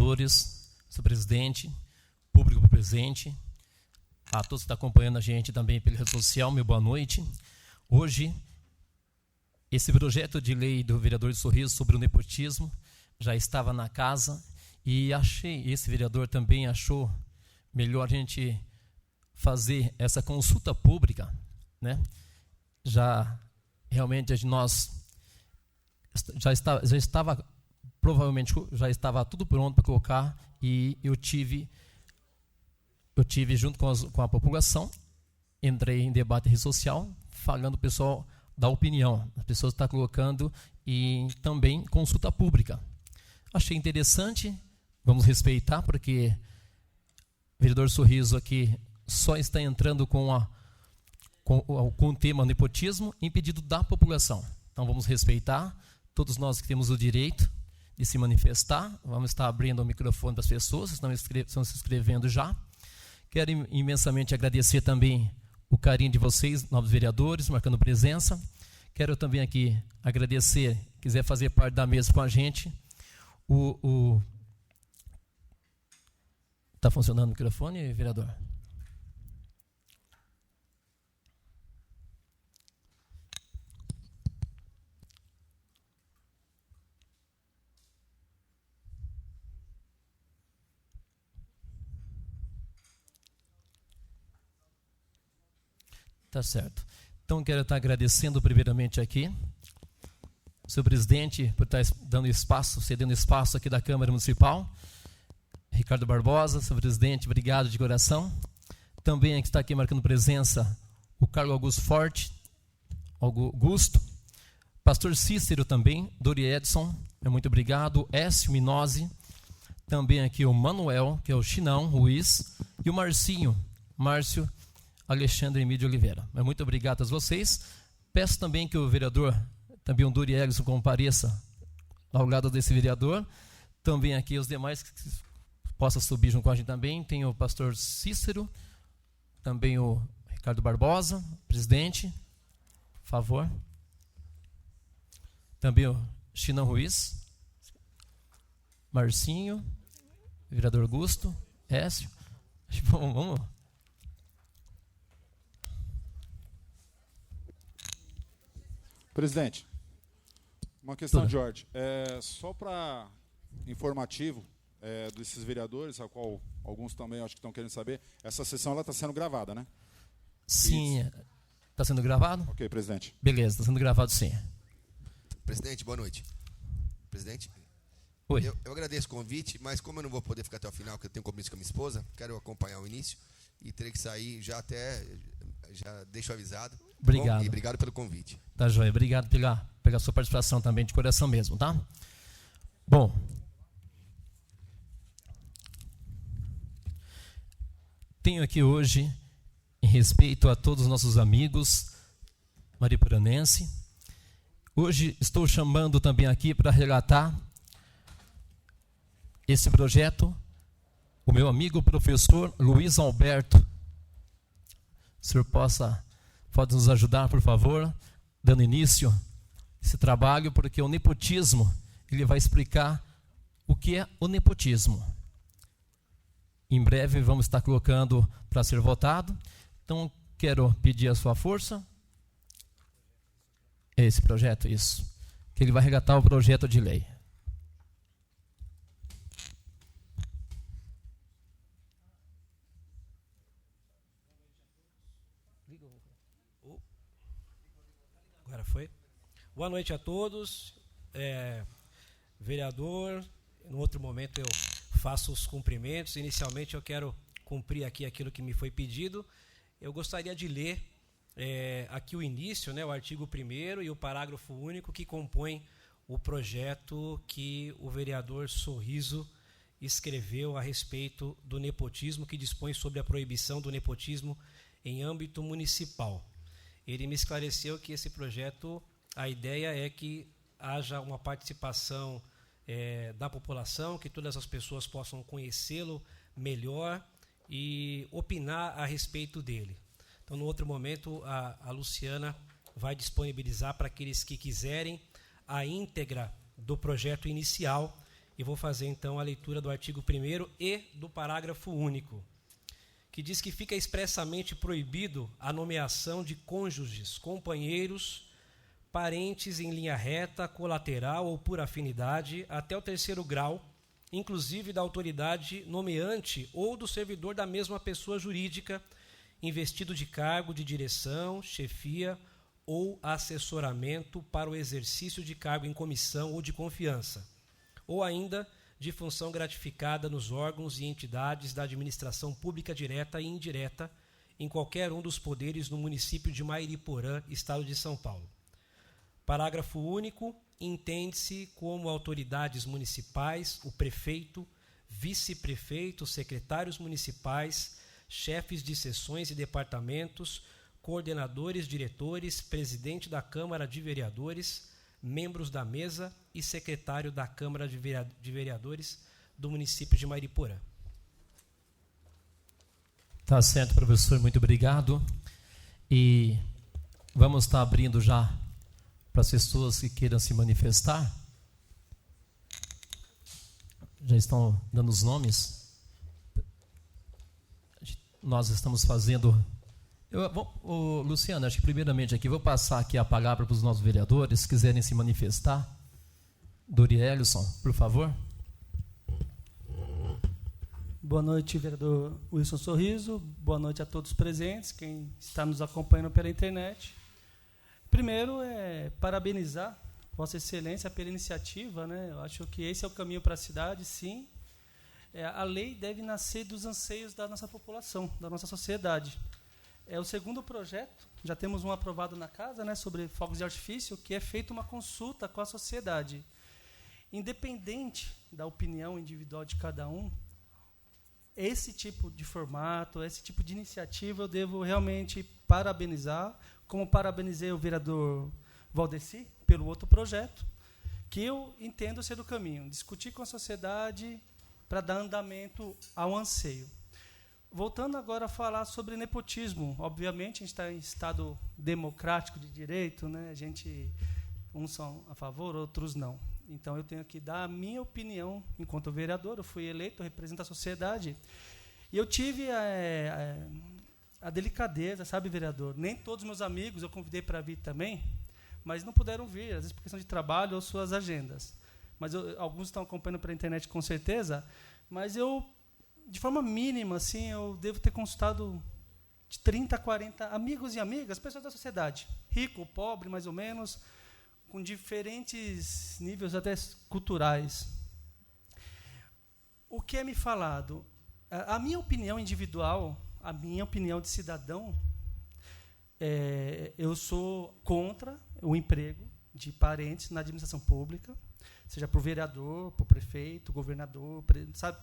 vereadores, senhor presidente, público presente, a todos que estão acompanhando a gente também pela rede social, meu boa noite. Hoje, esse projeto de lei do vereador de Sorriso sobre o nepotismo já estava na casa e esse vereador também achou melhor a gente fazer essa consulta pública, né? Já realmente nós provavelmente já estava tudo pronto para colocar, e eu tive junto com a população, entrei em debate em rede social, falando o pessoal da opinião, as pessoas estão colocando, e também consulta pública. Achei interessante, vamos respeitar, porque o vereador Sorriso aqui só está entrando com o tema nepotismo em pedido da população. Então vamos respeitar, todos nós que temos o direito de se manifestar. Vamos estar abrindo o microfone para as pessoas que estão se inscrevendo já. Quero imensamente agradecer também o carinho de vocês, novos vereadores, marcando presença. Quero também aqui agradecer, quiser fazer parte da mesa com a gente, Está funcionando o microfone, vereador? Tá certo. Então, quero estar agradecendo primeiramente aqui o senhor presidente por estar cedendo espaço aqui da Câmara Municipal, Ricardo Barbosa, senhor presidente, obrigado de coração. Também aqui está aqui marcando presença o Carlos Augusto, pastor Cícero também, Dori Edson, muito obrigado, Écio Minose, também aqui o Manuel, que é o Chinão Ruiz, e o Márcio Alexandre Emílio Oliveira. Muito obrigado a todos vocês. Peço também que o vereador, também o Dori Edson, compareça ao lado desse vereador. Também aqui os demais que possam subir junto com a gente também. Tem o pastor Cícero, também o Ricardo Barbosa, presidente, por favor. Também o Chinão Ruiz, Marcinho, vereador Augusto, Écio. Vamos. Presidente, uma questão, Jorge. Só para informativo desses vereadores, a qual alguns também acho que estão querendo saber, essa sessão está sendo gravada, né? Sim, está sendo gravado? Ok, presidente. Beleza, está sendo gravado sim. Presidente, boa noite. Presidente, oi. Eu agradeço o convite, mas como eu não vou poder ficar até o final, porque eu tenho compromisso com a minha esposa, quero acompanhar o início e terei que sair já deixo avisado. Obrigado. Bom, e obrigado pelo convite. Tá, joia. Obrigado pela sua participação também, de coração mesmo, tá? Bom. Tenho aqui hoje, em respeito a todos os nossos amigos mariporanense, hoje estou chamando também aqui para relatar esse projeto o meu amigo professor Luiz Alberto. O senhor pode nos ajudar, por favor, dando início a esse trabalho, porque o nepotismo, ele vai explicar o que é o nepotismo. Em breve vamos estar colocando para ser votado, então quero pedir a sua força. Esse projeto, isso, que ele vai relatar o projeto de lei. Agora foi. Boa noite a todos. Vereador, no outro momento eu faço os cumprimentos. Inicialmente eu quero cumprir aqui aquilo que me foi pedido. Eu gostaria de ler aqui o início, né, o artigo 1º e o parágrafo único que compõem o projeto que o vereador Sorriso escreveu a respeito do nepotismo, que dispõe sobre a proibição do nepotismo em âmbito municipal. Ele me esclareceu que esse projeto, a ideia é que haja uma participação da população, que todas as pessoas possam conhecê-lo melhor e opinar a respeito dele. Então, no outro momento, a Luciana vai disponibilizar para aqueles que quiserem a íntegra do projeto inicial, e vou fazer então a leitura do artigo 1º e do parágrafo único, que diz que fica expressamente proibido a nomeação de cônjuges, companheiros, parentes em linha reta, colateral ou por afinidade, até o 3º grau, inclusive da autoridade nomeante ou do servidor da mesma pessoa jurídica, investido de cargo de direção, chefia ou assessoramento para o exercício de cargo em comissão ou de confiança, ou ainda de função gratificada nos órgãos e entidades da administração pública direta e indireta em qualquer um dos poderes no município de Mairiporã, Estado de São Paulo. Parágrafo único. Entende-se como autoridades municipais o prefeito, vice-prefeito, secretários municipais, chefes de seções e departamentos, coordenadores, diretores, presidente da Câmara de Vereadores, membros da mesa e secretário da Câmara de Vereadores do município de Mairiporã. Tá certo, professor, muito obrigado. E vamos estar abrindo já para as pessoas que queiram se manifestar. Já estão dando os nomes. Nós estamos fazendo... Luciano, acho que primeiramente aqui, vou passar aqui a palavra para os nossos vereadores, se quiserem se manifestar. Dorielson, por favor. Boa noite, vereador Wilson Sorriso. Boa noite a todos presentes, quem está nos acompanhando pela internet. Primeiro, parabenizar Vossa Excelência pela iniciativa, né? Eu acho que esse é o caminho para a cidade, sim. A lei deve nascer dos anseios da nossa população, da nossa sociedade. É o segundo projeto, já temos um aprovado na casa, né, sobre fogos de artifício, que é feita uma consulta com a sociedade. Independente da opinião individual de cada um, esse tipo de formato, esse tipo de iniciativa, eu devo realmente parabenizar, como parabenizei o vereador Valdeci pelo outro projeto, que eu entendo ser o caminho, discutir com a sociedade para dar andamento ao anseio. Voltando agora a falar sobre nepotismo, obviamente a gente está em estado democrático de direito, né? Uns são a favor, outros não. Então eu tenho que dar a minha opinião enquanto vereador. Eu fui eleito, eu represento a sociedade. E eu tive a delicadeza, sabe, vereador? Nem todos os meus amigos eu convidei para vir também, mas não puderam vir, às vezes por questão de trabalho ou suas agendas. Mas alguns estão acompanhando pela internet com certeza, mas eu, de forma mínima, assim, eu devo ter consultado de 30 a 40 amigos e amigas, pessoas da sociedade, rico, pobre, mais ou menos, com diferentes níveis até culturais. O que é me falado? A minha opinião individual, a minha opinião de cidadão, eu sou contra o emprego de parentes na administração pública, seja por vereador, por prefeito, governador, sabe?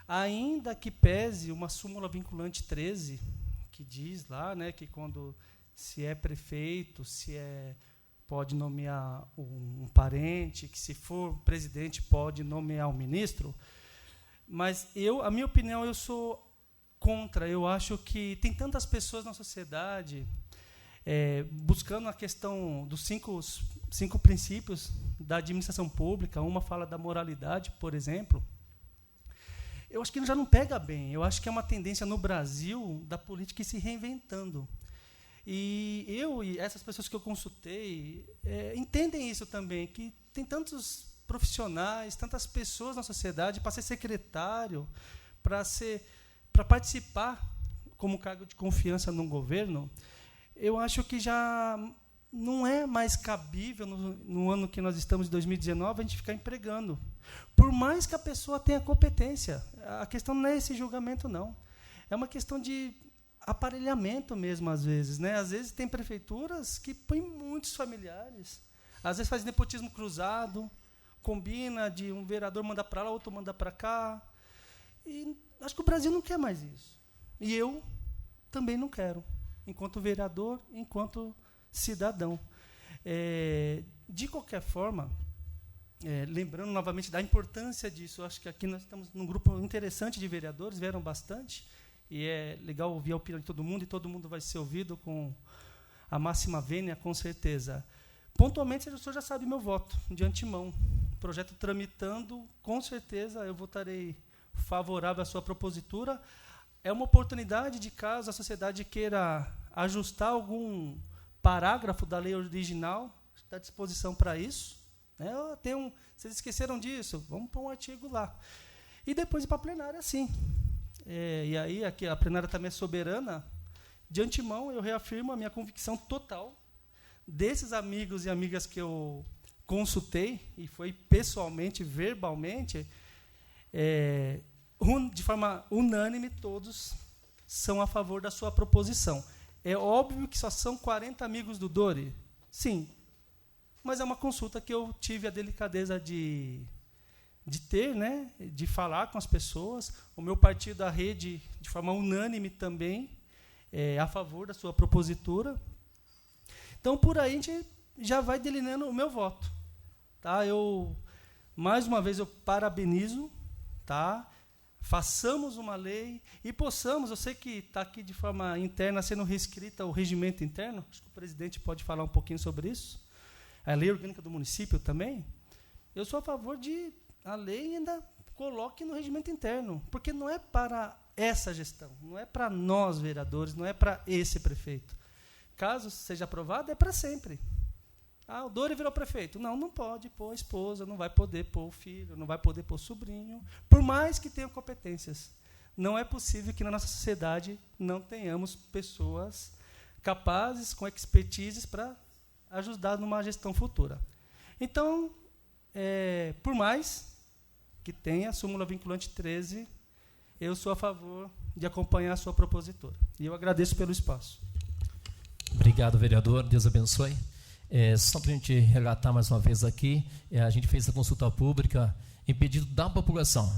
Ainda que pese uma súmula vinculante 13, que diz lá, né, que quando se é prefeito, pode nomear um parente, que se for presidente pode nomear um ministro, mas a minha opinião, eu sou contra. Eu acho que tem tantas pessoas na sociedade buscando a questão dos cinco princípios da administração pública. Uma fala da moralidade, por exemplo. Eu acho que já não pega bem. Eu acho que é uma tendência no Brasil da política ir se reinventando. E eu e essas pessoas que eu consultei entendem isso também, que tem tantos profissionais, tantas pessoas na sociedade para ser secretário, para participar como cargo de confiança num governo. Eu acho que já não é mais cabível, no ano que nós estamos, em 2019, a gente ficar empregando. Por mais que a pessoa tenha competência. A questão não é esse julgamento, não. É uma questão de aparelhamento mesmo, às vezes. Né? Às vezes tem prefeituras que põem muitos familiares. Às vezes faz nepotismo cruzado, combina de um vereador mandar para lá, outro mandar para cá. E acho que o Brasil não quer mais isso. E eu também não quero, enquanto vereador, enquanto cidadão. De qualquer forma, lembrando novamente da importância disso, acho que aqui nós estamos num grupo interessante de vereadores, vieram bastante, e é legal ouvir a opinião de todo mundo, e todo mundo vai ser ouvido com a máxima vênia, com certeza. Pontualmente, o senhor já sabe meu voto, de antemão. projeto tramitando, com certeza eu votarei favorável à sua propositura. É uma oportunidade de, caso a sociedade queira ajustar algum parágrafo da lei original, está à disposição para isso. Né? Vocês esqueceram disso? Vamos pôr um artigo lá. E depois ir para a plenária, sim. E aí, aqui, a plenária também é soberana. De antemão, eu reafirmo a minha convicção total desses amigos e amigas que eu consultei, e foi pessoalmente, verbalmente, de forma unânime, todos são a favor da sua proposição. É óbvio que só são 40 amigos do Dori? Sim. Mas é uma consulta que eu tive a delicadeza de ter, né, de falar com as pessoas. O meu partido, a Rede, de forma unânime também, é a favor da sua propositura. Então, por aí, a gente já vai delineando o meu voto. Tá? Mais uma vez, eu parabenizo. Tá? Façamos uma lei e possamos, eu sei que está aqui de forma interna sendo reescrita o regimento interno, acho que o presidente pode falar um pouquinho sobre isso, a lei orgânica do município também. Eu sou a favor de a lei ainda coloque no regimento interno, porque não é para essa gestão, não é para nós, vereadores, não é para esse prefeito. Caso seja aprovado, é para sempre. O Dori virou prefeito. Não pode pôr a esposa, não vai poder pôr o filho, não vai poder pôr o sobrinho, por mais que tenham competências. Não é possível que na nossa sociedade não tenhamos pessoas capazes, com expertise, para ajudar numa gestão futura. Então, por mais que tenha a súmula vinculante 13, eu sou a favor de acompanhar a sua propositora. E eu agradeço pelo espaço. Obrigado, vereador. Deus abençoe. Só para a gente relatar mais uma vez aqui, a gente fez a consulta pública em pedido da população.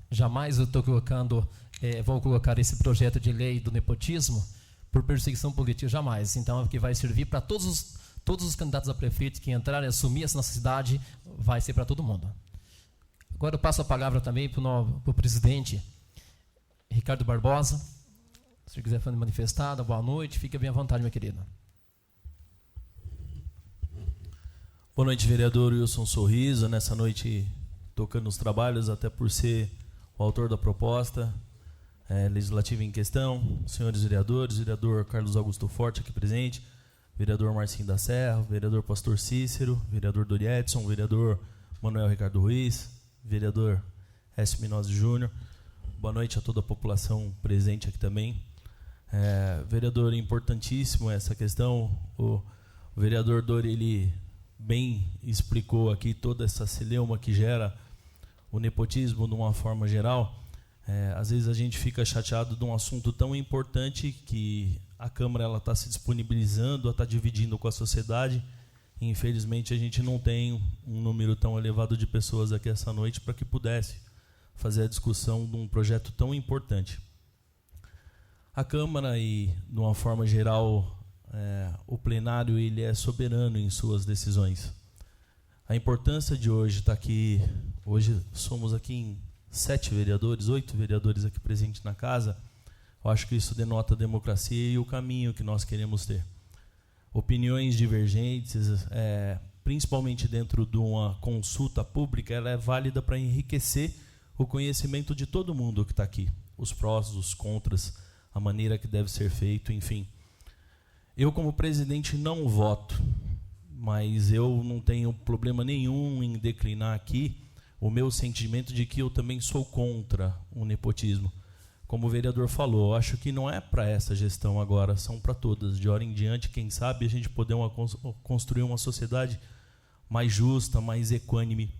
Jamais eu estou colocando, vou colocar esse projeto de lei do nepotismo por perseguição política, jamais. Então, é que vai servir para todos os candidatos a prefeito que entrarem, assumir essa nossa cidade, vai ser para todo mundo. Agora eu passo a palavra também para o presidente Ricardo Barbosa. Se quiser fazer manifestada, boa noite, fique bem à vontade, meu querido. Boa noite, vereador Wilson Sorriso, nessa noite tocando os trabalhos, até por ser o autor da proposta legislativa em questão, senhores vereadores, vereador Carlos Augusto Forte aqui presente, vereador Marcinho da Serra, vereador Pastor Cícero, vereador Dori Edson, vereador Manuel Ricardo Ruiz, vereador S. Minozzi Júnior, boa noite a toda a população presente aqui também. Vereador, importantíssimo essa questão, o vereador Dori, ele bem explicou aqui toda essa celeuma que gera o nepotismo de uma forma geral. Às vezes a gente fica chateado de um assunto tão importante que a Câmara está se disponibilizando, está dividindo com a sociedade. E, infelizmente, a gente não tem um número tão elevado de pessoas aqui essa noite para que pudesse fazer a discussão de um projeto tão importante. A Câmara, e de uma forma geral, o plenário, ele é soberano em suas decisões. A importância de hoje estar aqui, hoje somos aqui em 8 vereadores aqui presentes na casa. Eu acho que isso denota a democracia e o caminho que nós queremos ter. Opiniões divergentes, principalmente dentro de uma consulta pública, ela é válida para enriquecer o conhecimento de todo mundo que está aqui. Os prós, os contras, a maneira que deve ser feito, enfim. Eu, como presidente, não voto, mas eu não tenho problema nenhum em declinar aqui o meu sentimento de que eu também sou contra o nepotismo. Como o vereador falou, eu acho que não é para essa gestão agora, são para todas. De hora em diante, quem sabe, a gente poder construir uma sociedade mais justa, mais equânime,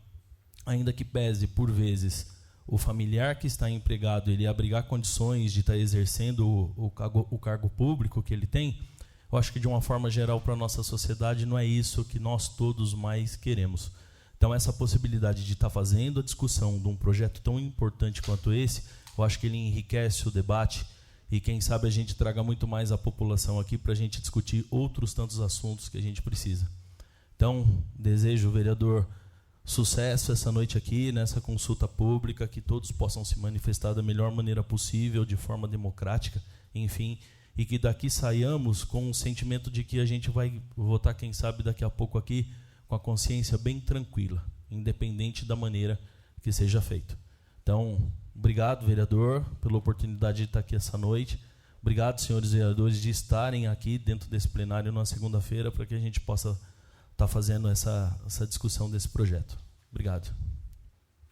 ainda que pese, por vezes, o familiar que está empregado, ele abrigar condições de estar exercendo o cargo público que ele tem. Eu acho que, de uma forma geral, para a nossa sociedade, não é isso que nós todos mais queremos. Então, essa possibilidade de estar fazendo a discussão de um projeto tão importante quanto esse, eu acho que ele enriquece o debate e, quem sabe, a gente traga muito mais a população aqui para a gente discutir outros tantos assuntos que a gente precisa. Então, desejo, vereador, sucesso essa noite aqui, nessa consulta pública, que todos possam se manifestar da melhor maneira possível, de forma democrática, enfim, e que daqui saiamos com o sentimento de que a gente vai votar, quem sabe, daqui a pouco aqui, com a consciência bem tranquila. independente da maneira que seja feito. Então, obrigado, vereador, pela oportunidade de estar aqui essa noite. Obrigado, senhores vereadores, de estarem aqui dentro desse plenário na segunda-feira para que a gente possa estar fazendo essa discussão desse projeto. Obrigado.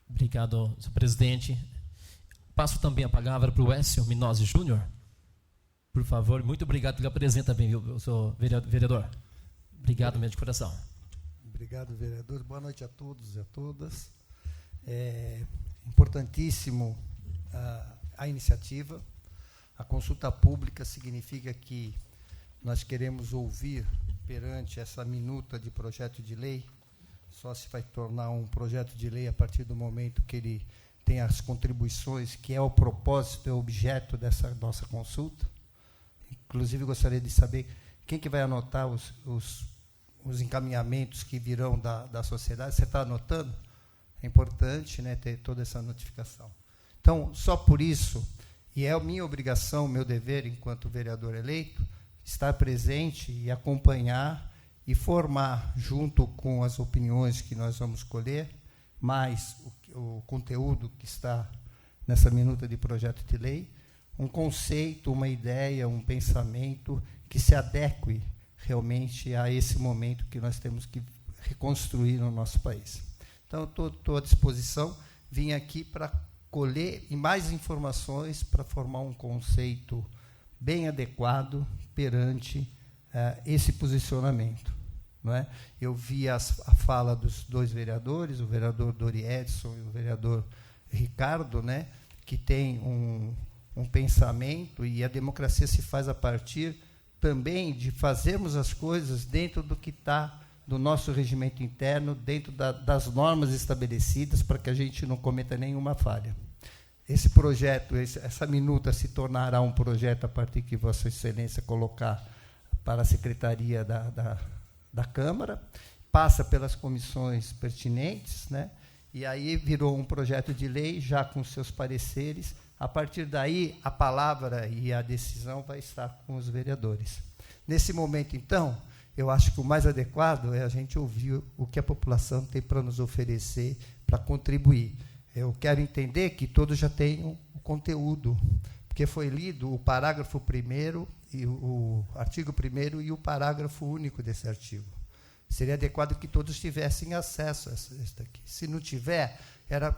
Obrigado, senhor presidente. Passo também a palavra para o Écio Minozzi Júnior. Por favor, muito obrigado pela presença também, viu, senhor vereador. Obrigado mesmo de coração. Obrigado, vereador. Boa noite a todos e a todas. É importantíssimo a iniciativa. A consulta pública significa que nós queremos ouvir perante essa minuta de projeto de lei. Só se vai tornar um projeto de lei a partir do momento que ele tem as contribuições, que é o propósito, é o objeto dessa nossa consulta. Inclusive, gostaria de saber quem que vai anotar os encaminhamentos que virão da sociedade. Você está anotando? É importante, né, ter toda essa notificação. Então, só por isso, e é a minha obrigação, meu dever, enquanto vereador eleito, estar presente e acompanhar e formar, junto com as opiniões que nós vamos colher, mais o conteúdo que está nessa minuta de projeto de lei, um conceito, uma ideia, um pensamento que se adeque realmente a esse momento que nós temos que reconstruir no nosso país. Então, estou à disposição, vim aqui para colher mais informações, para formar um conceito bem adequado perante esse posicionamento. Não é? Eu vi a fala dos dois vereadores, o vereador Dori Edson e o vereador Ricardo, né, que tem um pensamento, e a democracia se faz a partir também de fazermos as coisas dentro do que está do nosso regimento interno, dentro das normas estabelecidas, para que a gente não cometa nenhuma falha. Esse projeto, essa minuta se tornará um projeto a partir que Vossa Excelência colocar para a Secretaria da Câmara, passa pelas comissões pertinentes, né, e aí virou um projeto de lei, já com seus pareceres. A partir daí, a palavra e a decisão vai estar com os vereadores. Nesse momento, então, eu acho que o mais adequado é a gente ouvir o que a população tem para nos oferecer, para contribuir. Eu quero entender que todos já tenham o conteúdo, porque foi lido o parágrafo 1º, e o artigo 1º e o parágrafo único desse artigo. Seria adequado que todos tivessem acesso a isso daqui. Se não tiver, era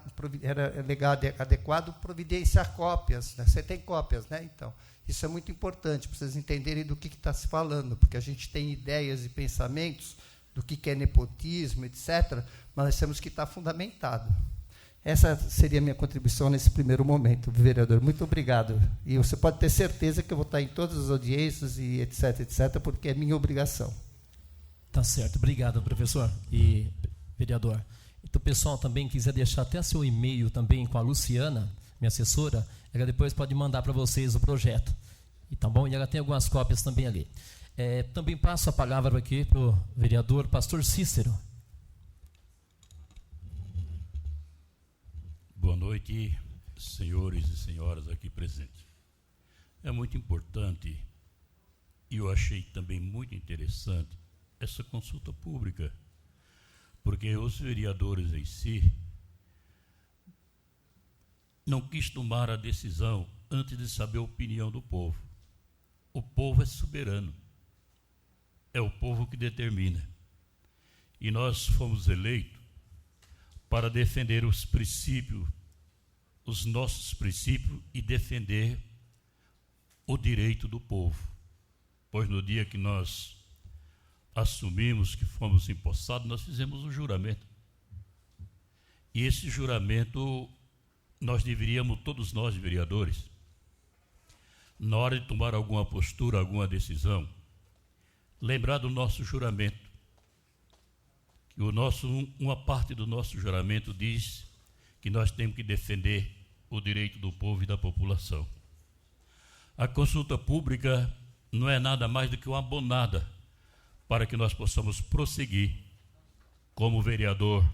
legal, adequado providenciar cópias. Né? Você tem cópias, né? Então, isso é muito importante para vocês entenderem do que está se falando, porque a gente tem ideias e pensamentos do que é nepotismo, etc., mas nós temos que estar fundamentado. Essa seria a minha contribuição nesse primeiro momento, vereador. Muito obrigado. E você pode ter certeza que eu vou estar em todas as audiências, e etc., etc., porque é minha obrigação. Tá certo. Obrigado, professor e vereador. Então, o pessoal também quiser deixar até seu e-mail também com a Luciana, minha assessora, ela depois pode mandar para vocês o projeto. E tá bom? E ela tem algumas cópias também ali. Também passo a palavra aqui para o vereador Pastor Cícero. Boa noite, senhores e senhoras aqui presentes. É muito importante, e eu achei também muito interessante, essa consulta pública, porque os vereadores em si não quis tomar a decisão antes de saber a opinião do povo. O povo é soberano, é o povo que determina. E nós fomos eleitos para defender os princípios, os nossos princípios, e defender o direito do povo. Pois no dia que nós assumimos que fomos empossados, nós fizemos um juramento. E esse juramento, nós deveríamos, todos nós vereadores, na hora de tomar alguma postura, alguma decisão, lembrar do nosso juramento. Que uma parte do nosso juramento diz que nós temos que defender o direito do povo e da população. A consulta pública não é nada mais do que uma abonada para que nós possamos prosseguir, como o vereador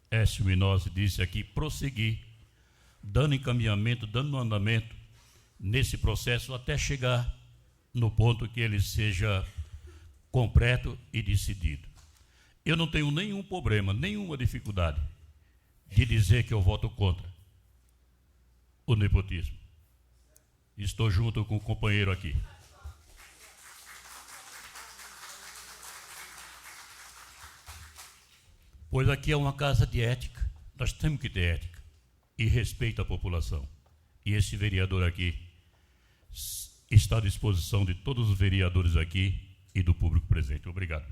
Écio Minozzi disse aqui, prosseguir, dando encaminhamento, dando andamento nesse processo até chegar no ponto que ele seja completo e decidido. eu não tenho nenhum problema, nenhuma dificuldade de dizer que eu voto contra o nepotismo. Estou junto com o companheiro aqui. Pois aqui é uma casa de ética, nós temos que ter ética e respeito à população. E esse vereador aqui está à disposição de todos os vereadores aqui e do público presente. Obrigado.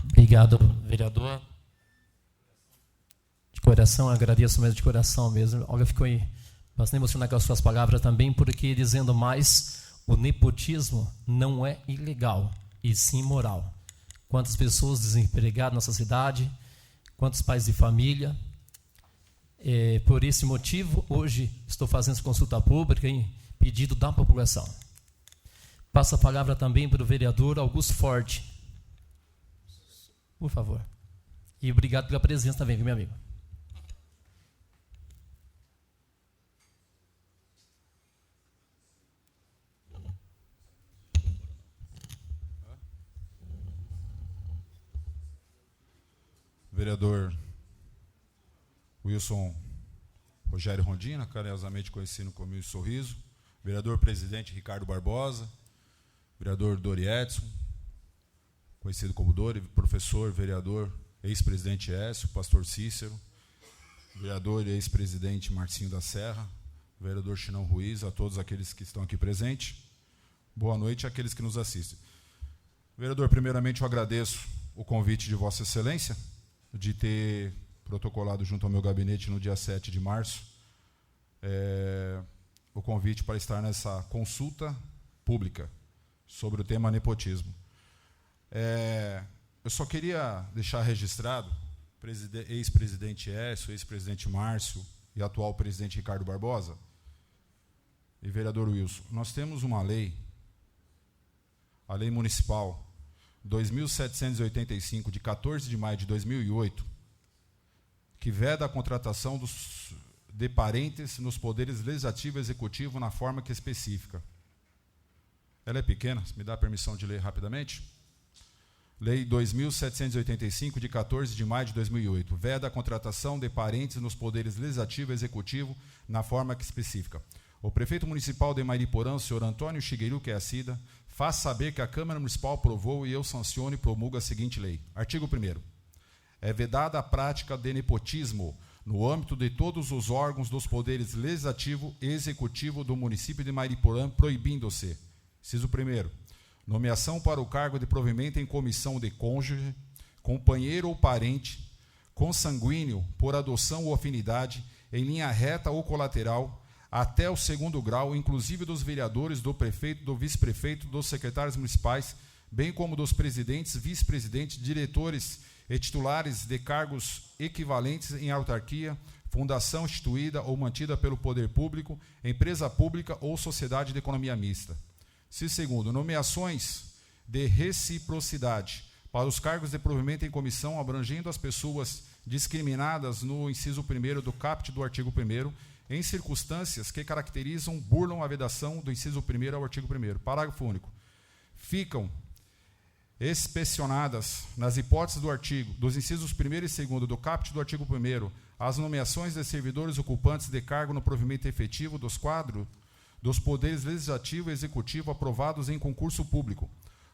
Obrigado, vereador. De coração, agradeço mesmo, de coração mesmo. Olha, ficou bastante emocionado com as suas palavras também, porque dizendo mais, o nepotismo não é ilegal, e sim moral. Quantas pessoas desempregadas na nossa cidade, quantos pais de família. Por esse motivo, hoje estou fazendo essa consulta pública em pedido da população. Passo a palavra também para o vereador Augusto Forte. Por favor. E obrigado pela presença também, meu amigo. Vereador Wilson Rogério Rondina, carinhosamente conhecido como Wilson Sorriso, vereador presidente Ricardo Barbosa, vereador Dori Edson, conhecido como Dori, professor, vereador, ex-presidente Écio, pastor Cícero, vereador e ex-presidente Marcinho da Serra, vereador Chinão Ruiz, a todos aqueles que estão aqui presentes. Boa noite àqueles que nos assistem. Vereador, primeiramente eu agradeço o convite de Vossa Excelência de ter protocolado junto ao meu gabinete no dia 7 de março o convite para estar nessa consulta pública sobre o tema nepotismo. Eu só queria deixar registrado, ex-presidente Écio, ex-presidente Márcio e atual presidente Ricardo Barbosa e vereador Wilson, nós temos uma lei, a Lei Municipal 2.785, de 14 de maio de 2008, que veda a contratação de parentes nos poderes legislativo e executivo na forma que especifica. Ela é pequena, me dá a permissão de ler rapidamente? Lei 2.785, de 14 de maio de 2008, veda a contratação de parentes nos poderes legislativo e executivo na forma que especifica. O prefeito municipal de Mairiporã, o senhor Antônio Shigeru Keacida, faz saber que a Câmara Municipal aprovou e eu sanciono e promulgo a seguinte lei. Artigo 1º. É vedada a prática de nepotismo no âmbito de todos os órgãos dos poderes legislativo e executivo do município de Mairiporã, proibindo-se. Inciso 1º. Nomeação para o cargo de provimento em comissão de cônjuge, companheiro ou parente, consanguíneo, por adoção ou afinidade, em linha reta ou colateral, até o 2º grau, inclusive dos vereadores, do prefeito, do vice-prefeito, dos secretários municipais, bem como dos presidentes, vice-presidentes, diretores e titulares de cargos equivalentes em autarquia, fundação instituída ou mantida pelo poder público, empresa pública ou sociedade de economia mista. Segundo, nomeações de reciprocidade para os cargos de provimento em comissão, abrangendo as pessoas discriminadas no inciso 1º do caput do artigo 1º, em circunstâncias que caracterizam, burlam a vedação do inciso 1º ao artigo 1º. Parágrafo único. Ficam inspecionadas, nas hipóteses do artigo, dos incisos 1º e 2º do caput do artigo 1º, as nomeações de servidores ocupantes de cargo no provimento efetivo dos quadros dos poderes legislativo e executivo aprovados em concurso público.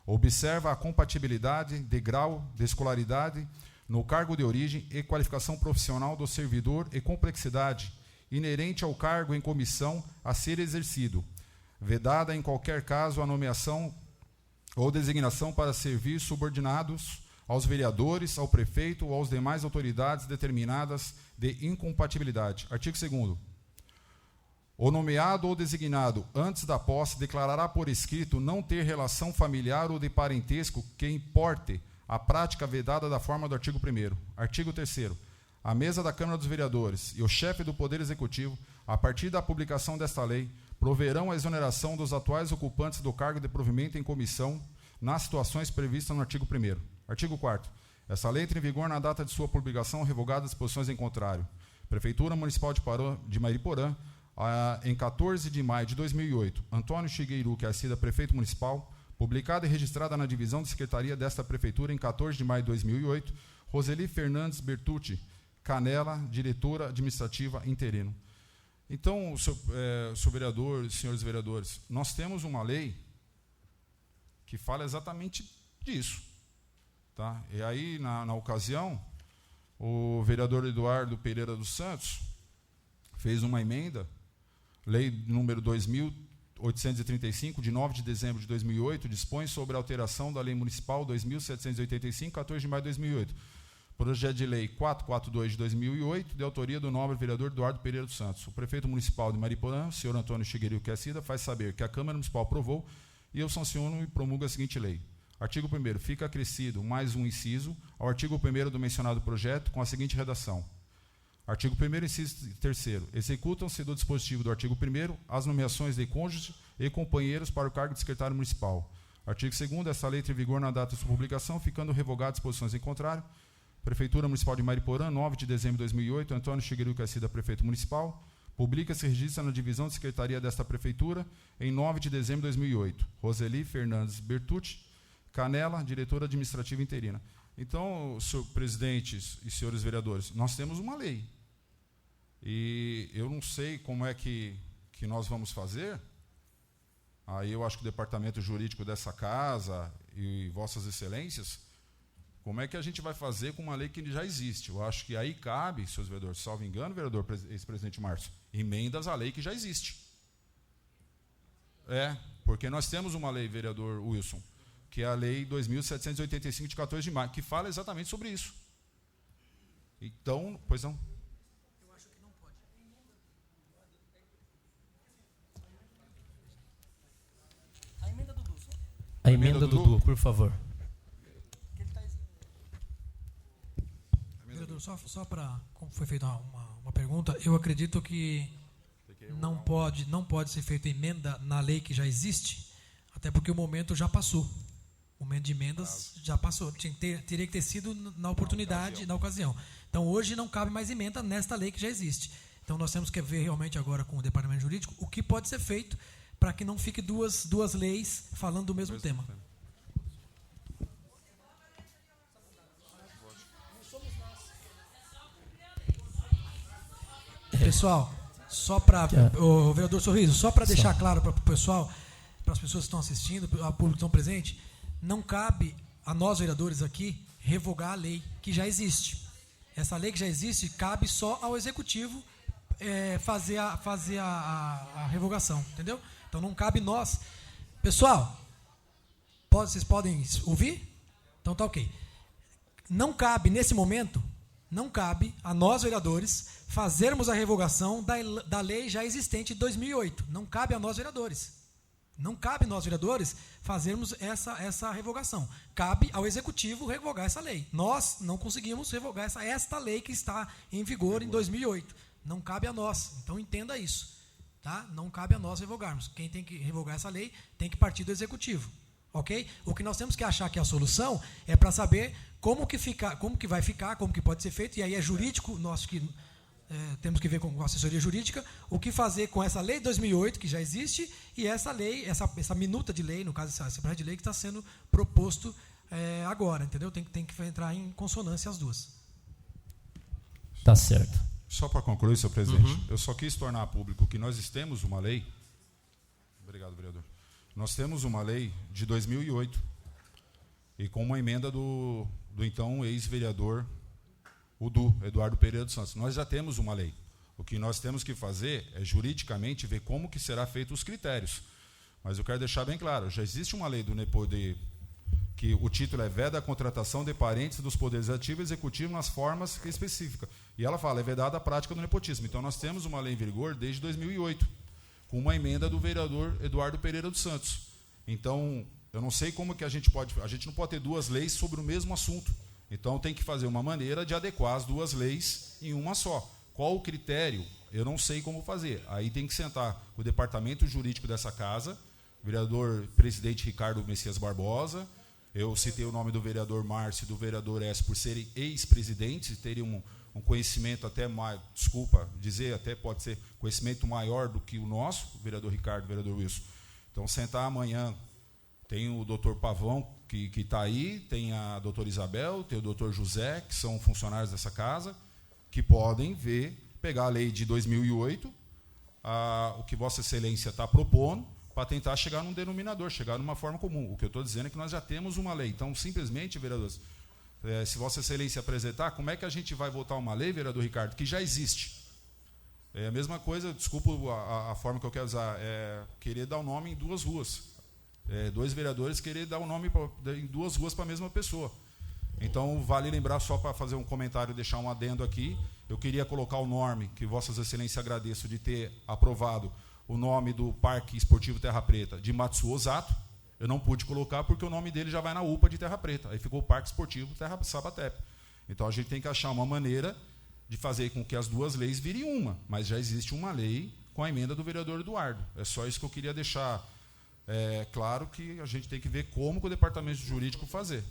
Observa a compatibilidade de grau de escolaridade no cargo de origem e qualificação profissional do servidor e complexidade inerente ao cargo em comissão a ser exercido, vedada em qualquer caso a nomeação ou designação para servir subordinados aos vereadores, ao prefeito ou às demais autoridades determinadas de incompatibilidade. Artigo 2º. O nomeado ou designado antes da posse declarará por escrito não ter relação familiar ou de parentesco que importe a prática vedada da forma do artigo 1º. Artigo 3º. A mesa da Câmara dos Vereadores e o chefe do Poder Executivo, a partir da publicação desta lei, proverão a exoneração dos atuais ocupantes do cargo de provimento em comissão nas situações previstas no artigo 1º. Artigo 4º. Essa lei entra em vigor na data de sua publicação, revogadas as disposições em contrário. Prefeitura Municipal de Mairiporã, em 14 de maio de 2008, Antônio Shigeru Keacida, prefeito municipal, Publicada e registrada na divisão de secretaria desta Prefeitura em 14 de maio de 2008, Roseli Fernandes Bertucci Canela, diretora administrativa interino. Então, senhor vereador, senhores vereadores, nós temos uma lei que fala exatamente disso. Tá? E aí, na ocasião, o vereador Eduardo Pereira dos Santos fez uma emenda, lei número 2.835, de 9 de dezembro de 2008, dispõe sobre a alteração da lei municipal 2.785, 14 de maio de 2008. Projeto de lei 442 de 2008, de autoria do nobre vereador Eduardo Pereira dos Santos. O prefeito municipal de Mariporã, senhor Antônio Chigueril Quecida, faz saber que a Câmara Municipal aprovou e eu sanciono e promulgo a seguinte lei. Artigo 1º, fica acrescido mais um inciso ao artigo 1º do mencionado projeto com a seguinte redação. Artigo 1º, inciso 3º. Executam-se do dispositivo do artigo 1º as nomeações de cônjuges e companheiros para o cargo de secretário municipal. Artigo 2º, esta lei entra em vigor na data de sua publicação, ficando revogadas disposições em contrário. Prefeitura Municipal de Mariporã, 9 de dezembro de 2008, Antônio Chigueril Quecida, prefeito municipal. Publica-se e registra na divisão de secretaria desta Prefeitura em 9 de dezembro de 2008. Roseli Fernandes Bertucci Canela, diretora administrativa interina. Então, senhor presidente e senhores vereadores, nós temos uma lei. E eu não sei como é que nós vamos fazer. Aí eu acho que o departamento jurídico dessa casa e vossas excelências, como é que a gente vai fazer com uma lei que já existe? Eu acho que aí cabe, senhores vereadores, salvo engano, vereador ex-presidente Márcio, emendas à lei que já existe. Porque nós temos uma lei, vereador Wilson, que é a lei 2.785 de 14 de maio, que fala exatamente sobre isso. Então, pois não. Eu acho que não pode. A emenda do Dudu. A emenda do Dudu, por favor. Vereador, só para, como foi feita uma pergunta, eu acredito que não pode ser feita emenda na lei que já existe, até porque o momento já passou. O momento de emendas já passou. Teria que ter sido na oportunidade, na ocasião. Então, hoje não cabe mais emenda nesta lei que já existe. Então, nós temos que ver realmente agora com o departamento jurídico o que pode ser feito para que não fique duas leis falando do mesmo tema. Pessoal, só para o vereador Sorriso, só para deixar claro para o pessoal, para as pessoas que estão assistindo, ao público que estão presentes, não cabe a nós, vereadores aqui, revogar a lei que já existe. Essa lei que já existe cabe só ao executivo fazer a revogação, entendeu? Então não cabe nós. Pessoal, vocês podem ouvir? Então tá ok. Não cabe, nesse momento, não cabe a nós, vereadores, fazermos a revogação da lei já existente de 2008. Não cabe a nós, vereadores. Não cabe nós, vereadores, fazermos essa revogação. Cabe ao Executivo revogar essa lei. Nós não conseguimos revogar esta lei que está em vigor em 2008. Não cabe a nós. Então, entenda isso. Tá? Não cabe a nós revogarmos. Quem tem que revogar essa lei tem que partir do Executivo. Ok? O que nós temos que achar que é a solução é para saber como que vai ficar, como que pode ser feito, e aí é jurídico, nós que temos que ver com a assessoria jurídica, o que fazer com essa lei de 2008, que já existe, e essa lei, essa minuta de lei, no caso, esse projeto de lei que está sendo proposto agora, entendeu? Tem que entrar em consonância as duas. Tá certo. Só para concluir, senhor presidente, eu só quis tornar público que nós temos uma lei. Obrigado, vereador. Nós temos uma lei de 2008 e com uma emenda do então ex-vereador Eduardo Pereira dos Santos. Nós já temos uma lei. O que nós temos que fazer é juridicamente ver como que será feito os critérios. Mas eu quero deixar bem claro, já existe uma lei do NEPOD que o título é Veda a contratação de parentes dos poderes ativo e executivo nas formas específicas. E ela fala, é vedada a prática do nepotismo. Então nós temos uma lei em vigor desde 2008, com uma emenda do vereador Eduardo Pereira dos Santos. Então, eu não sei como que a gente não pode ter duas leis sobre o mesmo assunto. Então, tem que fazer uma maneira de adequar as duas leis em uma só. Qual o critério? Eu não sei como fazer. Aí tem que sentar com o departamento jurídico dessa casa, o vereador presidente Ricardo Messias Barbosa, eu citei o nome do vereador Márcio e do vereador S por serem ex-presidentes, teriam um conhecimento até mais, até pode ser conhecimento maior do que o nosso, o vereador Ricardo, o vereador Wilson. Então, sentar amanhã Tem o doutor Pavão, que está aí, tem a doutora Isabel, tem o doutor José, que são funcionários dessa casa, que podem pegar a lei de 2008, o que Vossa Excelência está propondo, para tentar chegar num denominador, chegar numa forma comum. O que eu estou dizendo é que nós já temos uma lei. Então, simplesmente, vereadores, se Vossa Excelência apresentar, como é que a gente vai votar uma lei, vereador Ricardo, que já existe? É a mesma coisa, desculpa a forma que eu quero usar, querer dar o nome em duas ruas. Dois vereadores querer dar o nome em duas ruas para a mesma pessoa. Então, vale lembrar, só para fazer um comentário, deixar um adendo aqui, eu queria colocar o nome, que Vossas Excelências agradeço de ter aprovado o nome do Parque Esportivo Terra Preta, de Matsuo Osato. Eu não pude colocar porque o nome dele já vai na UPA de Terra Preta. Aí ficou o Parque Esportivo Terra Sabatepe. Então, a gente tem que achar uma maneira de fazer com que as duas leis virem uma, mas já existe uma lei com a emenda do vereador Eduardo. É só isso que eu queria deixar claro, que a gente tem que ver como que o departamento jurídico fazer.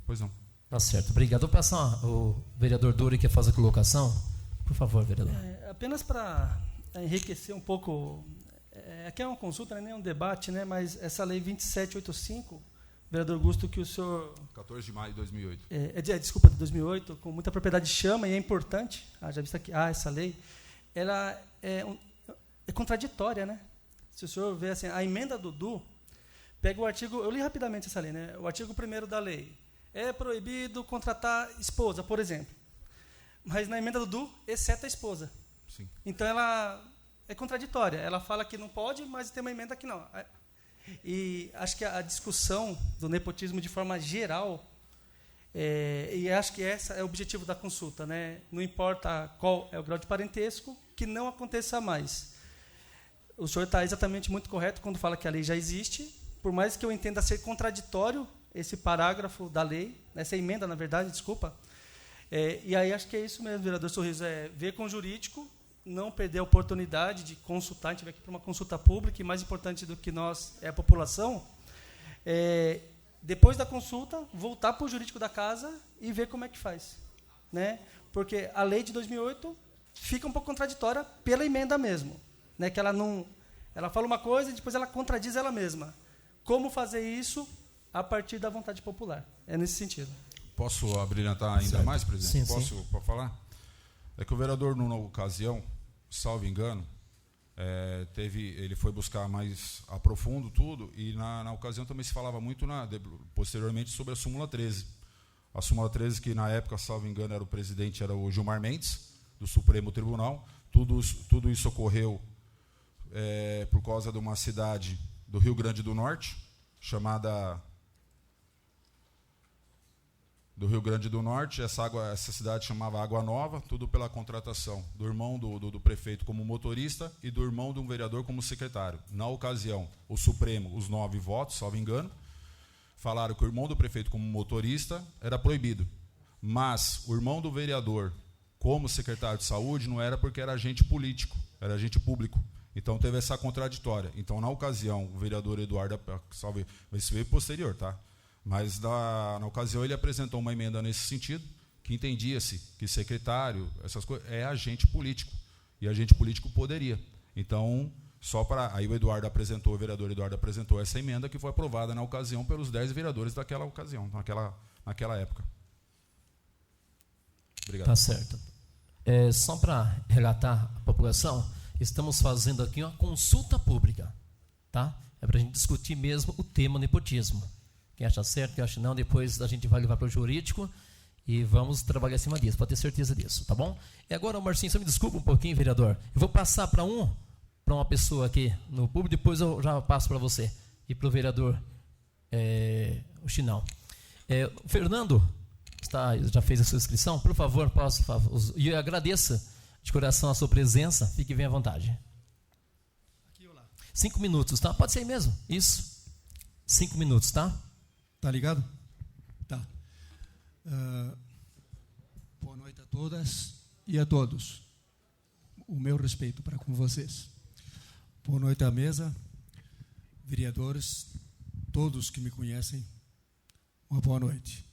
Pois não. Tá certo, obrigado. Vou passar o vereador Duri, que faz a colocação. Por favor, vereador. Apenas para enriquecer um pouco, aqui é uma consulta, não é nem um debate, né, mas essa lei 2785, vereador Augusto, que o senhor... 14 de maio de 2008. Desculpa, de 2008, com muita propriedade chama, e é importante, já visto aqui, essa lei, ela é contraditória, né? Se o senhor vê assim, a emenda do Du, pega o artigo, eu li rapidamente essa lei, né? O artigo 1º da lei, é proibido contratar esposa, por exemplo. Mas na emenda do Du, exceto a esposa. Sim. Então ela é contraditória, ela fala que não pode, mas tem uma emenda que não. E acho que a discussão do nepotismo de forma geral, e acho que esse é o objetivo da consulta, né? Não importa qual é o grau de parentesco, que não aconteça mais. O senhor está exatamente muito correto quando fala que a lei já existe, por mais que eu entenda ser contraditório esse parágrafo da lei, essa emenda, na verdade, desculpa. E aí acho que é isso mesmo, vereador Sorriso, ver com o jurídico, não perder a oportunidade de consultar, a gente vai aqui para uma consulta pública, e mais importante do que nós é a população, depois da consulta, voltar para o jurídico da casa e ver como é que faz. Né? Porque a lei de 2008 fica um pouco contraditória pela emenda mesmo. Né, que ela fala uma coisa e depois ela contradiz ela mesma. Como fazer isso a partir da vontade popular? É nesse sentido. Posso abrilhantar ainda mais, presidente? Sim, Posso falar? É que o vereador, numa ocasião, salvo engano, ele foi buscar mais a profundo tudo, e na ocasião também se falava muito, posteriormente, sobre a súmula 13. A súmula 13, que na época, salvo engano, era o Gilmar Mendes, do Supremo Tribunal. Tudo isso ocorreu por causa de uma cidade do Rio Grande do Norte, chamada do Rio Grande do Norte. Essa cidade chamava Água Nova, tudo pela contratação do irmão do prefeito como motorista e do irmão de um vereador como secretário. Na ocasião, o Supremo, os 9 votos, salvo engano, falaram que o irmão do prefeito como motorista era proibido, mas o irmão do vereador como secretário de saúde não era, porque era agente político, era agente público. Então, teve essa contraditória. Então, na ocasião, o vereador Eduardo, salve, isso veio posterior, tá? Mas, na ocasião, ele apresentou uma emenda nesse sentido, que entendia-se que secretário, essas coisas, é agente político. E agente político poderia. Então, aí o vereador Eduardo apresentou essa emenda, que foi aprovada na ocasião pelos 10 vereadores daquela ocasião, naquela época. Obrigado. Tá certo. Só para relatar à população, estamos fazendo aqui uma consulta pública, tá? É para a gente discutir mesmo o tema nepotismo. Quem acha certo, quem acha não, depois a gente vai levar para o jurídico e vamos trabalhar acima disso, pode ter certeza disso, tá bom? E agora, Marcinho, só me desculpa um pouquinho, vereador. Eu vou passar para uma pessoa aqui no público, depois eu já passo para você e para o vereador o Chinão. Fernando, já fez a sua inscrição? Por favor, e eu agradeço de coração a sua presença, fique bem à vontade. Aqui ou lá? 5 minutos, tá? Pode ser aí mesmo, isso. 5 minutos, tá? Tá ligado? Tá. Boa noite a todas e a todos. O meu respeito para com vocês. Boa noite à mesa, vereadores, todos que me conhecem, uma boa noite.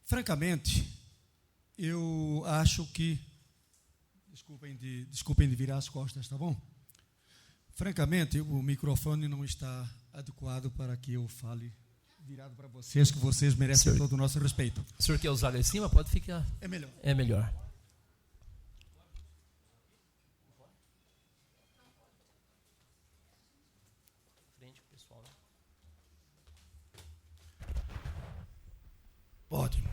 Francamente, eu acho que... Desculpem de virar as costas, tá bom? Francamente, o microfone não está adequado para que eu fale virado para vocês, que vocês merecem todo o nosso respeito. O senhor quer usar lá em cima? Pode ficar. É melhor. É melhor. Pode.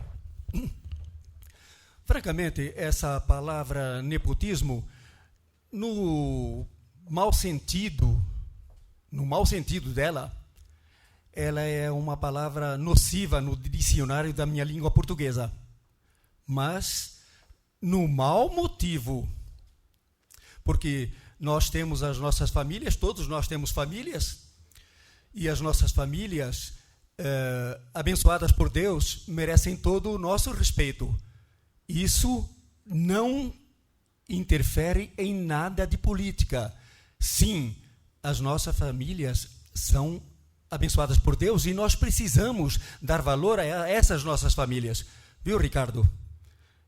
Francamente, essa palavra nepotismo, no mau sentido dela, ela é uma palavra nociva no dicionário da minha língua portuguesa. Mas, no mau motivo, porque nós temos as nossas famílias, todos nós temos famílias, e as nossas famílias, abençoadas por Deus, merecem todo o nosso respeito. Isso não interfere em nada de política. Sim, as nossas famílias são abençoadas por Deus e nós precisamos dar valor a essas nossas famílias. Viu, Ricardo?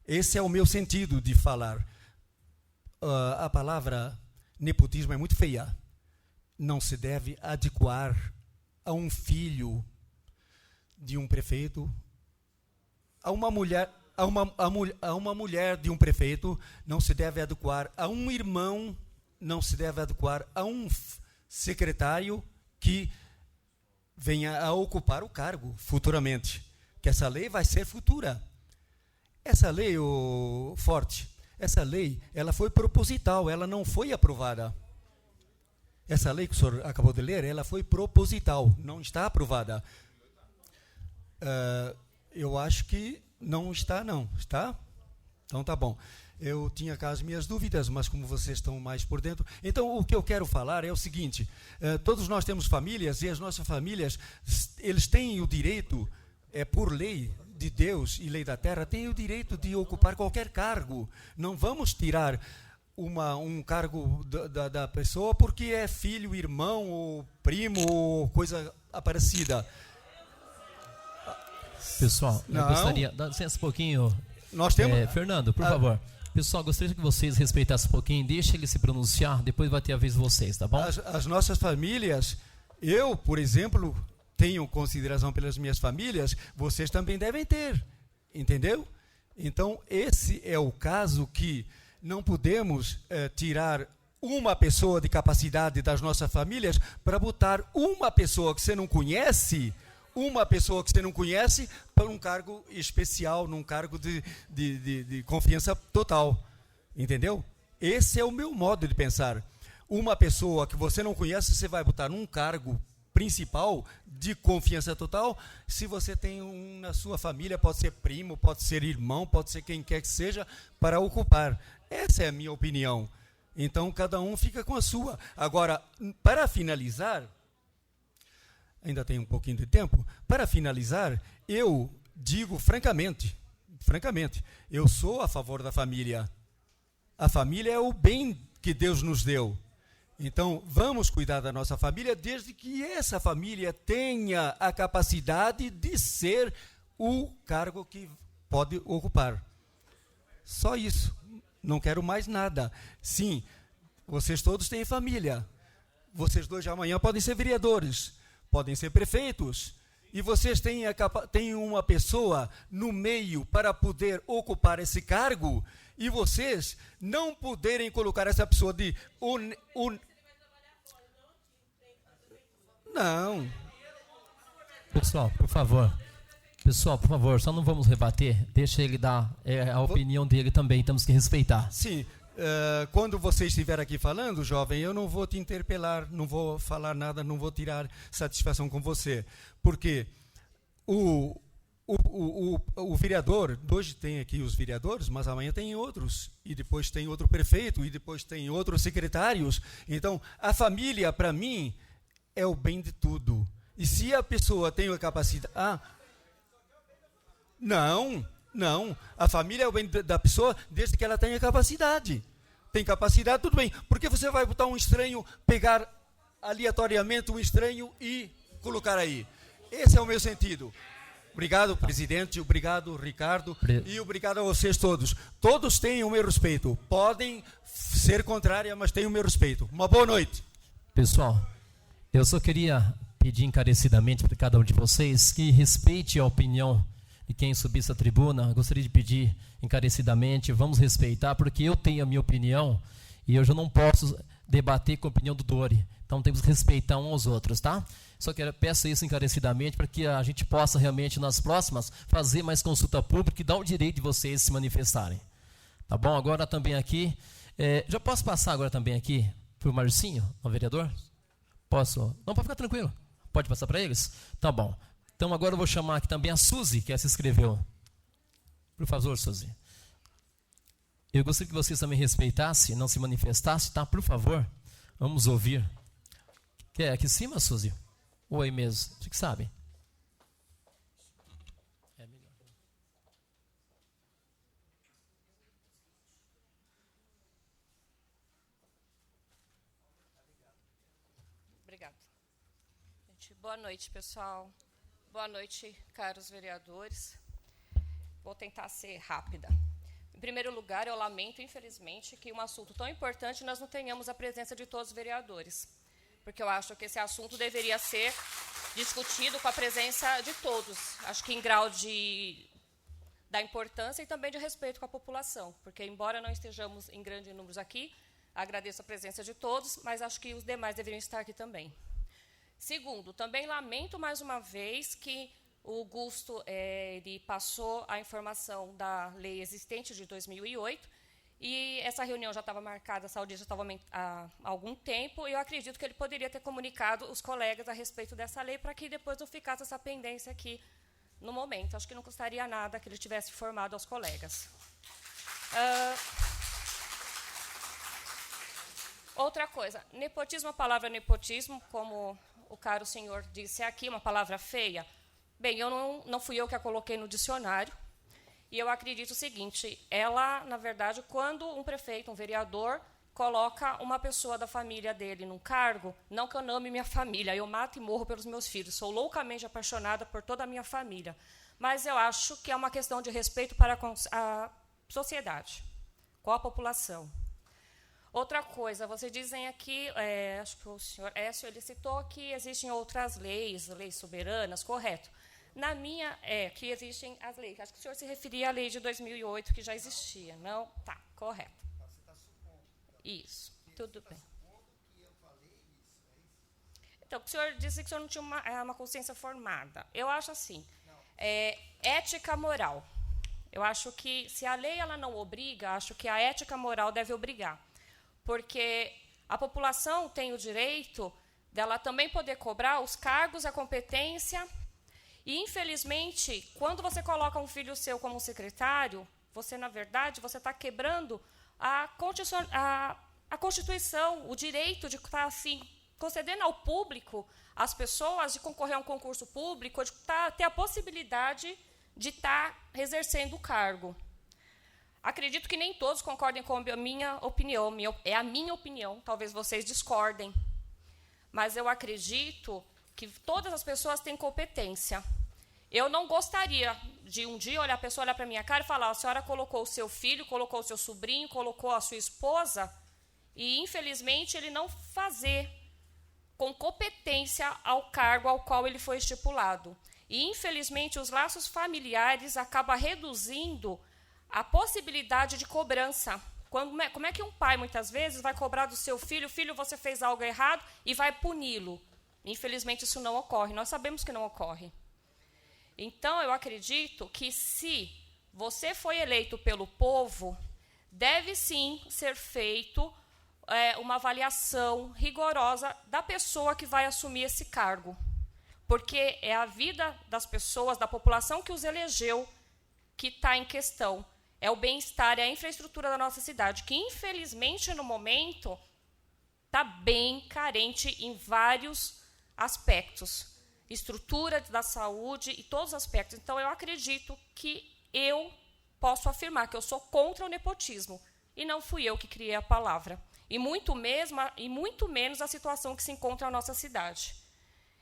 Esse é o meu sentido de falar. A palavra nepotismo é muito feia. Não se deve adequar a um filho de um prefeito, a uma mulher de um prefeito, não se deve adequar a um irmão, não se deve adequar a um secretário que venha a ocupar o cargo futuramente. Que essa lei vai ser futura. Essa lei, Forte, essa lei, ela foi proposital, ela não foi aprovada. Essa lei que o senhor acabou de ler, ela foi proposital, não está aprovada. Eu acho que não está, não. Está? Então tá bom. Eu tinha cá as minhas dúvidas, mas como vocês estão mais por dentro... Então, o que eu quero falar é o seguinte. Todos nós temos famílias, e as nossas famílias, eles têm o direito, por lei de Deus e lei da terra, têm o direito de ocupar qualquer cargo. Não vamos tirar um cargo da pessoa porque é filho, irmão, ou primo, ou coisa parecida. Pessoal, eu gostaria... Dá licença um pouquinho. Nós temos... Fernando, por favor. Pessoal, gostaria que vocês respeitassem um pouquinho, deixe ele se pronunciar, depois vai ter a vez de vocês, tá bom? As nossas famílias, eu, por exemplo, tenho consideração pelas minhas famílias, vocês também devem ter, entendeu? Então, esse é o caso que não podemos tirar uma pessoa de capacidade das nossas famílias para botar uma pessoa que você não conhece... para um cargo especial, num cargo de confiança total. Entendeu? Esse é o meu modo de pensar. Uma pessoa que você não conhece, você vai botar num cargo principal de confiança total. Se você tem na sua família, pode ser primo, pode ser irmão, pode ser quem quer que seja, para ocupar. Essa é a minha opinião. Então, cada um fica com a sua. Agora, para finalizar... Ainda tem um pouquinho de tempo. Para finalizar, eu digo francamente, eu sou a favor da família. A família é o bem que Deus nos deu. Então, vamos cuidar da nossa família desde que essa família tenha a capacidade de ser o cargo que pode ocupar. Só isso. Não quero mais nada. Sim, vocês todos têm família. Vocês dois de amanhã podem ser vereadores. Podem ser prefeitos, e vocês têm uma pessoa no meio para poder ocupar esse cargo, e vocês não poderem colocar essa pessoa de... Não. Pessoal, por favor, só não vamos rebater, deixa ele dar a opinião dele também, temos que respeitar. Sim. Quando você estiver aqui falando, jovem, eu não vou te interpelar, não vou falar nada, não vou tirar satisfação com você. Porque o vereador, hoje tem aqui os vereadores, mas amanhã tem outros, e depois tem outro prefeito, e depois tem outros secretários. Então, a família, para mim, é o bem de tudo. E se a pessoa tem a capacidade... Não, a família é o bem da pessoa desde que ela tenha capacidade. Tem capacidade, tudo bem. Por que você vai botar um estranho, pegar aleatoriamente um estranho e colocar aí? Esse é o meu sentido. Obrigado, presidente, obrigado, Ricardo, e obrigado a vocês todos. Todos têm o meu respeito. Podem ser contrária, mas têm o meu respeito. Uma boa noite. Pessoal, eu só queria pedir encarecidamente para cada um de vocês que respeite a opinião de quem subisse à tribuna. Gostaria de pedir encarecidamente, vamos respeitar, porque eu tenho a minha opinião e eu já não posso debater com a opinião do Dori. Então temos que respeitar uns aos outros, tá? Só que peço isso encarecidamente para que a gente possa realmente nas próximas fazer mais consulta pública e dar o direito de vocês se manifestarem. Tá bom? Agora também aqui, já posso passar agora também aqui para o Marcinho, o vereador? Posso? Não, pode ficar tranquilo. Pode passar para eles? Tá bom. Então agora eu vou chamar aqui também a Suzy, que se inscreveu. Por favor, Suzy. Eu gostaria que vocês também respeitassem, não se manifestassem, tá? Por favor, vamos ouvir. Quer aqui em cima, Suzy? Ou aí mesmo? Você que sabe. Obrigada. Boa noite, pessoal. Boa noite, caros vereadores. Vou tentar ser rápida. Em primeiro lugar, eu lamento, infelizmente, que um assunto tão importante nós não tenhamos a presença de todos os vereadores, porque eu acho que esse assunto deveria ser discutido com a presença de todos, acho que em grau da importância e também de respeito com a população, porque, embora não estejamos em grandes números aqui, agradeço a presença de todos, mas acho que os demais deveriam estar aqui também. Segundo, também lamento mais uma vez que o Gusto ele passou a informação da lei existente de 2008 e essa reunião já estava marcada, essa audiência estava há algum tempo, e eu acredito que ele poderia ter comunicado os colegas a respeito dessa lei para que depois não ficasse essa pendência aqui no momento. Acho que não custaria nada que ele tivesse informado aos colegas. Outra coisa, nepotismo, a palavra nepotismo, como o caro senhor disse aqui, uma palavra feia. Bem, não fui eu que a coloquei no dicionário, e eu acredito o seguinte, ela, na verdade, quando um prefeito, um vereador, coloca uma pessoa da família dele num cargo, não que eu ame minha família, eu mato e morro pelos meus filhos, sou loucamente apaixonada por toda a minha família, mas eu acho que é uma questão de respeito para a sociedade, com a população. Outra coisa, vocês dizem aqui, acho que o senhor Écio, ele citou que existem outras leis soberanas, correto. Na minha, que existem as leis. Acho que o senhor se referia à lei de 2008, que já existia, não? Tá, correto. Você está supondo. Isso, tudo bem. Que eu falei isso, então, o senhor disse que o senhor não tinha uma consciência formada. Eu acho assim, ética moral. Eu acho que, se a lei ela não obriga, acho que a ética moral deve obrigar. Porque a população tem o direito dela também poder cobrar os cargos, a competência. E, infelizmente, quando você coloca um filho seu como secretário, você, na verdade, você está quebrando a Constituição, o direito de estar, assim, concedendo ao público, às pessoas, de concorrer a um concurso público, de ter a possibilidade de estar exercendo o cargo. Acredito que nem todos concordem com a minha opinião. É a minha opinião, talvez vocês discordem. Mas eu acredito que todas as pessoas têm competência. Eu não gostaria de um dia a pessoa olhar para a minha cara e falar: a senhora colocou o seu filho, colocou o seu sobrinho, colocou a sua esposa, e, infelizmente, ele não fazer com competência ao cargo ao qual ele foi estipulado. E, infelizmente, os laços familiares acabam reduzindo a possibilidade de cobrança. Como é que um pai, muitas vezes, vai cobrar do seu filho, você fez algo errado, e vai puni-lo? Infelizmente, isso não ocorre. Nós sabemos que não ocorre. Então, eu acredito que, se você foi eleito pelo povo, deve, sim, ser feito uma avaliação rigorosa da pessoa que vai assumir esse cargo. Porque é a vida das pessoas, da população que os elegeu, que está em questão. É o bem-estar e a infraestrutura da nossa cidade, que, infelizmente, no momento, está bem carente em vários aspectos. Estrutura da saúde e todos os aspectos. Então, eu acredito que eu posso afirmar que eu sou contra o nepotismo. E não fui eu que criei a palavra. E muito menos a situação que se encontra na nossa cidade.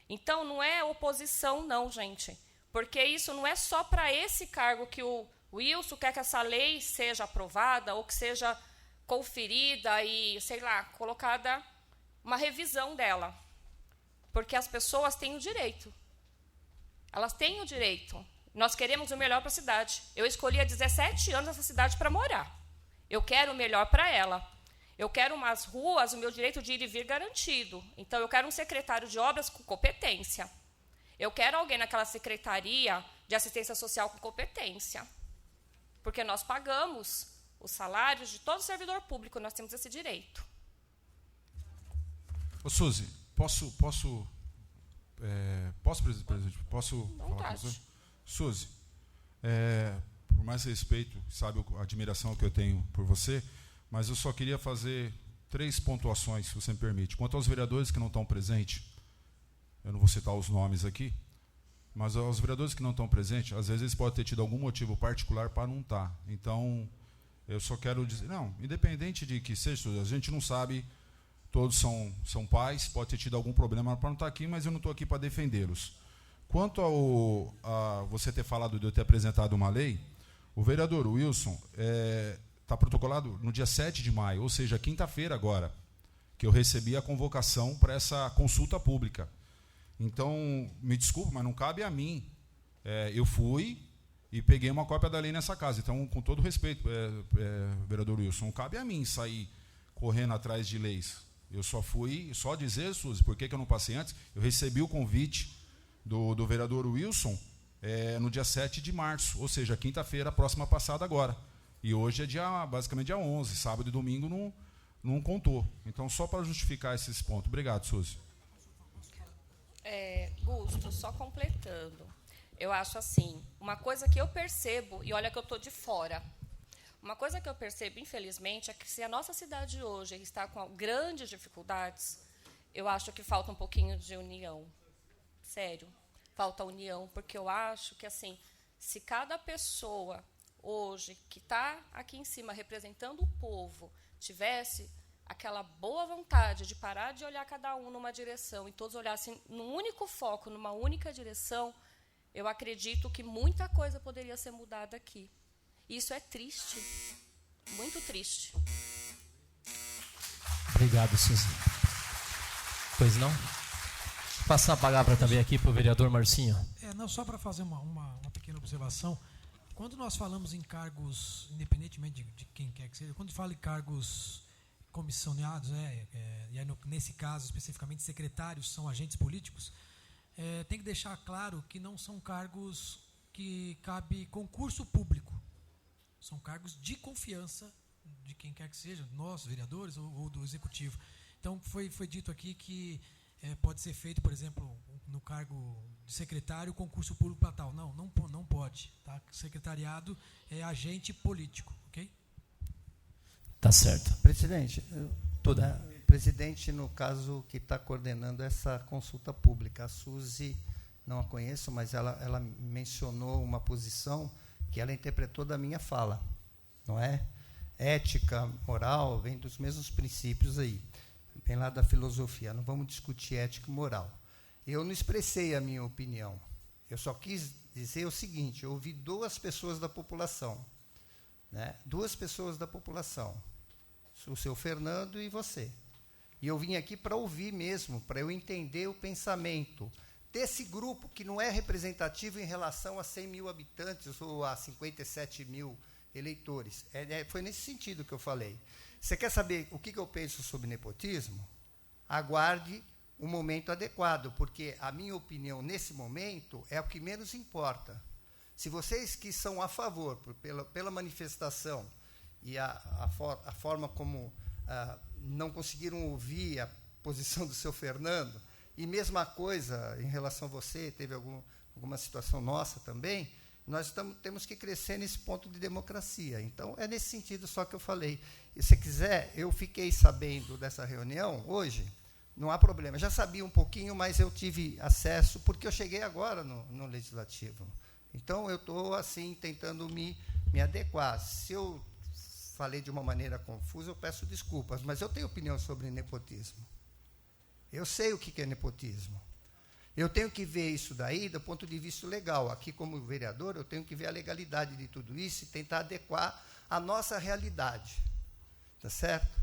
Então, não é oposição, não, gente. Porque isso não é só para esse cargo que o Wilson quer que essa lei seja aprovada ou que seja conferida e, sei lá, colocada uma revisão dela. Porque as pessoas têm o direito. Elas têm o direito. Nós queremos o melhor para a cidade. Eu escolhi há 17 anos essa cidade para morar. Eu quero o melhor para ela. Eu quero umas ruas, o meu direito de ir e vir garantido. Então, eu quero um secretário de obras com competência. Eu quero alguém naquela secretaria de assistência social com competência. Porque nós pagamos os salários de todo servidor público, nós temos esse direito. Ô, Suzy, posso presidente, posso falar com você? Suzy, por mais respeito, sabe a admiração que eu tenho por você, mas eu só queria fazer 3 pontuações, se você me permite. Quanto aos vereadores que não estão presentes, eu não vou citar os nomes aqui, mas aos vereadores que não estão presentes, às vezes eles podem ter tido algum motivo particular para não estar. Então, eu só quero dizer, não, independente de que seja, a gente não sabe, todos são pais, pode ter tido algum problema para não estar aqui, mas eu não estou aqui para defendê-los. Quanto a você ter falado de eu ter apresentado uma lei, o vereador Wilson está protocolado no dia 7 de maio, ou seja, quinta-feira agora, que eu recebi a convocação para essa consulta pública. Então, me desculpe, mas não cabe a mim. Eu fui e peguei uma cópia da lei nessa casa. Então, com todo respeito, vereador Wilson, não cabe a mim sair correndo atrás de leis. Eu só dizer, Suzy, por que eu não passei antes? Eu recebi o convite do vereador Wilson no dia 7 de março, ou seja, quinta-feira, próxima passada agora. E hoje é basicamente dia 11, sábado e domingo não contou. Então, só para justificar esses pontos. Obrigado, Suzy. Gusto, só completando. Eu acho assim, uma coisa que eu percebo, e olha que eu estou de fora, uma coisa que eu percebo, infelizmente, é que se a nossa cidade hoje está com grandes dificuldades, eu acho que falta um pouquinho de união. Sério, falta união, porque eu acho que, assim, se cada pessoa hoje que está aqui em cima representando o povo tivesse aquela boa vontade de parar de olhar cada um numa direção e todos olhassem num único foco, numa única direção, eu acredito que muita coisa poderia ser mudada aqui. Isso é triste, muito triste. Obrigado, Suzy. Pois não? Passar a palavra também aqui para o vereador Marcinho. Não, só para fazer uma pequena observação. Quando nós falamos em cargos, independentemente de quem quer que seja, quando fala em cargos comissionados, e aí nesse caso especificamente secretários são agentes políticos, tem que deixar claro que não são cargos que cabe concurso público. São cargos de confiança de quem quer que seja, nós, vereadores, ou do executivo. Então, foi dito aqui que pode ser feito, por exemplo, no cargo de secretário, concurso público para tal. Não pode. Tá? Secretariado é agente político, ok? Tá certo. Presidente, presidente, no caso, que está coordenando essa consulta pública, a Suzy, não a conheço, mas ela mencionou uma posição que ela interpretou da minha fala, não é? Ética, moral, vem dos mesmos princípios aí, vem lá da filosofia, não vamos discutir ética e moral. Eu não expressei a minha opinião, eu só quis dizer o seguinte, eu ouvi 2 pessoas da população, né? 2 pessoas da população, o seu Fernando e você, e eu vim aqui para ouvir mesmo, para eu entender o pensamento desse grupo que não é representativo em relação a 100 mil habitantes ou a 57 mil eleitores. Foi nesse sentido que eu falei. Você quer saber o que eu penso sobre nepotismo? Aguarde o momento adequado, porque a minha opinião nesse momento é o que menos importa. Se vocês que são a favor, pela manifestação e a forma como não conseguiram ouvir a posição do seu Fernando, e mesma coisa em relação a você, teve alguma situação nossa também, nós temos que crescer nesse ponto de democracia. Então, é nesse sentido só que eu falei. E se quiser, eu fiquei sabendo dessa reunião hoje, não há problema. Já sabia um pouquinho, mas eu tive acesso, porque eu cheguei agora no Legislativo. Então, eu estou, assim, tentando me adequar. Se eu falei de uma maneira confusa, eu peço desculpas, mas eu tenho opinião sobre nepotismo. Eu sei o que é nepotismo. Eu tenho que ver isso daí do ponto de vista legal. Aqui, como vereador, eu tenho que ver a legalidade de tudo isso e tentar adequar a nossa realidade. Tá certo?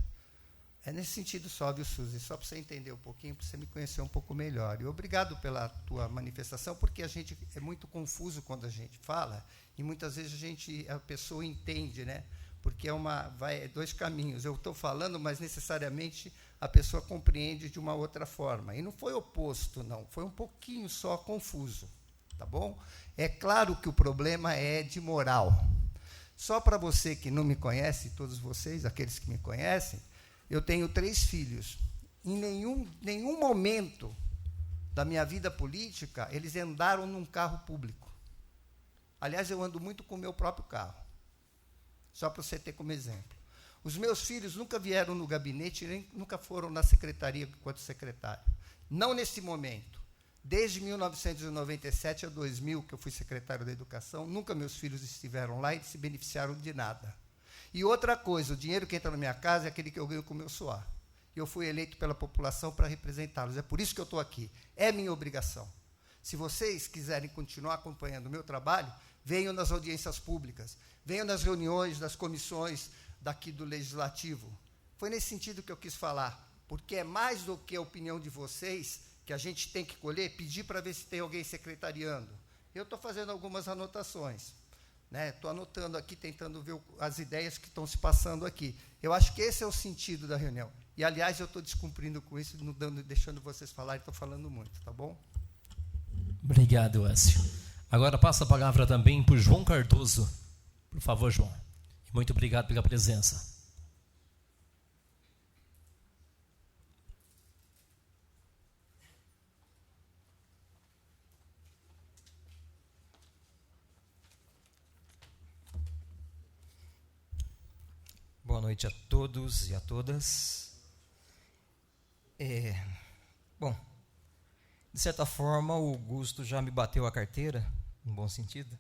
É nesse sentido só, viu, Suzy? Só para você entender um pouquinho, para você me conhecer um pouco melhor. E obrigado pela tua manifestação, porque a gente é muito confuso quando a gente fala, e muitas vezes a pessoa entende, né? Porque vai dois caminhos. Eu estou falando, mas necessariamente a pessoa compreende de uma outra forma. E não foi oposto, não. Foi um pouquinho só confuso, tá bom? É claro que o problema é de moral. Só para você que não me conhece, todos vocês, aqueles que me conhecem, eu tenho 3 filhos. Em nenhum momento da minha vida política, eles andaram num carro público. Aliás, eu ando muito com o meu próprio carro. Só para você ter como exemplo. Os meus filhos nunca vieram no gabinete, nem nunca foram na secretaria enquanto secretário. Não nesse momento. Desde 1997 a 2000, que eu fui secretário da Educação, nunca meus filhos estiveram lá e se beneficiaram de nada. E outra coisa, o dinheiro que entra na minha casa é aquele que eu ganho com o meu suor. E eu fui eleito pela população para representá-los. É por isso que eu estou aqui. É minha obrigação. Se vocês quiserem continuar acompanhando o meu trabalho, venham nas audiências públicas, venham nas reuniões das comissões daqui do Legislativo. Foi nesse sentido que eu quis falar, porque é mais do que a opinião de vocês que a gente tem que colher, pedir para ver se tem alguém secretariando. Eu estou fazendo algumas anotações. Estou anotando aqui, tentando ver as ideias que estão se passando aqui. Eu acho que esse é o sentido da reunião. E, aliás, eu estou descumprindo com isso, deixando vocês falarem, estou falando muito, tá bom? Obrigado, Écio. Agora passa a palavra também para o João Cardoso. Por favor, João. Muito obrigado pela presença. Boa noite a todos e a todas. Bom, de certa forma, o Augusto já me bateu a carteira, no bom sentido,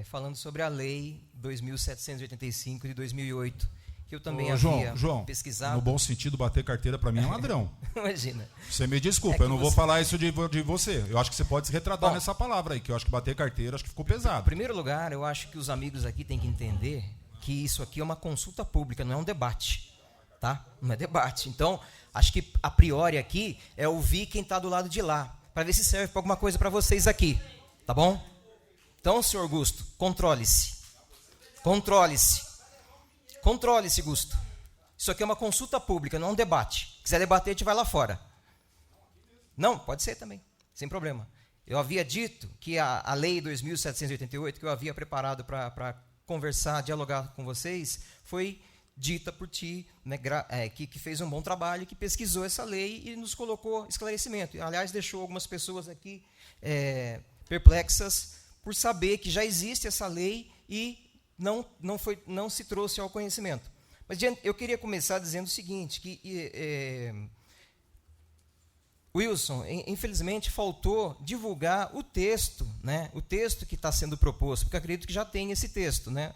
falando sobre a Lei 2.785 de 2008, que eu também havia pesquisado. No bom sentido, bater carteira para mim é ladrão. Imagina. Você me desculpa, eu não vou falar isso de você. Eu acho que você pode se retratar nessa palavra aí, que eu acho que bater carteira acho que ficou pesado. Em primeiro lugar, eu acho que os amigos aqui têm que entender que isso aqui é uma consulta pública, não é um debate, tá? Não é debate. Então, acho que a priori aqui é ouvir quem está do lado de lá, para ver se serve para alguma coisa para vocês aqui, tá bom? Então, senhor Augusto, controle-se. Controle-se. Controle-se, Augusto. Isso aqui é uma consulta pública, não é um debate. Se quiser debater, a gente vai lá fora. Não, pode ser também, sem problema. Eu havia dito que a Lei 2.788, que eu havia preparado para conversar, dialogar com vocês, foi dita por ti, né, que fez um bom trabalho, que pesquisou essa lei e nos colocou esclarecimento. Aliás, deixou algumas pessoas aqui perplexas por saber que já existe essa lei e não se trouxe ao conhecimento. Mas eu queria começar dizendo o seguinte, que Wilson, infelizmente, faltou divulgar o texto, né, o texto que está sendo proposto, porque acredito que já tem esse texto, né?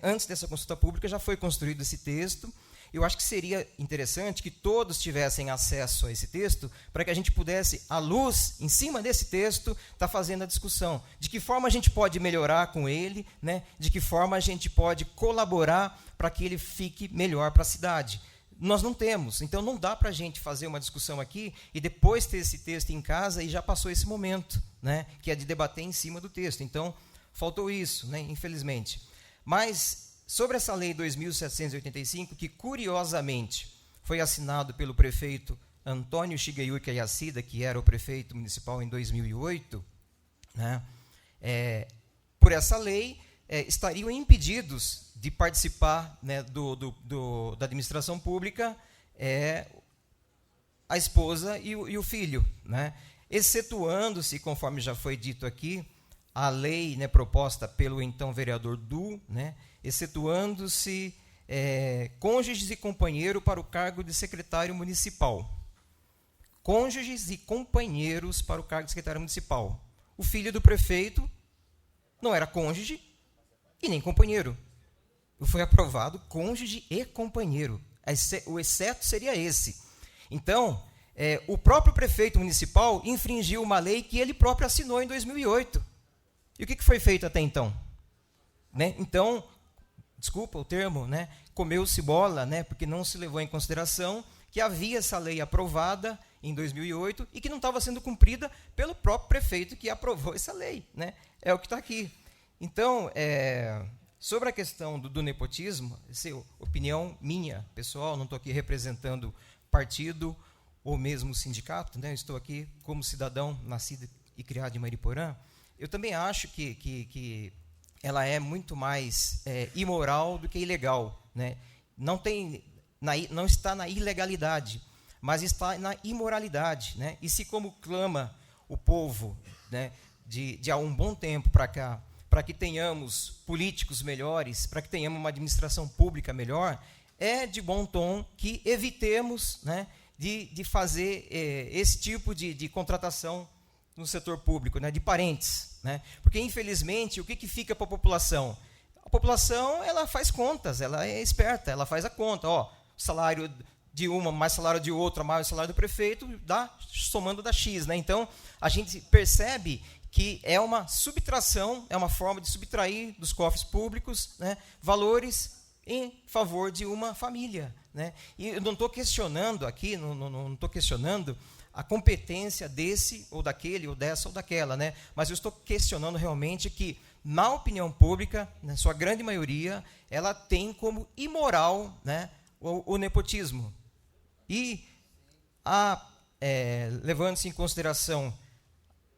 Antes dessa consulta pública já foi construído esse texto. Eu acho que seria interessante que todos tivessem acesso a esse texto para que a gente pudesse, à luz, em cima desse texto, estar fazendo a discussão. De que forma a gente pode melhorar com ele, né? De que forma a gente pode colaborar para que ele fique melhor para a cidade. Nós não temos, então não dá para a gente fazer uma discussão aqui e depois ter esse texto em casa e já passou esse momento, né? Que é de debater em cima do texto. Então, faltou isso, né? Infelizmente. Mas, sobre essa Lei 2.785, que, curiosamente, foi assinado pelo prefeito Antônio Shigeyuki Yasuda, que era o prefeito municipal em 2008, né, por essa lei, estariam impedidos de participar, né, da administração pública a esposa e o filho, né, excetuando-se, conforme já foi dito aqui, a lei, né, proposta pelo então vereador Du, né, excetuando-se cônjuges e companheiro para o cargo de secretário municipal. Cônjuges e companheiros para o cargo de secretário municipal. O filho do prefeito não era cônjuge e nem companheiro. Foi aprovado cônjuge e companheiro. O exceto seria esse. Então, o próprio prefeito municipal infringiu uma lei que ele próprio assinou em 2008. E o que foi feito até então? Né? Então, desculpa o termo, né, comeu-se bola, né, porque não se levou em consideração que havia essa lei aprovada em 2008 e que não estava sendo cumprida pelo próprio prefeito que aprovou essa lei, né? É o que está aqui. Então, sobre a questão do nepotismo, essa é opinião minha, pessoal, não estou aqui representando partido ou mesmo sindicato, né? Estou aqui como cidadão nascido e criado em Mariporã. Eu também acho que ela é muito mais imoral do que ilegal, né? Não está na ilegalidade, mas está na imoralidade, né? E se, como clama o povo, né, de há um bom tempo para cá, para que tenhamos políticos melhores, para que tenhamos uma administração pública melhor, é de bom tom que evitemos, né, de fazer esse tipo de contratação no setor público, né, de parentes, né? Porque, infelizmente, o que fica para a população? A população, ela faz contas, ela é esperta, ela faz a conta, salário de uma mais salário de outra mais salário do prefeito, somando da X, né? Então, a gente percebe que é uma subtração, é uma forma de subtrair dos cofres públicos, né, valores em favor de uma família, né? E eu não estou questionando aqui, não estou questionando a competência desse ou daquele, ou dessa ou daquela, né? Mas eu estou questionando realmente que, na opinião pública, na sua grande maioria, ela tem como imoral, né, o nepotismo. E, levando-se em consideração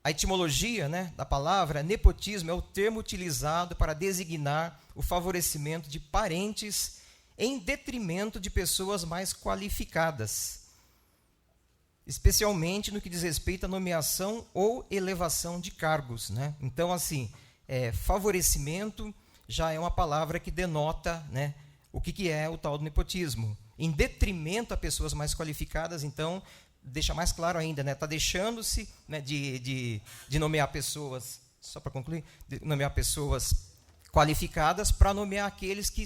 a etimologia, né, da palavra, nepotismo é o termo utilizado para designar o favorecimento de parentes em detrimento de pessoas mais qualificadas, especialmente no que diz respeito à nomeação ou elevação de cargos, né? Então, assim, favorecimento já é uma palavra que denota, né, o que é o tal do nepotismo. Em detrimento a pessoas mais qualificadas, então, deixa mais claro ainda, né? Está deixando-se, né, de nomear pessoas, só para concluir, de nomear pessoas qualificadas para nomear aqueles que,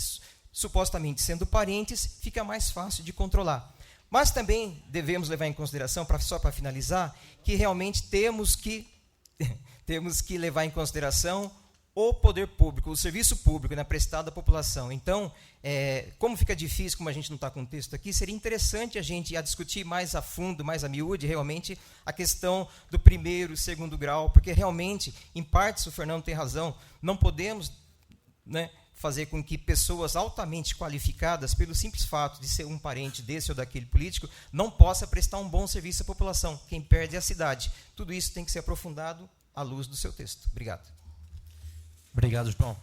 supostamente sendo parentes, fica mais fácil de controlar. Mas também devemos levar em consideração, só para finalizar, que realmente temos que levar em consideração o poder público, o serviço público, né, prestado à população. Então, como fica difícil, como a gente não está com o texto aqui, seria interessante a gente discutir mais a fundo, mais a miúde, realmente, a questão do primeiro e segundo grau, porque realmente, em parte, o Fernando tem razão, não podemos, né, fazer com que pessoas altamente qualificadas, pelo simples fato de ser um parente desse ou daquele político, não possa prestar um bom serviço à população. Quem perde é a cidade. Tudo isso tem que ser aprofundado à luz do seu texto. Obrigado. Obrigado, João.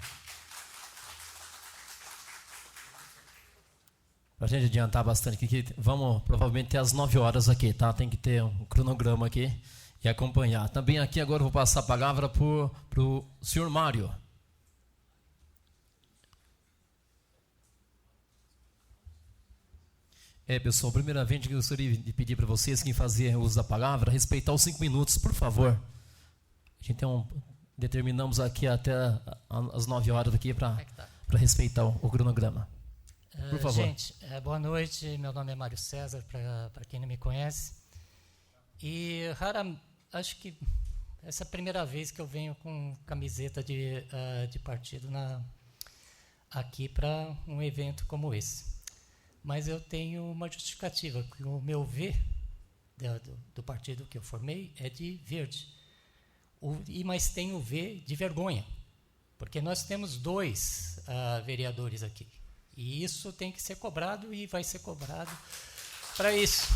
Para a gente adiantar bastante aqui, vamos provavelmente ter às 9 horas aqui, tá? Tem que ter um cronograma aqui e acompanhar. Também aqui agora eu vou passar a palavra para o senhor Mário. Pessoal, primeiramente eu gostaria de pedir para vocês que fazem uso da palavra, respeitar os 5 minutos, por favor. A gente determinamos aqui até as 9 horas aqui para respeitar o cronograma. Por favor. Gente, boa noite. Meu nome é Mário César, para quem não me conhece. E acho que essa é a primeira vez que eu venho com camiseta de partido aqui para um evento como esse. Mas eu tenho uma justificativa, que o meu V do partido que eu formei é de verde. Mas tem o V de vergonha, porque nós temos 2 vereadores aqui. E isso tem que ser cobrado e vai ser cobrado para isso.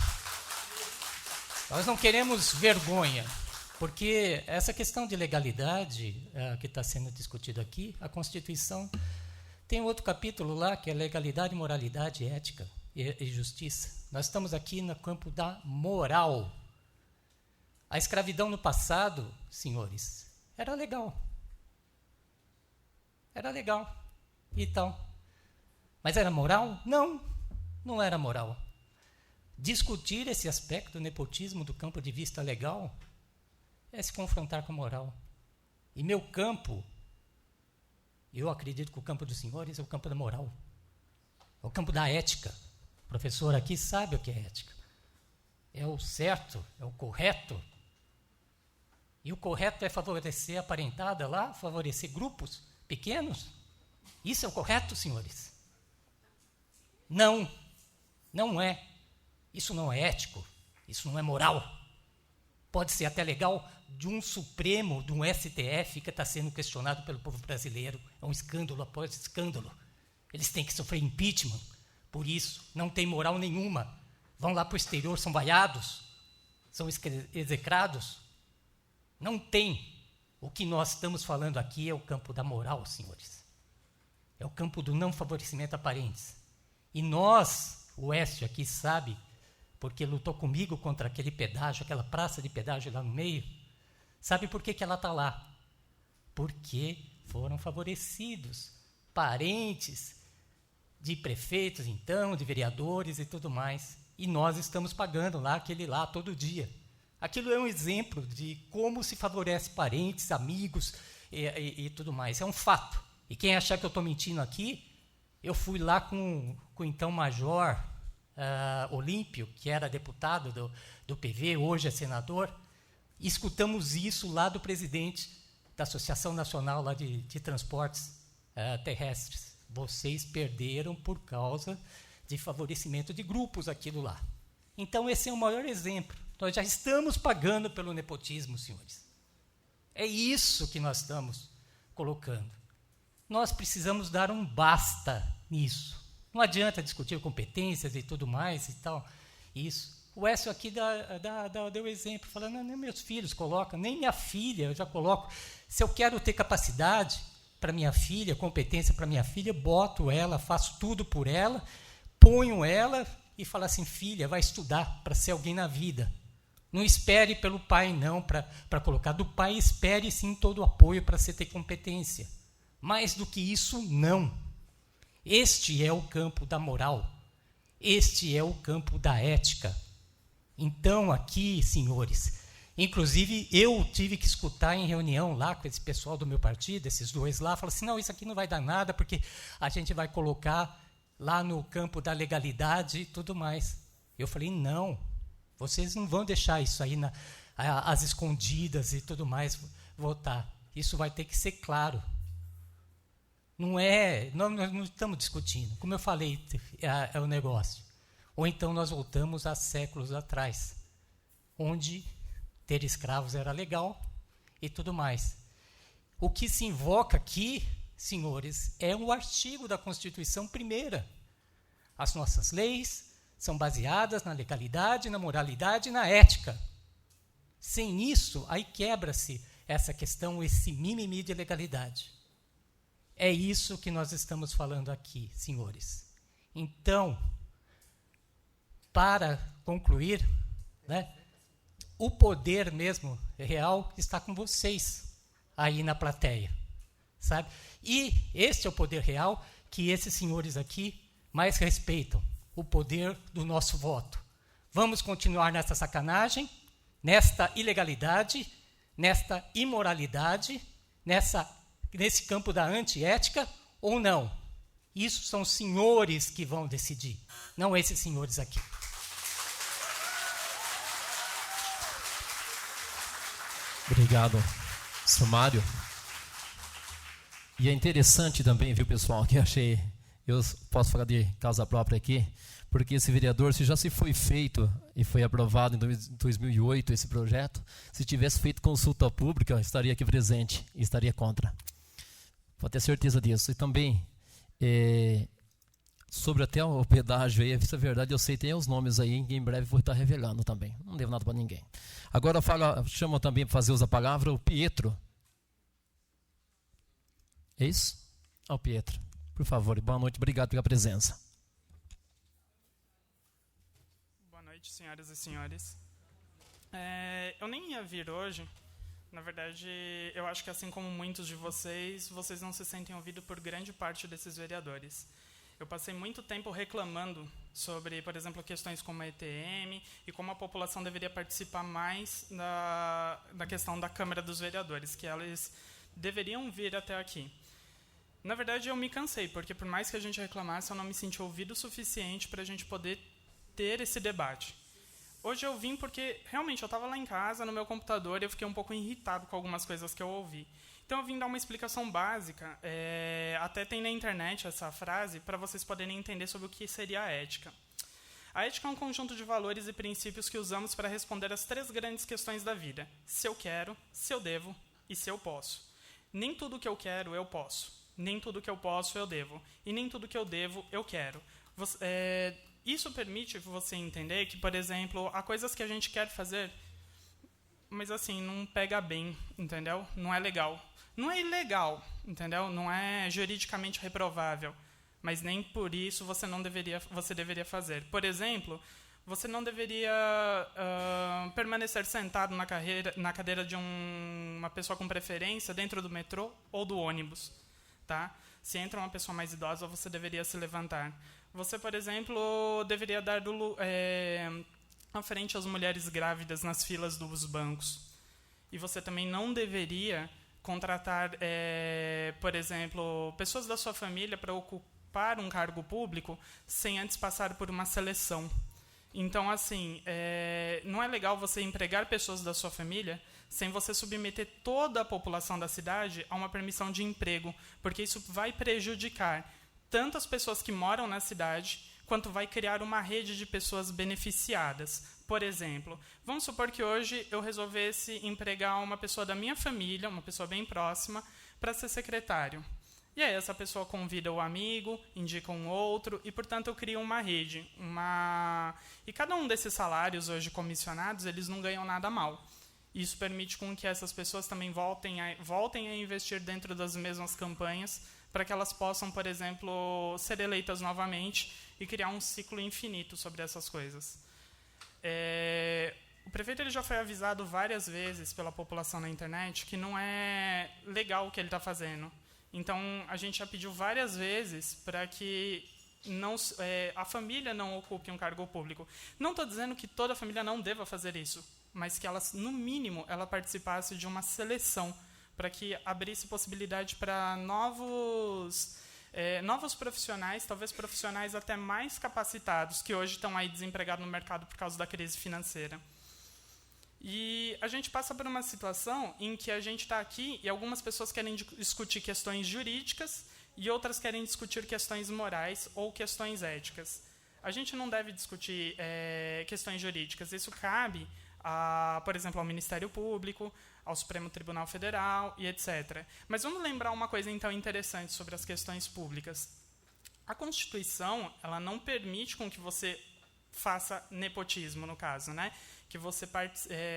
Nós não queremos vergonha, porque essa questão de legalidade que está sendo discutida aqui, a Constituição tem outro capítulo lá, que é legalidade, moralidade, ética e justiça. Nós estamos aqui no campo da moral. A escravidão no passado, senhores, era legal. Era legal. E tal. Mas era moral? Não, não era moral. Discutir esse aspecto do nepotismo do campo de vista legal é se confrontar com a moral. E meu campo, eu acredito que o campo dos senhores é o campo da moral. É o campo da ética. O professor aqui sabe o que é ética. É o certo, é o correto. E o correto é favorecer a parentada lá, favorecer grupos pequenos. Isso é o correto, senhores? Não, não é. Isso não é ético, isso não é moral. Pode ser até legal de um Supremo, de um STF que está sendo questionado pelo povo brasileiro. É um escândalo após escândalo. Eles têm que sofrer impeachment por isso. Não tem moral nenhuma. Vão lá para o exterior, são vaiados, são execrados. Não tem. O que nós estamos falando aqui é o campo da moral, senhores. É o campo do não favorecimento a parentes. E nós, o Écio aqui sabe, porque lutou comigo contra aquele pedágio, aquela praça de pedágio lá no meio. Sabe por que ela está lá? Porque foram favorecidos parentes de prefeitos, então, de vereadores e tudo mais. E nós estamos pagando lá, aquele lá, todo dia. Aquilo é um exemplo de como se favorece parentes, amigos e tudo mais. É um fato. E quem achar que eu estou mentindo aqui, eu fui lá com o então major Olímpio, que era deputado do PV, hoje é senador, e escutamos isso lá do presidente da Associação Nacional lá de Transportes Terrestres. Vocês perderam por causa de favorecimento de grupos aquilo lá. Então, esse é o maior exemplo. Nós já estamos pagando pelo nepotismo, senhores. É isso que nós estamos colocando. Nós precisamos dar um basta nisso. Não adianta discutir competências e tudo mais e tal. Isso. O Écio aqui deu exemplo, falando, nem meus filhos colocam, nem minha filha, eu já coloco. Se eu quero ter capacidade para minha filha, competência para minha filha, boto ela, faço tudo por ela, ponho ela e falo assim, filha, vai estudar para ser alguém na vida. Não espere pelo pai, não, para colocar. Do pai, espere sim todo o apoio para você ter competência. Mais do que isso, não. Este é o campo da moral. Este é o campo da ética. Então, aqui, senhores, inclusive eu tive que escutar em reunião lá com esse pessoal do meu partido, esses dois lá, falaram assim, não, isso aqui não vai dar nada, porque a gente vai colocar lá no campo da legalidade e tudo mais. Eu falei, não, vocês não vão deixar isso aí às escondidas e tudo mais votar. Isso vai ter que ser claro. Não é, nós não estamos discutindo. Como eu falei, é o negócio. Ou então nós voltamos a séculos atrás, onde ter escravos era legal e tudo mais. O que se invoca aqui, senhores, é um artigo da Constituição primeira. As nossas leis são baseadas na legalidade, na moralidade e na ética. Sem isso, aí quebra-se essa questão, esse mimimi de legalidade. É isso que nós estamos falando aqui, senhores. Então, para concluir, né, o poder mesmo real está com vocês aí na plateia, sabe? E esse é o poder real que esses senhores aqui mais respeitam, o poder do nosso voto. Vamos continuar nessa sacanagem, nesta ilegalidade, nesta imoralidade, nesse campo da antiética ou não? Isso são os senhores que vão decidir, não esses senhores aqui. Obrigado, Mário. E é interessante também, viu, pessoal, que eu posso falar de causa própria aqui, porque esse vereador, se já se foi feito e foi aprovado em 2008 esse projeto, se tivesse feito consulta pública, estaria aqui presente e estaria contra. Pode ter certeza disso. E também, sobre até o pedágio aí, isso é verdade, eu sei, tem os nomes aí, em breve vou estar revelando também. Não devo nada para ninguém. Agora chama também para fazer uso da palavra o Pietro. É isso? O Pietro. Por favor, boa noite, obrigado pela presença. Boa noite, senhoras e senhores. Eu nem ia vir hoje. Na verdade, eu acho que assim como muitos de vocês não se sentem ouvidos por grande parte desses vereadores. Eu passei muito tempo reclamando sobre, por exemplo, questões como a ETM e como a população deveria participar mais da questão da Câmara dos Vereadores, que eles deveriam vir até aqui. Na verdade, eu me cansei, porque por mais que a gente reclamasse, eu não me senti ouvido o suficiente para a gente poder ter esse debate. hoje eu vim porque, realmente, eu estava lá em casa, no meu computador, e eu fiquei um pouco irritado com algumas coisas que eu ouvi. Então, eu vim dar uma explicação básica. Até tem na internet essa frase, para vocês poderem entender sobre o que seria a ética. A ética é um conjunto de valores e princípios que usamos para responder às 3 grandes questões da vida. Se eu quero, se eu devo e se eu posso. Nem tudo que eu quero, eu posso. Nem tudo que eu posso, eu devo. E nem tudo que eu devo, eu quero. Isso permite você entender que, por exemplo, há coisas que a gente quer fazer, mas assim, não pega bem, entendeu? Não é legal. Não é ilegal, entendeu? Não é juridicamente reprovável. Mas nem por isso você deveria fazer. Por exemplo, você não deveria permanecer sentado na cadeira de uma pessoa com preferência dentro do metrô ou do ônibus. Tá? Se entra uma pessoa mais idosa, você deveria se levantar. Você, por exemplo, deveria dar à frente às mulheres grávidas nas filas dos bancos. E você também não deveria contratar, por exemplo, pessoas da sua família para ocupar um cargo público sem antes passar por uma seleção. Então, assim, não é legal você empregar pessoas da sua família sem você submeter toda a população da cidade a uma permissão de emprego, porque isso vai prejudicar tanto as pessoas que moram na cidade, quanto vai criar uma rede de pessoas beneficiadas. Por exemplo, vamos supor que hoje eu resolvesse empregar uma pessoa da minha família, uma pessoa bem próxima, para ser secretário. E aí essa pessoa convida o amigo, indica um outro, e, portanto, eu crio uma rede. E cada um desses salários hoje comissionados, eles não ganham nada mal. Isso permite com que essas pessoas também voltem a investir dentro das mesmas campanhas, para que elas possam, por exemplo, ser eleitas novamente e criar um ciclo infinito sobre essas coisas. O prefeito ele já foi avisado várias vezes pela população na internet que não é legal o que ele está fazendo. Então, a gente já pediu várias vezes para que a família não ocupe um cargo público. Não estou dizendo que toda a família não deva fazer isso, mas que, no mínimo, ela participasse de uma seleção para que abrisse possibilidade para novos profissionais, talvez profissionais até mais capacitados, que hoje estão aí desempregados no mercado por causa da crise financeira. E a gente passa por uma situação em que a gente está aqui e algumas pessoas querem discutir questões jurídicas e outras querem discutir questões morais ou questões éticas. A gente não deve discutir questões jurídicas. Isso cabe, por exemplo, ao Ministério Público, ao Supremo Tribunal Federal e etc. Mas vamos lembrar uma coisa então interessante sobre as questões públicas. A Constituição, ela não permite com que você faça nepotismo, no caso, né? Que você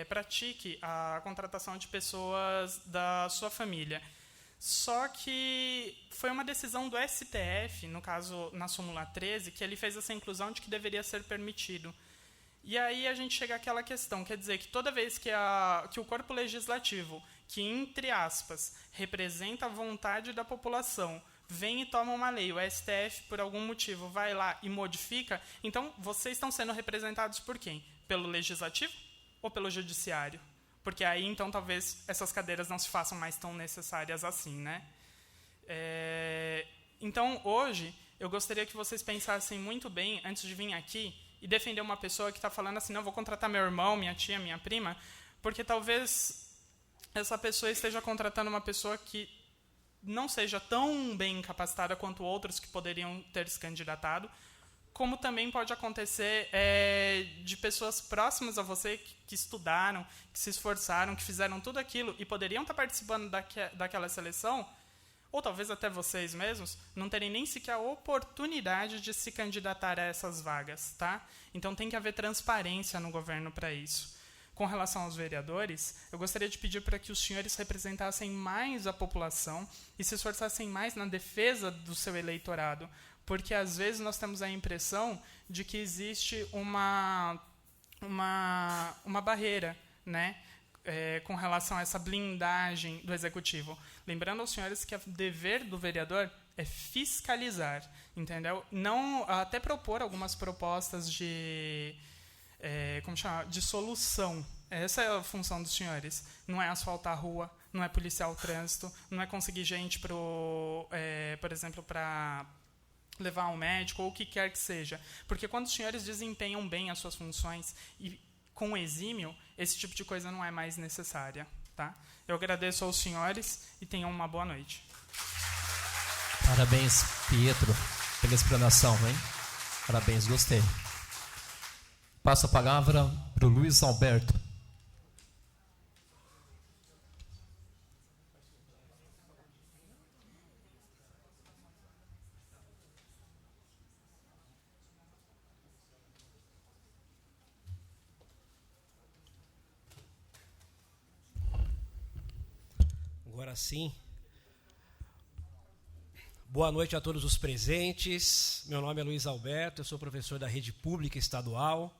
pratique a contratação de pessoas da sua família. Só que foi uma decisão do STF, no caso, na súmula 13, que ele fez essa inclusão de que deveria ser permitido. E aí a gente chega àquela questão, quer dizer que toda vez que o corpo legislativo, que, entre aspas, representa a vontade da população, vem e toma uma lei, o STF, por algum motivo, vai lá e modifica, então vocês estão sendo representados por quem? Pelo Legislativo ou pelo Judiciário? Porque aí, então, talvez essas cadeiras não se façam mais tão necessárias assim, né? Então, hoje, eu gostaria que vocês pensassem muito bem, antes de vir aqui, e defender uma pessoa que está falando assim, não, vou contratar meu irmão, minha tia, minha prima, porque talvez essa pessoa esteja contratando uma pessoa que não seja tão bem capacitada quanto outros que poderiam ter se candidatado, como também pode acontecer de pessoas próximas a você que estudaram, que se esforçaram, que fizeram tudo aquilo e poderiam estar participando daquela seleção, ou talvez até vocês mesmos, não terem nem sequer a oportunidade de se candidatar a essas vagas. Tá? Então tem que haver transparência no governo para isso. Com relação aos vereadores, eu gostaria de pedir para que os senhores representassem mais a população e se esforçassem mais na defesa do seu eleitorado, porque às vezes nós temos a impressão de que existe uma barreira, né, com relação a essa blindagem do executivo. Lembrando aos senhores que o dever do vereador é fiscalizar, entendeu? Não até propor algumas propostas de solução. Essa é a função dos senhores. Não é asfaltar a rua, não é policiar o trânsito, não é conseguir gente por exemplo, para levar ao médico ou o que quer que seja. Porque quando os senhores desempenham bem as suas funções e com exímio, esse tipo de coisa não é mais necessária. Tá? Eu agradeço aos senhores e tenham uma boa noite. Parabéns, Pietro, pela explanação, hein? Parabéns, gostei. Passo a palavra para o Luiz Alberto. Agora sim. Boa noite a todos os presentes. Meu nome é Luiz Alberto, eu sou professor da Rede Pública Estadual.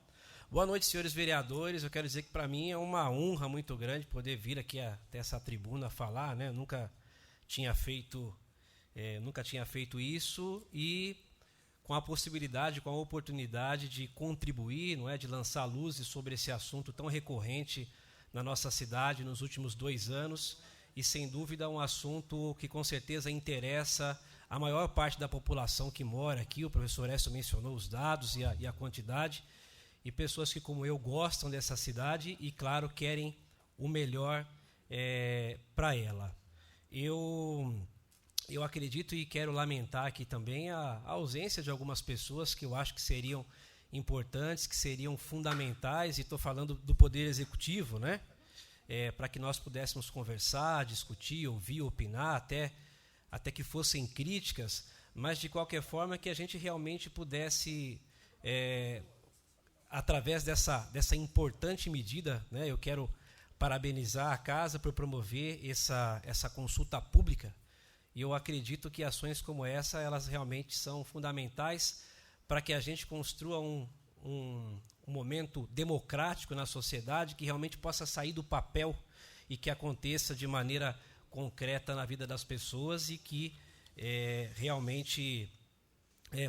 Boa noite, senhores vereadores. Eu quero dizer que para mim é uma honra muito grande poder vir aqui até essa tribuna falar, né? Nunca tinha feito isso e com a possibilidade, com a oportunidade de contribuir, não é, de lançar luzes sobre esse assunto tão recorrente na nossa cidade nos últimos 2 anos. E, sem dúvida, um assunto que, com certeza, interessa a maior parte da população que mora aqui. O professor Écio mencionou os dados e a quantidade. E pessoas que, como eu, gostam dessa cidade e, claro, querem o melhor para ela. Eu acredito e quero lamentar aqui também a ausência de algumas pessoas que eu acho que seriam importantes, que seriam fundamentais, e estou falando do Poder Executivo, né? Para que nós pudéssemos conversar, discutir, ouvir, opinar, até que fossem críticas, mas de qualquer forma que a gente realmente pudesse, através dessa importante medida, né, eu quero parabenizar a casa por promover essa consulta pública, e eu acredito que ações como essa, elas realmente são fundamentais para que a gente construa um momento democrático na sociedade que realmente possa sair do papel e que aconteça de maneira concreta na vida das pessoas e que realmente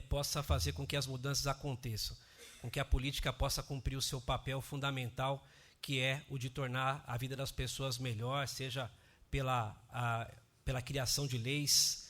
possa fazer com que as mudanças aconteçam, com que a política possa cumprir o seu papel fundamental, que é o de tornar a vida das pessoas melhor, seja pela criação de leis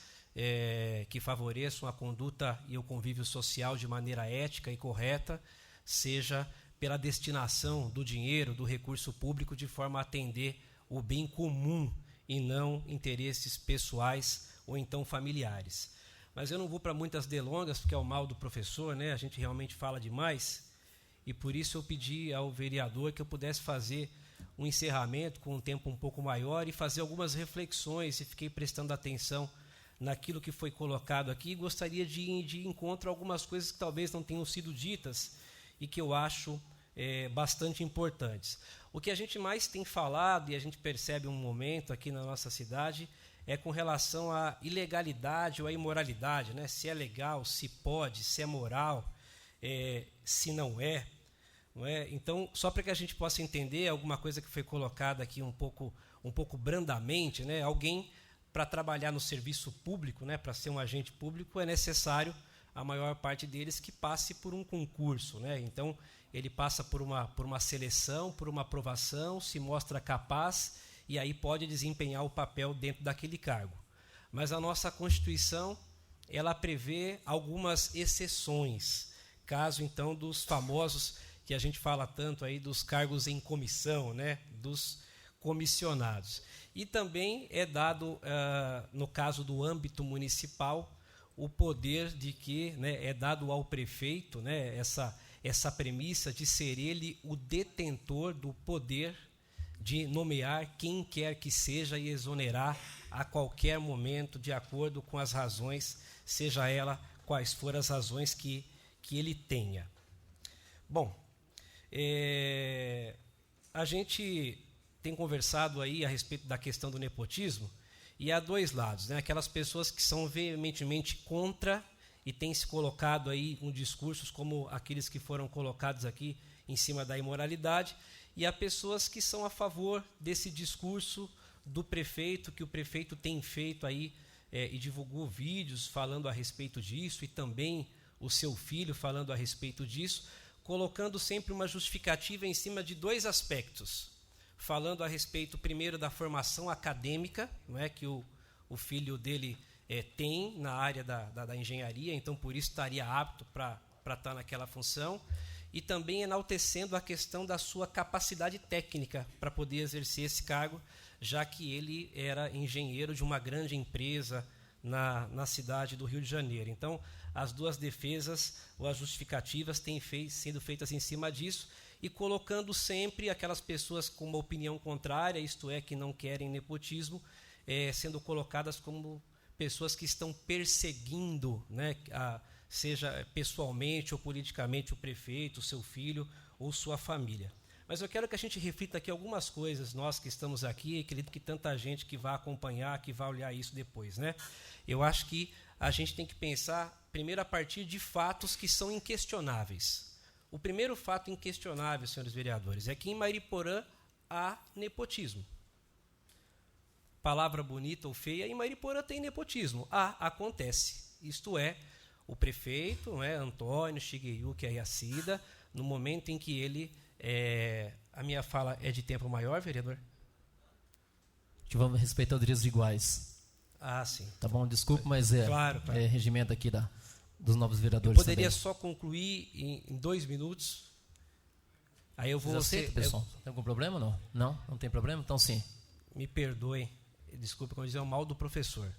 que favoreçam a conduta e o convívio social de maneira ética e correta, seja pela destinação do dinheiro, do recurso público, de forma a atender o bem comum e não interesses pessoais ou então familiares. Mas eu não vou para muitas delongas, porque é o mal do professor, né? A gente realmente fala demais, e por isso eu pedi ao vereador que eu pudesse fazer um encerramento com um tempo um pouco maior e fazer algumas reflexões, e fiquei prestando atenção naquilo que foi colocado aqui, e gostaria de ir de encontro a algumas coisas que talvez não tenham sido ditas e que eu acho bastante importantes. O que a gente mais tem falado, e a gente percebe um momento aqui na nossa cidade, é com relação à ilegalidade ou à imoralidade, né? Se é legal, se pode, se é moral, se não é. Então, só para que a gente possa entender alguma coisa que foi colocada aqui um pouco brandamente, né? Alguém, para trabalhar no serviço público, né? Para ser um agente público, é necessário, a maior parte deles, que passe por um concurso, né? Então, ele passa por uma seleção, por uma aprovação, se mostra capaz e aí pode desempenhar o papel dentro daquele cargo. Mas a nossa Constituição, ela prevê algumas exceções, caso então dos famosos, que a gente fala tanto aí, dos cargos em comissão, né? Dos comissionados. E também é dado, no caso do âmbito municipal, o poder de que, né, é dado ao prefeito, né, essa premissa de ser ele o detentor do poder de nomear quem quer que seja e exonerar a qualquer momento, de acordo com as razões, seja ela quais forem as razões que ele tenha. Bom, a gente tem conversado aí a respeito da questão do nepotismo, e há dois lados, né? Aquelas pessoas que são veementemente contra e têm se colocado aí em discursos como aqueles que foram colocados aqui em cima da imoralidade, e há pessoas que são a favor desse discurso do prefeito, que o prefeito tem feito aí e divulgou vídeos falando a respeito disso, e também o seu filho falando a respeito disso, colocando sempre uma justificativa em cima de dois aspectos, falando a respeito primeiro da formação acadêmica, não é, que o filho dele tem na área da engenharia, então por isso estaria apto para estar naquela função, e também enaltecendo a questão da sua capacidade técnica para poder exercer esse cargo, já que ele era engenheiro de uma grande empresa na cidade do Rio de Janeiro. Então, as duas defesas ou as justificativas têm sido feitas em cima disso e colocando sempre aquelas pessoas com uma opinião contrária, isto é, que não querem nepotismo, sendo colocadas como pessoas que estão perseguindo, né, seja pessoalmente ou politicamente, o prefeito, o seu filho ou sua família. Mas eu quero que a gente reflita aqui algumas coisas, nós que estamos aqui, e acredito que tanta gente que vai acompanhar, que vai olhar isso depois, né? Eu acho que a gente tem que pensar, primeiro, a partir de fatos que são inquestionáveis. O primeiro fato inquestionável, senhores vereadores, é que em Mairiporã há nepotismo. Palavra bonita ou feia, em Mairiporã tem nepotismo. Acontece. Isto é, o prefeito, não é, Antônio Shigeyuki Ayacida, no momento em que ele... a minha fala é de tempo maior, vereador? Vamos respeitar os direitos iguais. Sim. Tá bom, desculpe, mas claro. É regimento aqui dos novos vereadores. Eu poderia também. só concluir em 2 minutos. Aí eu vou... Aceita, pessoal? Tem algum problema ou não? Não tem problema? Então sim. Me perdoem. Desculpe, como dizer, é o mal do professor.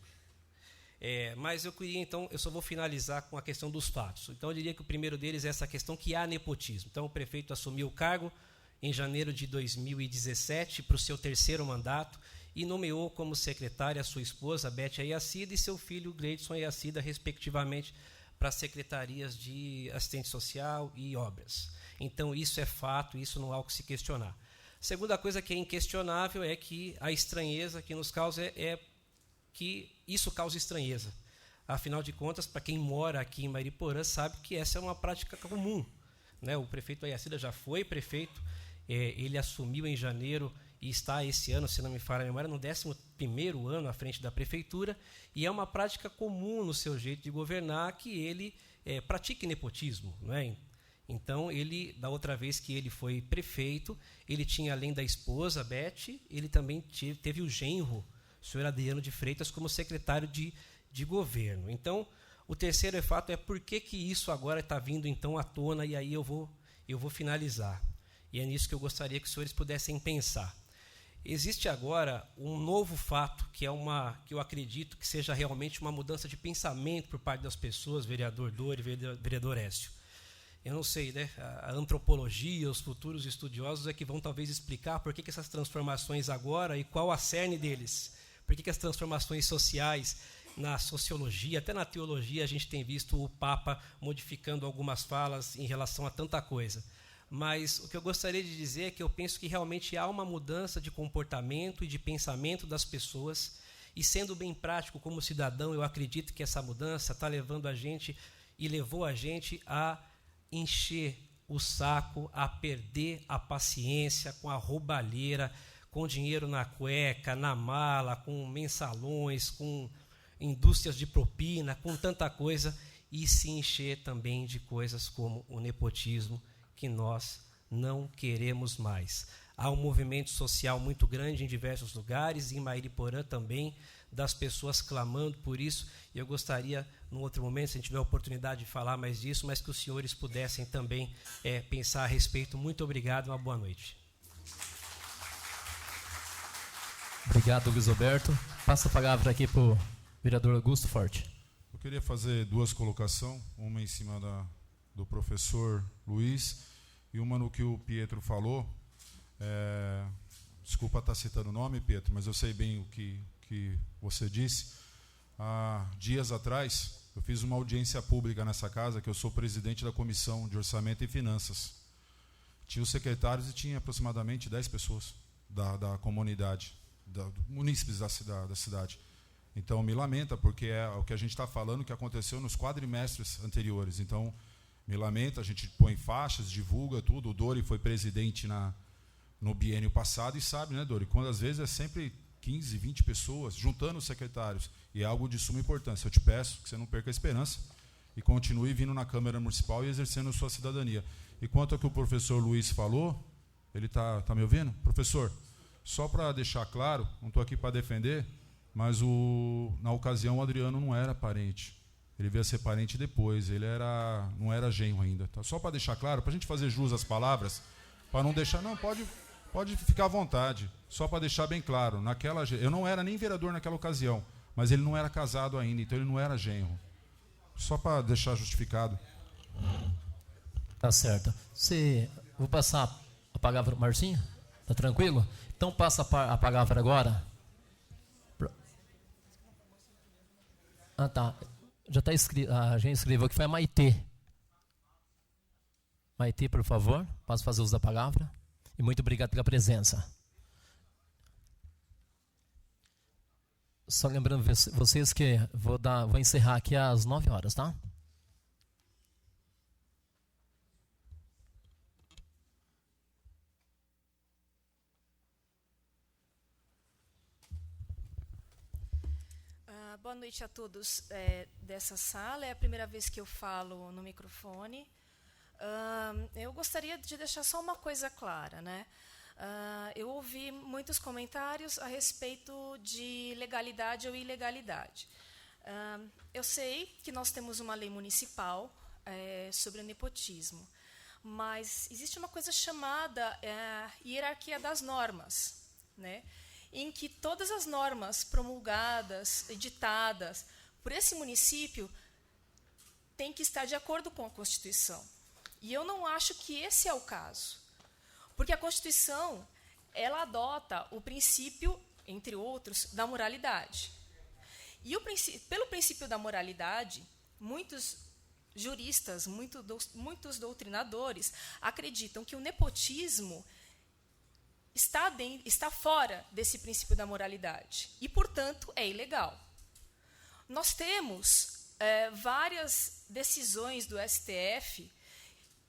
Mas eu queria, então, eu só vou finalizar com a questão dos fatos. Então, eu diria que o primeiro deles é essa questão que há nepotismo. Então, o prefeito assumiu o cargo em janeiro de 2017 para o seu 3º mandato e nomeou como secretária a sua esposa, Beth Ayacida, e seu filho, Gleidson Ayacida, respectivamente, para as secretarias de assistente social e obras. Então, isso é fato, isso não há o que se questionar. Segunda coisa que é inquestionável é que a estranheza que nos causa que isso causa estranheza. Afinal de contas, para quem mora aqui em Mairiporã, sabe que essa é uma prática comum, né? O prefeito Ayacida já foi prefeito, ele assumiu em janeiro e está esse ano, se não me falha a memória, no 11º ano à frente da prefeitura, e é uma prática comum no seu jeito de governar que ele pratique nepotismo, não é? Então, ele, da outra vez que ele foi prefeito, ele tinha, além da esposa, Beth, ele também teve o genro, o senhor Adriano de Freitas, como secretário de governo. Então, o terceiro fato é por que isso agora está vindo então à tona, e aí eu vou finalizar. E é nisso que eu gostaria que os senhores pudessem pensar. Existe agora um novo fato, que eu acredito que seja realmente uma mudança de pensamento por parte das pessoas, vereador Dori e vereador Écio. Eu não sei, né? A antropologia, os futuros estudiosos é que vão talvez explicar por que essas transformações agora e qual a cerne deles. Por que as transformações sociais na sociologia, até na teologia, a gente tem visto o Papa modificando algumas falas em relação a tanta coisa. Mas o que eu gostaria de dizer é que eu penso que realmente há uma mudança de comportamento e de pensamento das pessoas, e sendo bem prático como cidadão, eu acredito que essa mudança está levando a gente e levou a gente a encher o saco, a perder a paciência com a roubalheira, com dinheiro na cueca, na mala, com mensalões, com indústrias de propina, com tanta coisa, e se encher também de coisas como o nepotismo, que nós não queremos mais. Há um movimento social muito grande em diversos lugares, em Mairiporã também, das pessoas clamando por isso, e eu gostaria, num outro momento, se a gente tiver a oportunidade de falar mais disso, mas que os senhores pudessem também pensar a respeito. Muito obrigado, uma boa noite. Obrigado, Luiz Roberto. Passa a palavra aqui para o vereador Augusto Forte. Eu queria fazer 2 colocações, uma em cima do professor Luiz e uma no que o Pietro falou. Desculpa estar citando o nome, Pietro, mas eu sei bem o que você disse. Há dias atrás, eu fiz uma audiência pública nessa casa, que eu sou presidente da Comissão de Orçamento e Finanças. Tinha os secretários e tinha aproximadamente 10 pessoas da comunidade, munícipes da cidade. Então, me lamenta, porque é o que a gente está falando que aconteceu nos quadrimestres anteriores. Então, me lamenta, a gente põe faixas, divulga tudo. O Dori foi presidente no biênio passado e sabe, né, Dori, quando às vezes é sempre 15, 20 pessoas, juntando os secretários, e é algo de suma importância. Eu te peço que você não perca a esperança e continue vindo na Câmara Municipal e exercendo sua cidadania. E quanto ao que o professor Luiz falou, ele está me ouvindo? Professor, só para deixar claro, não estou aqui para defender, mas na ocasião o Adriano não era parente Ele veio a ser parente depois, ele não era genro ainda. Tá? Só para deixar claro, para a gente fazer jus às palavras, para não deixar... Não, pode ficar à vontade, só para deixar bem claro. Eu não era nem vereador naquela ocasião, mas ele não era casado ainda, então ele não era genro. Só para deixar justificado. Tá certo. Vou passar a palavra para o Marcinho? Tá tranquilo? Então passa a palavra agora. Ah, tá. Já está escrito, a gente escreveu que foi a Maitê. Maitê, por favor, posso fazer uso da palavra? E muito obrigado pela presença. Só lembrando vocês que vou encerrar aqui às 9 horas, tá? Boa noite a todos dessa sala. É a primeira vez que eu falo no microfone. Eu gostaria de deixar só uma coisa clara, né? Eu ouvi muitos comentários a respeito de legalidade ou ilegalidade. Eu sei que nós temos uma lei municipal sobre o nepotismo, mas existe uma coisa chamada hierarquia das normas, né? Em que todas as normas promulgadas, editadas por esse município têm que estar de acordo com a Constituição. E eu não acho que esse é o caso. Porque a Constituição, ela adota o princípio, entre outros, da moralidade. E pelo princípio da moralidade, muitos juristas, muitos doutrinadores acreditam que o nepotismo está fora desse princípio da moralidade e, portanto, é ilegal. Nós temos várias decisões do STF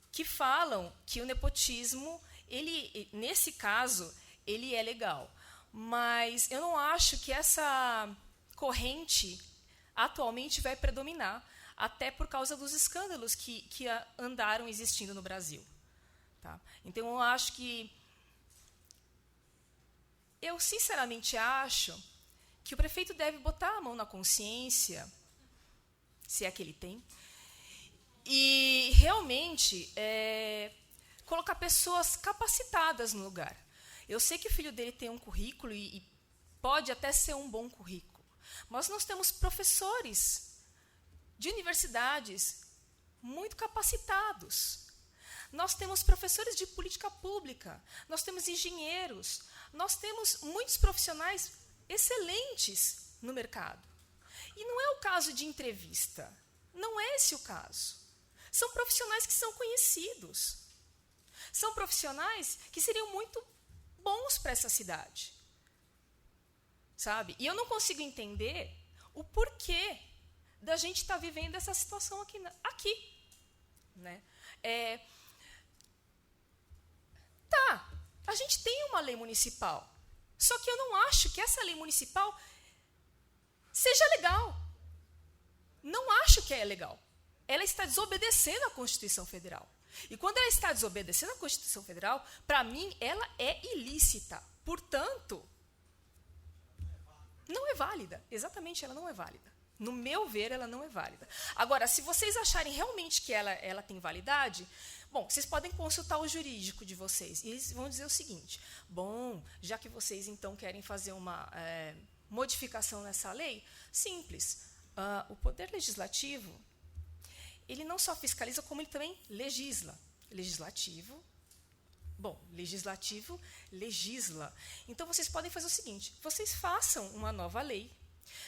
que falam que o nepotismo, nesse caso, ele é legal. Mas eu não acho que essa corrente atualmente vai predominar, até por causa dos escândalos que andaram existindo no Brasil. Tá? Então, eu acho que... Eu, sinceramente, acho que o prefeito deve botar a mão na consciência, se é que ele tem, e realmente colocar pessoas capacitadas no lugar. Eu sei que o filho dele tem um currículo e pode até ser um bom currículo, mas nós temos professores de universidades muito capacitados. Nós temos professores de política pública, nós temos engenheiros, nós temos muitos profissionais excelentes no mercado. E não é o caso de entrevista, não é esse o caso. São profissionais que são conhecidos. São profissionais que seriam muito bons para essa cidade. Sabe? E eu não consigo entender o porquê da gente estar vivendo essa situação aqui. Né? A gente tem uma lei municipal, só que eu não acho que essa lei municipal seja legal. Não acho que é legal. Ela está desobedecendo a Constituição Federal. E quando ela está desobedecendo a Constituição Federal, para mim, ela é ilícita. Portanto, não é válida. Exatamente, ela não é válida. No meu ver, ela não é válida. Agora, se vocês acharem realmente que ela tem validade, bom, vocês podem consultar o jurídico de vocês. E eles vão dizer o seguinte: bom, já que vocês então querem fazer uma modificação nessa lei, simples. O Poder Legislativo, ele não só fiscaliza, como ele também legisla. Legislativo legisla. Então, vocês podem fazer o seguinte: vocês façam uma nova lei,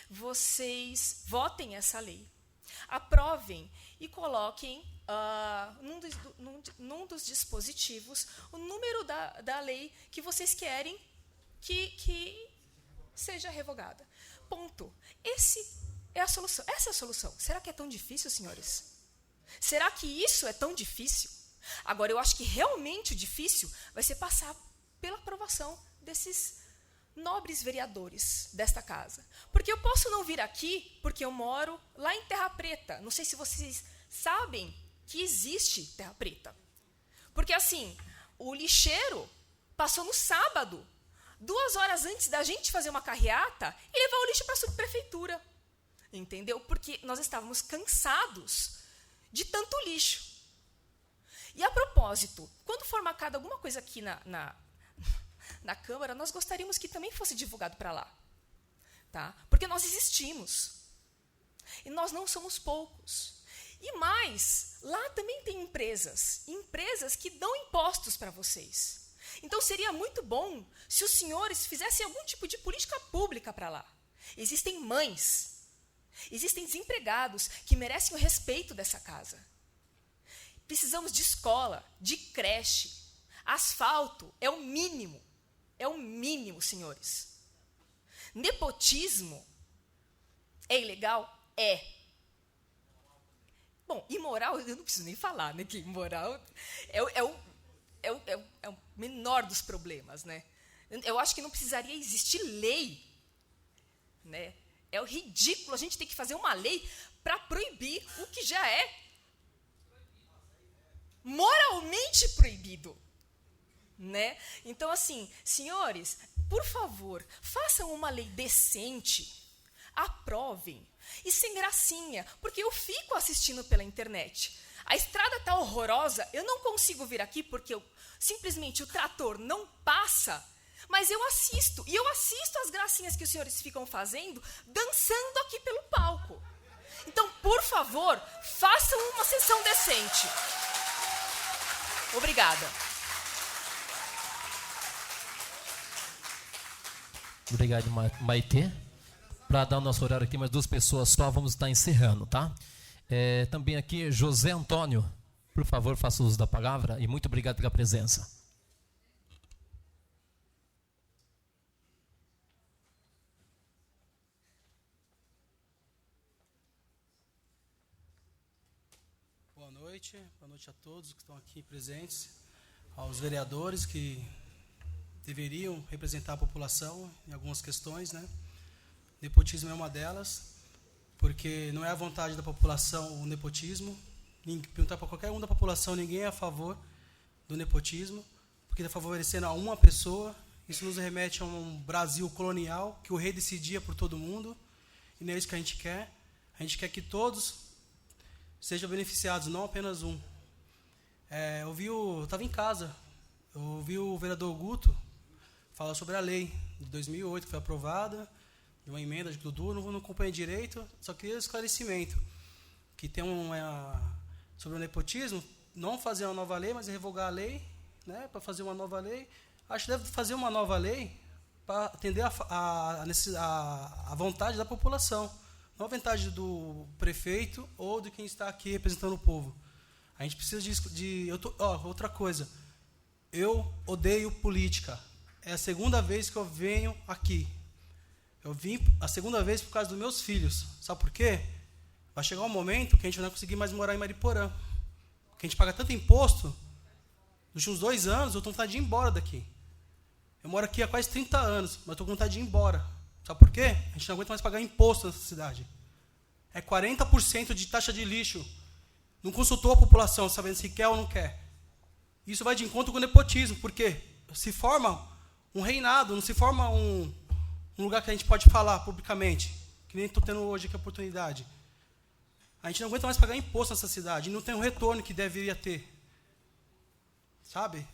vocês votem essa lei, aprovem e coloquem num dos dispositivos o número da lei que vocês querem que seja revogada. Ponto. Essa é a solução. Será que é tão difícil, senhores? Será que isso é tão difícil? Agora, eu acho que realmente o difícil vai ser passar pela aprovação desses nobres vereadores desta casa. Porque eu posso não vir aqui, porque eu moro lá em Terra Preta. Não sei se vocês sabem que existe Terra Preta. Porque, assim, o lixeiro passou no sábado, 2 horas antes da gente fazer uma carreata, e levar o lixo para a subprefeitura. Entendeu? Porque nós estávamos cansados de tanto lixo. E a propósito, quando for marcada alguma coisa aqui na Câmara, nós gostaríamos que também fosse divulgado para lá. Tá? Porque nós existimos. E nós não somos poucos. E mais, lá também tem empresas que dão impostos para vocês. Então seria muito bom se os senhores fizessem algum tipo de política pública para lá. Existem mães, existem desempregados que merecem o respeito dessa casa. Precisamos de escola, de creche. Asfalto é o mínimo. É o mínimo, senhores. Nepotismo é ilegal? É. Bom, imoral, eu não preciso nem falar, né? Que imoral é o menor dos problemas, né? Eu acho que não precisaria existir lei, né? É o ridículo a gente ter que fazer uma lei para proibir o que já é moralmente proibido, né? Então, assim, senhores, por favor, façam uma lei decente, aprovem, e sem gracinha, porque eu fico assistindo pela internet. A estrada está horrorosa, eu não consigo vir aqui porque simplesmente o trator não passa, mas eu assisto, e eu assisto as gracinhas que os senhores ficam fazendo, dançando aqui pelo palco. Então, por favor, façam uma sessão decente. Obrigada. Obrigado, Maitê. Para dar o nosso horário aqui, mais 2 pessoas só, vamos estar encerrando, tá? Também aqui, José Antônio, por favor, faça uso da palavra e muito obrigado pela presença. Boa noite a todos que estão aqui presentes, aos vereadores que deveriam representar a população em algumas questões, né? Nepotismo é uma delas, porque não é a vontade da população o nepotismo. Perguntar para qualquer um da população, ninguém é a favor do nepotismo, porque está favorecendo a uma pessoa. Isso nos remete a um Brasil colonial, que o rei decidia por todo mundo, e não é isso que a gente quer. A gente quer que todos sejam beneficiados, não apenas um. Eu estava em casa, eu ouvi o vereador Guto falar sobre a lei de 2008, que foi aprovada, de uma emenda de Dudu, não acompanhei direito, só queria esclarecimento, que tem sobre o nepotismo, não fazer uma nova lei, mas revogar a lei, né, para fazer uma nova lei. Acho que deve fazer uma nova lei para atender a vontade da população, não a vontade do prefeito ou de quem está aqui representando o povo. A gente precisa outra coisa, eu odeio política. É a segunda vez que eu venho aqui. Eu vim a segunda vez por causa dos meus filhos. Sabe por quê? Vai chegar um momento que a gente não vai conseguir mais morar em Mariporã. Porque a gente paga tanto imposto. Nos últimos 2 anos, eu estou com vontade de ir embora daqui. Eu moro aqui há quase 30 anos, mas estou com vontade de ir embora. Sabe por quê? A gente não aguenta mais pagar imposto nessa cidade. É 40% de taxa de lixo. Não consultou a população, sabendo se quer ou não quer. Isso vai de encontro com o nepotismo, porque se forma um reinado, não se forma um lugar que a gente pode falar publicamente, que nem estou tendo hoje aqui a oportunidade. A gente não aguenta mais pagar imposto nessa cidade, e não tem o retorno que deveria ter. Sabe?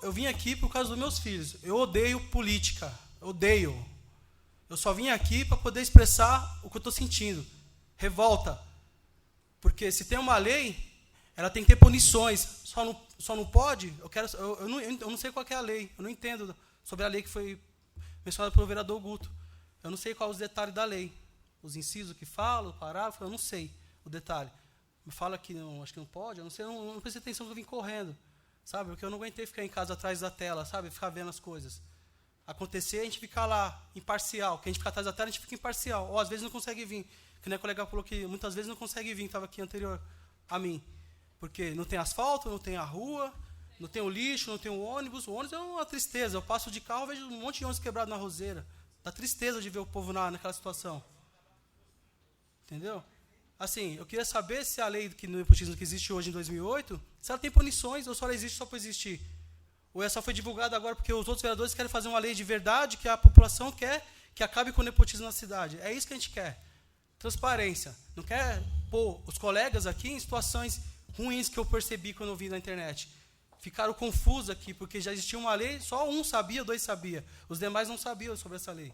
Eu vim aqui por causa dos meus filhos. Eu odeio política, odeio. Eu só vim aqui para poder expressar o que eu estou sentindo. Revolta. Porque se tem uma lei, ela tem que ter punições. Só não pode, eu não sei qual que é a lei, eu não entendo sobre a lei que foi mencionada pelo vereador Guto. Eu não sei qual os detalhes da lei. Os incisos que falam, o parágrafo, eu não sei o detalhe. Me fala que não, acho que não pode, eu não sei, eu não prestei atenção que eu vim correndo. Sabe? Porque eu não aguentei ficar em casa atrás da tela, sabe? Ficar vendo as coisas. Acontecer, a gente ficar lá, imparcial. Que a gente fica atrás da tela, a gente fica imparcial. Ou às vezes não consegue vir. Que nem a colega falou que muitas vezes não consegue vir, estava aqui anterior a mim. Porque não tem asfalto, não tem a rua, não tem o lixo, não tem o ônibus. O ônibus é uma tristeza. Eu passo de carro, vejo um monte de ônibus quebrado na roseira. Dá tristeza de ver o povo naquela situação. Entendeu? Assim, eu queria saber se a lei no nepotismo que existe hoje em 2008, se ela tem punições ou só ela existe só por existir. Ou ela só foi divulgada agora porque os outros vereadores querem fazer uma lei de verdade que a população quer que acabe com o nepotismo na cidade. É isso que a gente quer. transparência. Não quer pôr os colegas aqui em situações ruins que eu percebi quando eu vi na internet. Ficaram confusos aqui, porque já existia uma lei, só um sabia, 2 sabia. Os demais não sabiam sobre essa lei.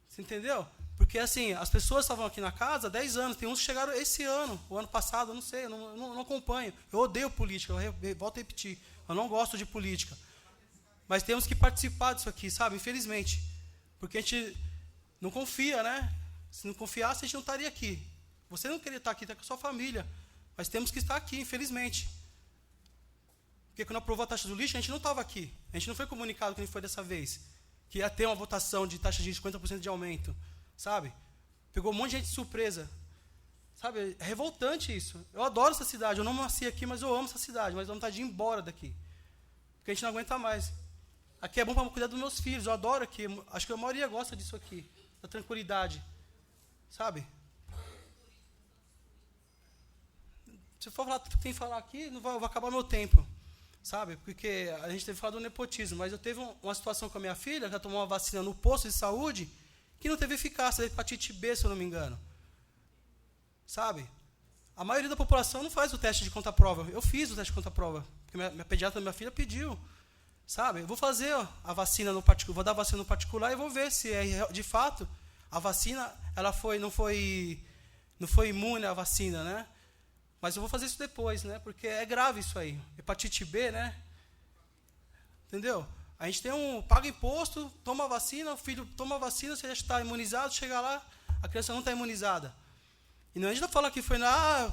Você entendeu? Porque, assim, as pessoas estavam aqui na casa há 10 anos. Tem uns que chegaram esse ano, o ano passado, eu não sei, eu não acompanho. Eu odeio política, eu volto a repetir. Eu não gosto de política. Mas temos que participar disso aqui, sabe? Infelizmente. Porque a gente não confia, né? Se não confiasse, a gente não estaria aqui. Você não queria estar aqui, está com a sua família. Mas temos que estar aqui, infelizmente. Porque quando aprovou a taxa do lixo, a gente não estava aqui. A gente não foi comunicado que a gente foi dessa vez. Que ia ter uma votação de taxa de 50% de aumento. Sabe? Pegou um monte de gente de surpresa. Sabe? É revoltante isso. Eu adoro essa cidade. Eu não nasci aqui, mas eu amo essa cidade. Mas eu vontade de ir embora daqui. Porque a gente não aguenta mais. Aqui é bom para cuidar dos meus filhos. Eu adoro aqui. Acho que a maioria gosta disso aqui. Da tranquilidade. Sabe? Se eu for falar tudo que tem que falar aqui, não vai acabar meu tempo. Sabe? Porque a gente teve falado do nepotismo. Mas eu teve uma situação com a minha filha, que ela tomou uma vacina no posto de saúde, que não teve eficácia, da hepatite B, se eu não me engano. Sabe? A maioria da população não faz o teste de conta-prova. Eu fiz o teste de conta-prova. Porque minha pediatra da minha filha pediu. Sabe? Eu vou fazer a vacina no particular, vou dar a vacina no particular e vou ver se de fato a vacina ela não foi imune à vacina, né? Mas eu vou fazer isso depois, né? Porque é grave isso aí. Hepatite B, né? Entendeu? A gente paga imposto, toma a vacina, o filho toma a vacina, você já está imunizado, chega lá, a criança não está imunizada. E não adianta falar que foi a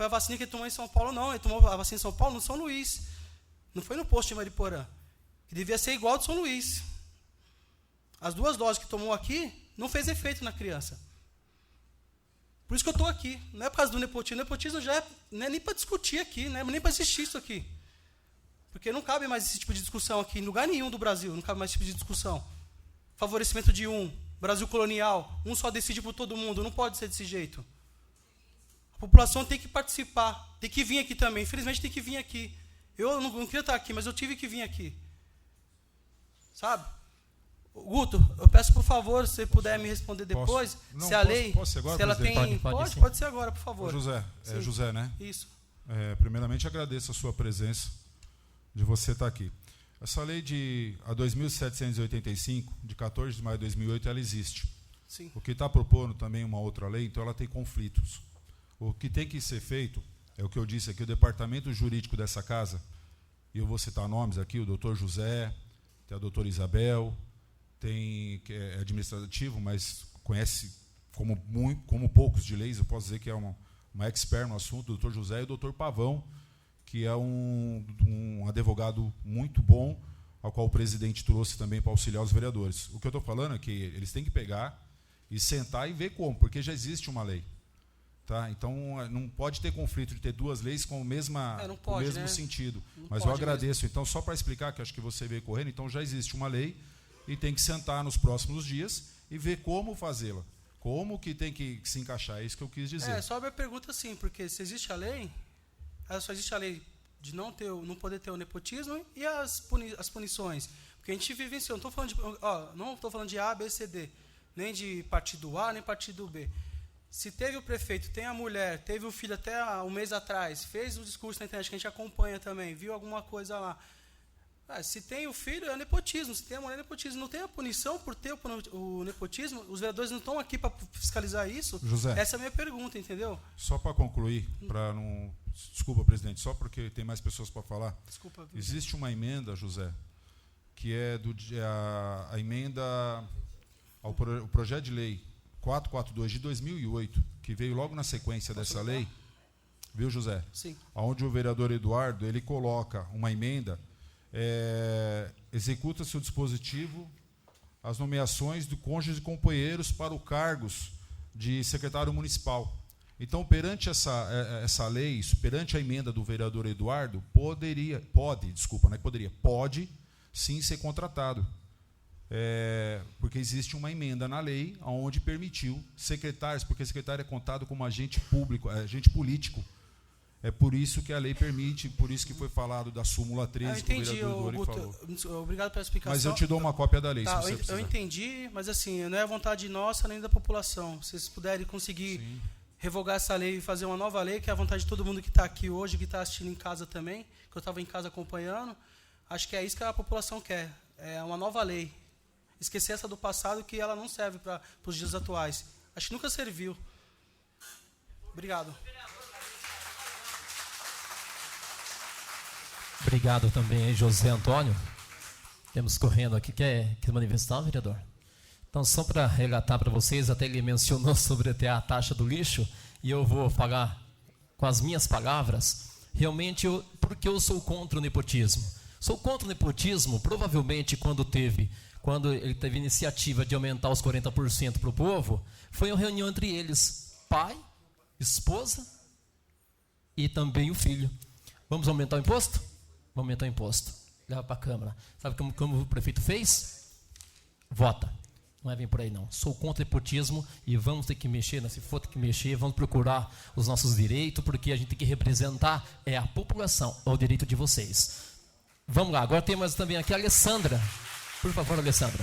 vacina que ele tomou em São Paulo, não. Ele tomou a vacina em São Paulo no São Luís. Não foi no posto de Mariporã. Que devia ser igual ao de São Luís. As 2 doses que tomou aqui não fez efeito na criança. Por isso que eu estou aqui. Não é por causa do nepotismo. O nepotismo já não é nem para discutir aqui, não é nem para assistir isso aqui. Porque não cabe mais esse tipo de discussão aqui, em lugar nenhum do Brasil, não cabe mais esse tipo de discussão. Favorecimento de Brasil colonial, só decide por todo mundo, não pode ser desse jeito. A população tem que participar, tem que vir aqui também, infelizmente tem que vir aqui. Eu não queria estar aqui, mas eu tive que vir aqui. Sabe? Guto, eu peço por favor, se você puder me responder depois, se a lei, posso ser agora, se ela tem... Pode ser agora, por favor. José, é José, né? Isso. Primeiramente, agradeço a sua presença, de você estar aqui. Essa lei a 2.785, de 14 de maio de 2008, ela existe. Sim. O que está propondo também uma outra lei, então ela tem conflitos. O que tem que ser feito, é o que eu disse aqui, o departamento jurídico dessa casa, e eu vou citar nomes aqui, o doutor José, tem a doutora Isabel, que é administrativo, mas conhece como poucos de leis, eu posso dizer que é uma expert no assunto, o doutor José e o doutor Pavão, que é um advogado muito bom, ao qual o presidente trouxe também para auxiliar os vereadores. O que eu estou falando é que eles têm que pegar e sentar e ver como, porque já existe uma lei. Tá? Então, não pode ter conflito de ter 2 leis com o mesmo né? sentido. Não mas eu agradeço. Mesmo. Então, só para explicar, que acho que você veio correndo, então já existe uma lei e tem que sentar nos próximos dias e ver como fazê-la. Como que tem que se encaixar, é isso que eu quis dizer. Só a minha pergunta assim, porque se existe a lei, só existe a lei de não poder ter o nepotismo e as punições. Porque a gente vivenciou, não estou falando de A, B, C, D, nem de partido A, nem partido B. Se teve o prefeito, tem a mulher, teve o filho até um mês atrás, fez um discurso na internet que a gente acompanha também, viu alguma coisa lá. Se tem o filho, é nepotismo. Se tem a mulher, é nepotismo. Não tem a punição por ter o nepotismo? Os vereadores não estão aqui para fiscalizar isso? José, essa é a minha pergunta, entendeu? Só para concluir, para não... Desculpa, presidente, só porque tem mais pessoas para falar. Desculpa. Existe uma emenda, José, que é a emenda ao projeto de lei 442 de 2008, que veio logo na sequência dessa lei, viu, José? Sim. Onde o vereador Eduardo, ele coloca uma emenda, executa-se o dispositivo, as nomeações do cônjuge e companheiros para os cargos de secretário municipal. Então, perante essa lei, perante a emenda do vereador Eduardo, pode sim ser contratado. Porque existe uma emenda na lei onde permitiu secretários, porque secretário é contado como agente público, agente político. É por isso que a lei permite, por isso que foi falado da súmula 13 que o vereador Dori falou. Obrigado pela explicação. Mas eu te dou uma cópia da lei, tá, se você precisar. Eu entendi, mas assim, não é vontade nossa nem da população. Se vocês puderem conseguir revogar essa lei e fazer uma nova lei, que é a vontade de todo mundo que está aqui hoje, que está assistindo em casa também, que eu estava em casa acompanhando, acho que é isso que a população quer. É uma nova lei. Esquecer essa do passado, que ela não serve para os dias atuais. Acho que nunca serviu. Obrigado. Obrigado também, José Antônio. Temos correndo aqui. Quer manifestar, vereador? Então, só para relatar para vocês, até ele mencionou sobre até a taxa do lixo, e eu vou falar com as minhas palavras, realmente, porque eu sou contra o nepotismo. Sou contra o nepotismo, provavelmente, quando ele teve iniciativa de aumentar os 40% para o povo, foi uma reunião entre eles, pai, esposa e também o filho. Vamos aumentar o imposto? Vamos aumentar o imposto. Leva para a Câmara. Sabe como o prefeito fez? Vota. Não é bem por aí, não. Sou contra o nepotismo e vamos ter que mexer, se for ter que mexer, vamos procurar os nossos direitos, porque a gente tem que representar a população, é o direito de vocês. Vamos lá, agora temos também aqui a Alessandra. Por favor, Alessandra.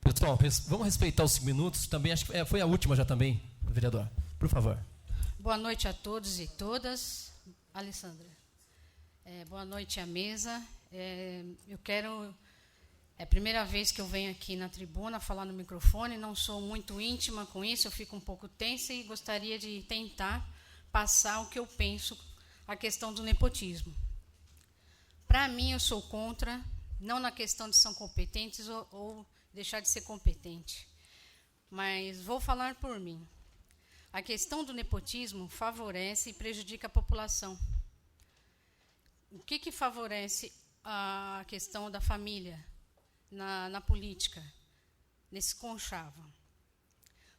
Pessoal, vamos respeitar os 5 minutos. Também acho que foi a última já também, vereador. Por favor. Boa noite a todos e todas. Alessandra. Boa noite à mesa. É a primeira vez que eu venho aqui na tribuna falar no microfone. Não sou muito íntima com isso, eu fico um pouco tensa e gostaria de tentar passar o que eu penso a questão do nepotismo. Para mim, eu sou contra, não na questão de são competentes ou deixar de ser competente, mas vou falar por mim. A questão do nepotismo favorece e prejudica a população. O que favorece a questão da família na política, nesse conchavo?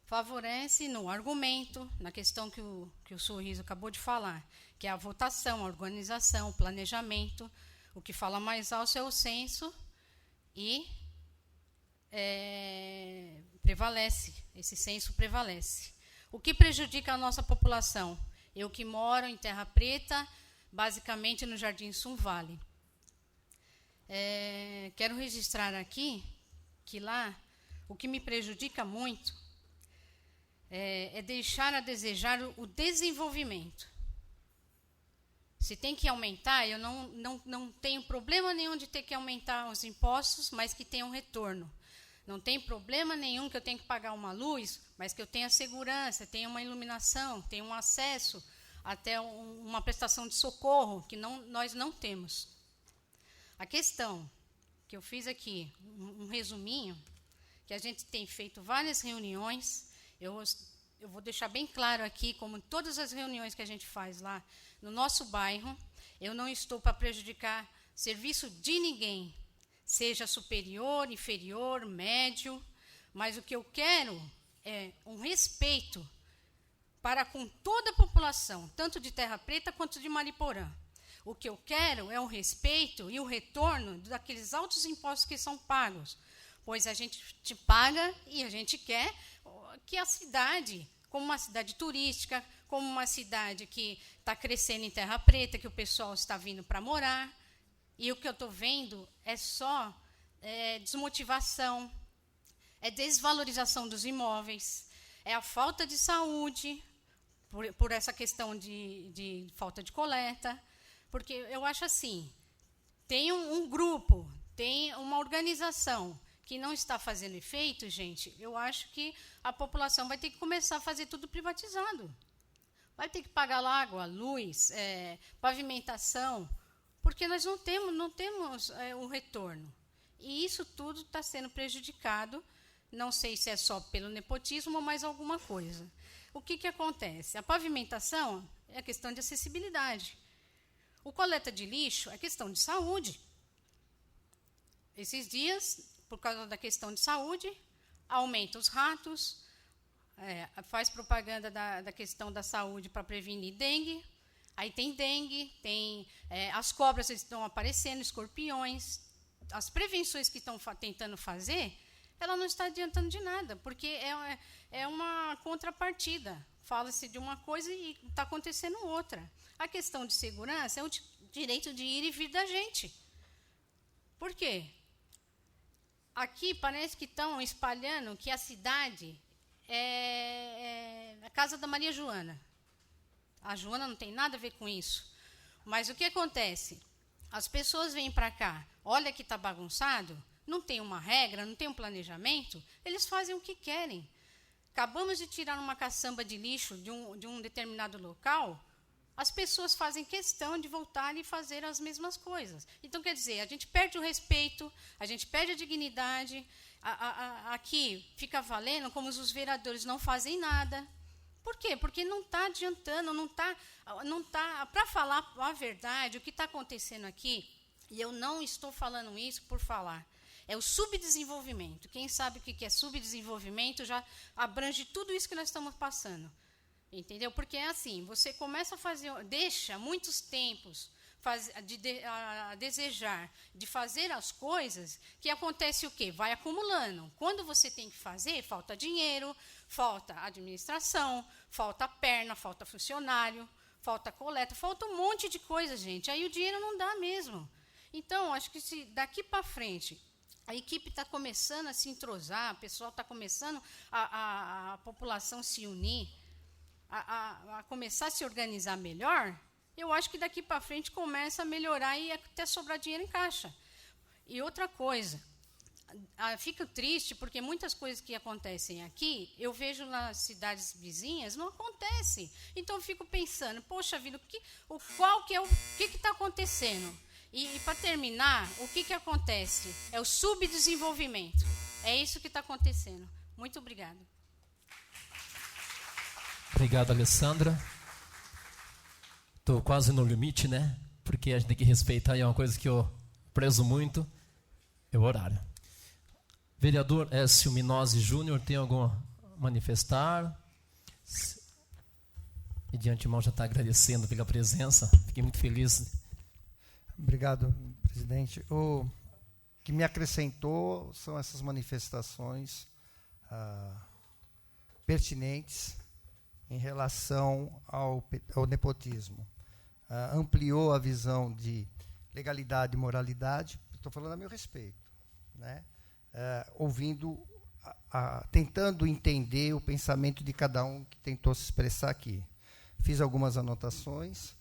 Favorece no argumento, na questão que o Sorriso acabou de falar, que é a votação, a organização, o planejamento. O que fala mais alto é o censo e prevalece, esse censo prevalece. O que prejudica a nossa população? Eu que moro em Terra Preta, basicamente no Jardim Sum Vale. Quero registrar aqui que lá, o que me prejudica muito é deixar a desejar o desenvolvimento. Se tem que aumentar, eu não tenho problema nenhum de ter que aumentar os impostos, mas que tenha um retorno. Não tem problema nenhum que eu tenha que pagar uma luz, mas que eu tenha segurança, tenha uma iluminação, tenha um acesso até uma prestação de socorro, que nós não temos. A questão que eu fiz aqui, um resuminho, que a gente tem feito várias reuniões, eu vou deixar bem claro aqui, como em todas as reuniões que a gente faz lá no nosso bairro, eu não estou para prejudicar serviço de ninguém, seja superior, inferior, médio, mas o que eu quero é um respeito para com toda a população, tanto de Terra Preta quanto de Mariporã. O que eu quero é o respeito e o retorno daqueles altos impostos que são pagos, pois a gente te paga e a gente quer que a cidade, como uma cidade turística, como uma cidade que está crescendo em Terra Preta, que o pessoal está vindo para morar, e o que eu estou vendo é só desmotivação, é desvalorização dos imóveis, é a falta de saúde, por essa questão de falta de coleta, porque eu acho assim, tem um grupo, tem uma organização que não está fazendo efeito, gente, eu acho que a população vai ter que começar a fazer tudo privatizado. Vai ter que pagar água, luz, pavimentação, porque nós não temos o retorno. E isso tudo está sendo prejudicado, não sei se é só pelo nepotismo ou mais alguma coisa. O que acontece? A pavimentação é a questão de acessibilidade. O coleta de lixo é questão de saúde. Esses dias, por causa da questão de saúde, aumenta os ratos, faz propaganda da questão da saúde para prevenir dengue. Aí tem dengue, tem as cobras estão aparecendo, escorpiões. As prevenções que estão tentando fazer ela não está adiantando de nada, porque é uma contrapartida. Fala-se de uma coisa e está acontecendo outra. A questão de segurança é o direito de ir e vir da gente. Por quê? Aqui parece que estão espalhando que a cidade é a casa da Maria Joana. A Joana não tem nada a ver com isso. Mas o que acontece? As pessoas vêm para cá, olha que está bagunçado, não tem uma regra, não tem um planejamento, eles fazem o que querem. Acabamos de tirar uma caçamba de lixo de um determinado local, as pessoas fazem questão de voltar e fazer as mesmas coisas. Então, quer dizer, a gente perde o respeito, a gente perde a dignidade. Aqui fica valendo como os vereadores não fazem nada. Por quê? Porque não está adiantando, não tá. Para falar a verdade, o que está acontecendo aqui, e eu não estou falando isso por falar, é o subdesenvolvimento. Quem sabe o que é subdesenvolvimento já abrange tudo isso que nós estamos passando. Entendeu? Porque é assim, você começa a fazer, deixa muitos tempos a desejar de fazer as coisas, que acontece o quê? Vai acumulando. Quando você tem que fazer, falta dinheiro, falta administração, falta perna, falta funcionário, falta coleta, falta um monte de coisa, gente. Aí o dinheiro não dá mesmo. Então, acho que se daqui para frente a equipe está começando a se entrosar, o pessoal está começando a população se unir, a começar a se organizar melhor, eu acho que daqui para frente começa a melhorar e até sobrar dinheiro em caixa. E outra coisa, fico triste porque muitas coisas que acontecem aqui, eu vejo nas cidades vizinhas, não acontece. Então eu fico pensando, poxa vida, o que está acontecendo? E para terminar, o que acontece? É o subdesenvolvimento. É isso que está acontecendo. Muito obrigada. Obrigado, Alessandra. Estou quase no limite, né? Porque a gente tem que respeitar, e é uma coisa que eu prezo muito, é o horário. Vereador Écio Minozzi Júnior, tem algum manifestar? E de antemão já está agradecendo pela presença. Fiquei muito feliz. Obrigado, presidente. O que me acrescentou são essas manifestações pertinentes em relação ao nepotismo. Ampliou a visão de legalidade e moralidade, estou falando a meu respeito, né? Tentando entender o pensamento de cada um que tentou se expressar aqui. Fiz algumas anotações.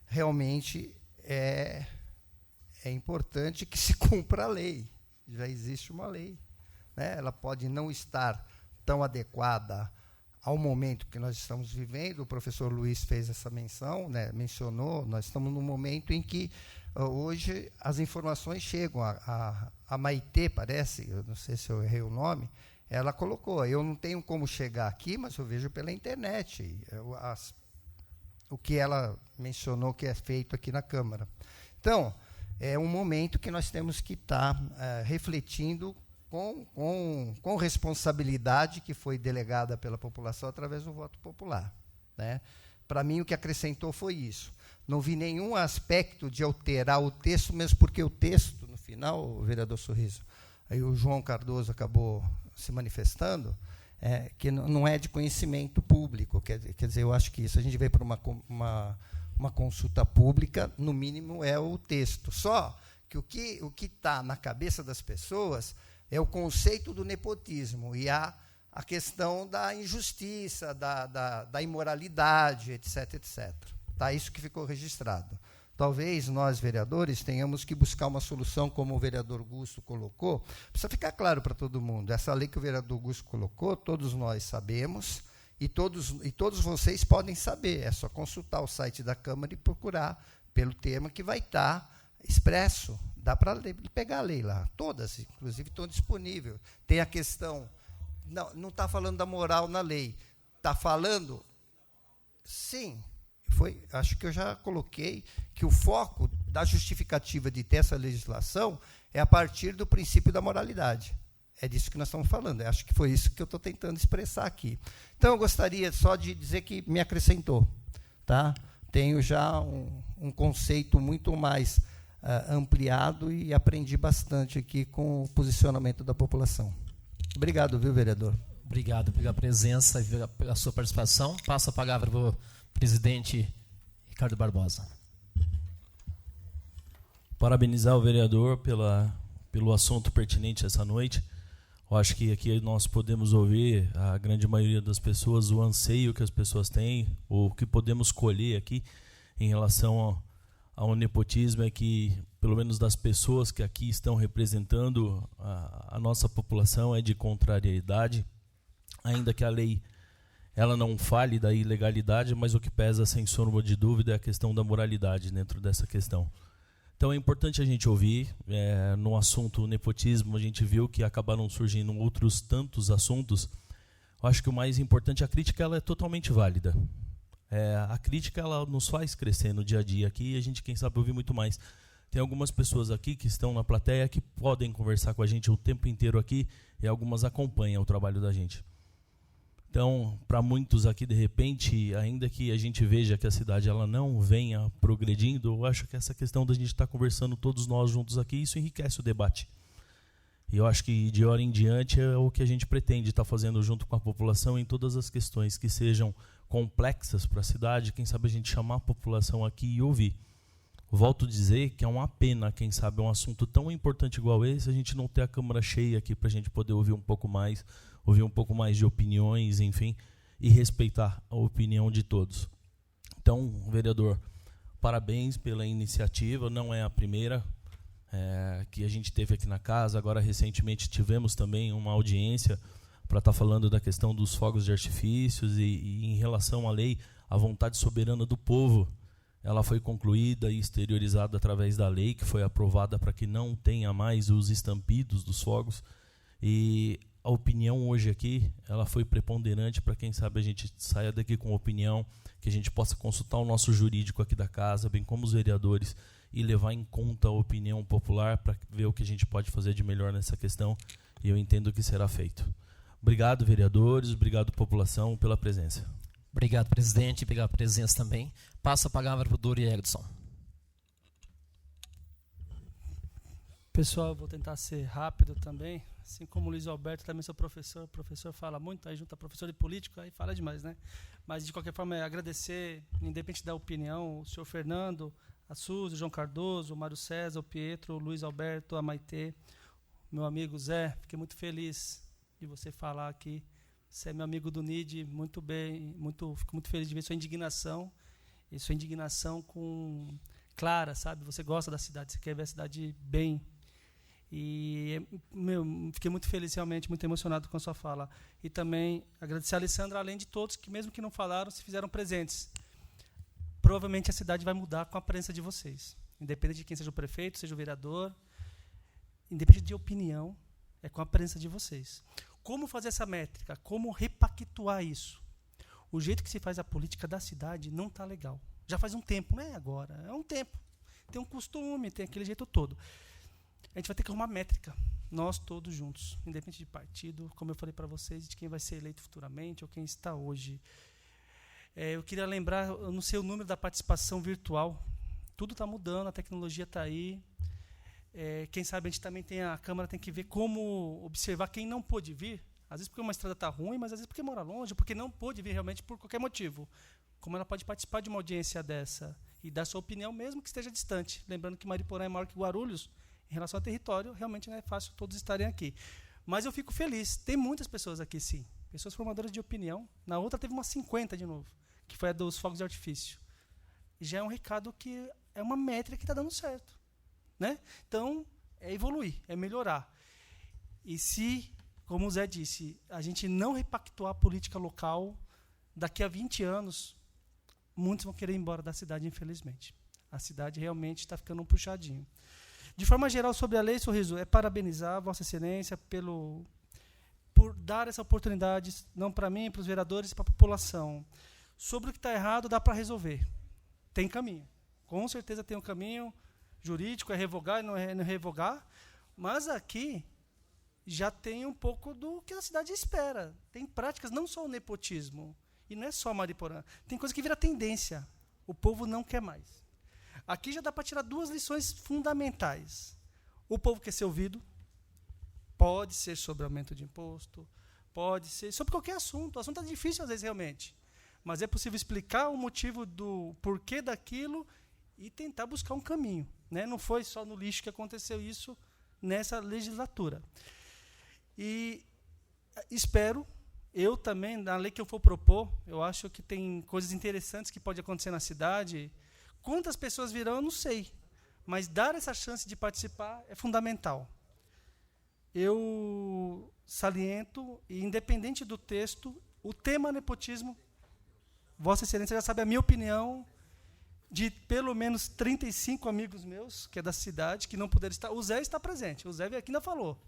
Realmente é importante que se cumpra a lei. Já existe uma lei, né? Ela pode não estar tão adequada ao momento que nós estamos vivendo. O professor Luiz fez essa menção, né? Mencionou, nós estamos num momento em que hoje as informações chegam. A Maitê, parece, eu não sei se eu errei o nome, ela colocou, eu não tenho como chegar aqui, mas eu vejo pela internet o que ela mencionou que é feito aqui na Câmara. Então, é um momento que nós temos que estar refletindo com responsabilidade que foi delegada pela população através do voto popular, né? Para mim, o que acrescentou foi isso. Não vi nenhum aspecto de alterar o texto, mesmo porque o texto, no final, o vereador Sorriso, aí o João Cardoso acabou se manifestando, que não é de conhecimento público. Quer dizer, eu acho que isso, a gente veio para uma consulta pública, no mínimo é o texto. Só que o que está na cabeça das pessoas é o conceito do nepotismo e a questão da injustiça, da imoralidade, etc, etc. Tá, isso que ficou registrado. Talvez nós, vereadores, tenhamos que buscar uma solução, como o vereador Augusto colocou. Precisa ficar claro para todo mundo. Essa lei que o vereador Augusto colocou, todos nós sabemos, e todos vocês podem saber. É só consultar o site da Câmara e procurar pelo tema que vai estar expresso. Dá para pegar a lei lá. Todas, inclusive, estão disponíveis. Tem a questão... Não está falando da moral na lei. Está falando... Sim, acho que eu já coloquei que o foco da justificativa de ter essa legislação é a partir do princípio da moralidade. É disso que nós estamos falando. Eu acho que foi isso que eu estou tentando expressar aqui. Então, eu gostaria só de dizer que me acrescentou. Tá? Tenho já um conceito muito mais ampliado e aprendi bastante aqui com o posicionamento da população. Obrigado, viu, vereador? Obrigado pela presença e pela sua participação. Passo a palavra para o presidente Ricardo Barbosa. Parabenizar o vereador pelo assunto pertinente essa noite. Eu acho que aqui nós podemos ouvir, a grande maioria das pessoas, o anseio que as pessoas têm, o que podemos colher aqui em relação ao nepotismo é que, pelo menos das pessoas que aqui estão representando a nossa população, é de contrariedade, ainda que a lei ela não fale da ilegalidade, mas o que pesa, sem sombra de dúvida, é a questão da moralidade dentro dessa questão. Então é importante a gente ouvir. No assunto nepotismo, a gente viu que acabaram surgindo outros tantos assuntos. Eu acho que o mais importante, a crítica ela é totalmente válida. A crítica ela nos faz crescer no dia a dia aqui e a gente, quem sabe, ouvir muito mais. Tem algumas pessoas aqui que estão na plateia que podem conversar com a gente o tempo inteiro aqui e algumas acompanham o trabalho da gente. Então, para muitos aqui, de repente, ainda que a gente veja que a cidade ela não venha progredindo, eu acho que essa questão da gente estar conversando todos nós juntos aqui, isso enriquece o debate. E eu acho que de hora em diante é o que a gente pretende estar fazendo junto com a população em todas as questões que sejam complexas para a cidade, quem sabe a gente chamar a população aqui e ouvir. Volto a dizer que é uma pena, quem sabe, um assunto tão importante igual esse, a gente não ter a Câmara cheia aqui para a gente poder ouvir um pouco mais de opiniões, enfim, e respeitar a opinião de todos. Então, vereador, parabéns pela iniciativa, não é a primeira que a gente teve aqui na casa, agora recentemente tivemos também uma audiência para estar falando da questão dos fogos de artifícios e em relação à lei, a vontade soberana do povo, ela foi concluída e exteriorizada através da lei que foi aprovada para que não tenha mais os estampidos dos fogos. E a opinião hoje aqui, ela foi preponderante para quem sabe a gente saia daqui com opinião, que a gente possa consultar o nosso jurídico aqui da casa, bem como os vereadores, e levar em conta a opinião popular para ver o que a gente pode fazer de melhor nessa questão, e eu entendo que será feito. Obrigado, vereadores, obrigado, população, pela presença. Obrigado, presidente, pela presença também. Passo a palavra para o Dori Edson. Pessoal, eu vou tentar ser rápido também. Assim como o Luiz Alberto, também sou professor. O professor fala muito, aí junta professor de político, aí fala demais, né? Mas, de qualquer forma, agradecer, independente da opinião, o senhor Fernando, a Suzy, o João Cardoso, o Mário César, o Pietro, o Luiz Alberto, a Maitê, meu amigo Zé. Fiquei muito feliz de você falar aqui. Você é meu amigo do NID, muito bem, fico muito feliz de ver sua indignação, e sua indignação clara, sabe? Você gosta da cidade, você quer ver a cidade bem. E, fiquei muito feliz, realmente, muito emocionado com a sua fala. E também agradecer a Alessandra, além de todos que, mesmo que não falaram, se fizeram presentes. Provavelmente a cidade vai mudar com a presença de vocês. Independente de quem seja o prefeito, seja o vereador, independente de opinião, é com a presença de vocês. Como fazer essa métrica? Como repactuar isso? O jeito que se faz a política da cidade não está legal. Já faz um tempo, não é agora, é um tempo. Tem um costume, tem aquele jeito todo. A gente vai ter que arrumar métrica, nós todos juntos, independente de partido, como eu falei para vocês, de quem vai ser eleito futuramente ou quem está hoje. Eu queria lembrar, eu não sei o número da participação virtual, tudo está mudando, a tecnologia está aí. Quem sabe a gente também a Câmara tem que ver como observar quem não pôde vir, às vezes porque uma estrada está ruim, mas às vezes porque mora longe, porque não pôde vir realmente por qualquer motivo. Como ela pode participar de uma audiência dessa e dar sua opinião, mesmo que esteja distante. Lembrando que Mariporã é maior que Guarulhos, em relação ao território, realmente não é fácil todos estarem aqui. Mas eu fico feliz, tem muitas pessoas aqui, sim, pessoas formadoras de opinião. Na outra teve umas 50 de novo, que foi a dos fogos de artifício. E já é um recado que é uma métrica que está dando certo. Né? Então, é evoluir, é melhorar. E se, como o Zé disse, a gente não repactuar a política local, daqui a 20 anos, muitos vão querer ir embora da cidade, infelizmente. A cidade realmente está ficando um puxadinho. De forma geral, sobre a lei, Sorriso, é parabenizar Vossa Excelência por dar essa oportunidade, não para mim, para os vereadores e para a população. Sobre o que está errado, dá para resolver. Tem caminho. Com certeza tem um caminho jurídico, é revogar e não é revogar, mas aqui já tem um pouco do que a cidade espera. Tem práticas, não só o nepotismo, e não é só Mariporã. Tem coisa que vira tendência. O povo não quer mais. Aqui já dá para tirar duas lições fundamentais. O povo quer ser ouvido, Pode ser sobre aumento de imposto, pode ser sobre qualquer assunto. O assunto é difícil às vezes realmente, mas é possível explicar o motivo do porquê daquilo e tentar buscar um caminho, né? Não foi só no lixo que aconteceu isso nessa legislatura. E espero, eu também, na lei que eu for propor, eu acho que tem coisas interessantes que pode acontecer na cidade. Quantas pessoas virão, eu não sei, mas dar essa chance de participar é fundamental. Eu saliento, e independente do texto, o tema nepotismo, Vossa Excelência já sabe a minha opinião, de pelo menos 35 amigos meus, que é da cidade, que não puderam estar. O Zé está presente, o Zé aqui ainda falou,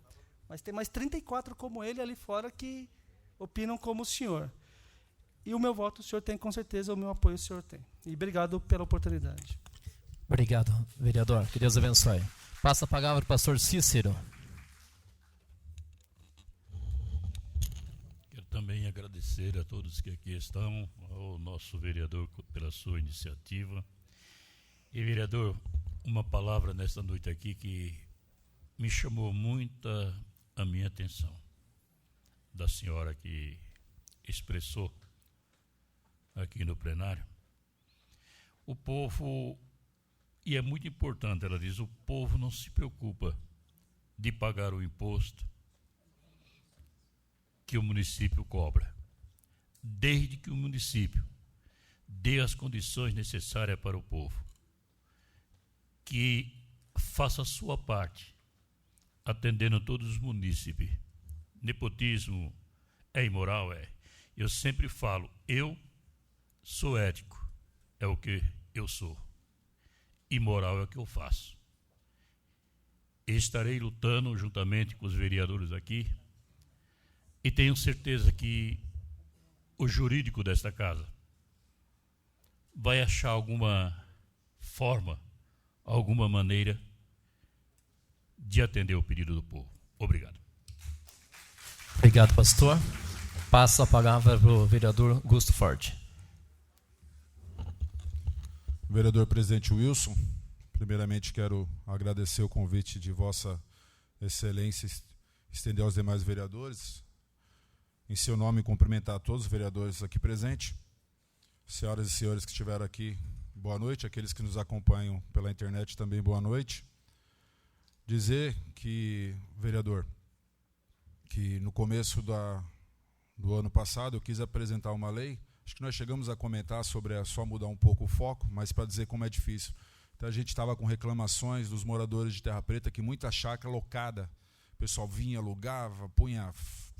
mas tem mais 34 como ele ali fora que opinam como o senhor. E o meu voto o senhor tem, com certeza, o meu apoio o senhor tem. E obrigado pela oportunidade. Obrigado, vereador. Que Deus abençoe. Passa a palavra para o pastor Cícero. Quero também agradecer a todos que aqui estão, ao nosso vereador pela sua iniciativa. E, vereador, uma palavra nesta noite aqui que me chamou muito a minha atenção, da senhora que expressou aqui no plenário. O povo, e é muito importante, ela diz, o povo não se preocupa de pagar o imposto que o município cobra, desde que o município dê as condições necessárias para o povo, que faça a sua parte, atendendo todos os munícipes. Nepotismo é imoral? É. Eu sempre falo, eu sou ético, é o que eu sou. Imoral é o que eu faço. Estarei lutando juntamente com os vereadores aqui e tenho certeza que o jurídico desta casa vai achar alguma forma, alguma maneira de atender o pedido do povo. Obrigado. Obrigado, pastor. Passo a palavra para o vereador Gusto Forte. Vereador presidente Wilson, primeiramente quero agradecer o convite de Vossa Excelência, estender aos demais vereadores. Em seu nome, cumprimentar todos os vereadores aqui presentes. Senhoras e senhores que estiveram aqui, boa noite. Aqueles que nos acompanham pela internet também, boa noite. Dizer que, vereador, que no começo do ano passado eu quis apresentar uma lei. Acho que nós chegamos a comentar sobre só mudar um pouco o foco, mas para dizer como é difícil. Então a gente estava com reclamações dos moradores de Terra Preta que muita chácara locada. O pessoal vinha, alugava, punha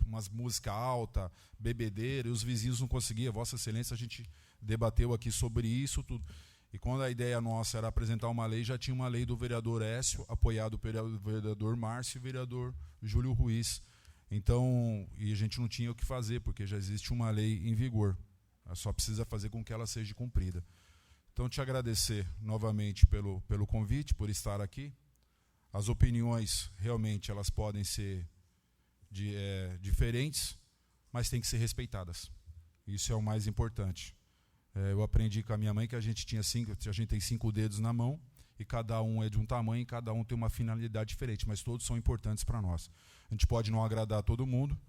umas músicas altas, bebedeira, e os vizinhos não conseguiam. Vossa Excelência, a gente debateu aqui sobre isso tudo. E quando a ideia nossa era apresentar uma lei, já tinha uma lei do vereador Écio, apoiado pelo vereador Márcio e vereador Júlio Ruiz. Então, e a gente não tinha o que fazer, porque já existe uma lei em vigor. Ela só precisa fazer com que ela seja cumprida. Então, te agradecer novamente pelo convite, por estar aqui. As opiniões, realmente, elas podem ser diferentes, mas têm que ser respeitadas. Isso é o mais importante. Eu aprendi com a minha mãe que a gente tem 5 dedos na mão, e cada um é de um tamanho, e cada um tem uma finalidade diferente, mas todos são importantes para nós. A gente pode não agradar a todo mundo,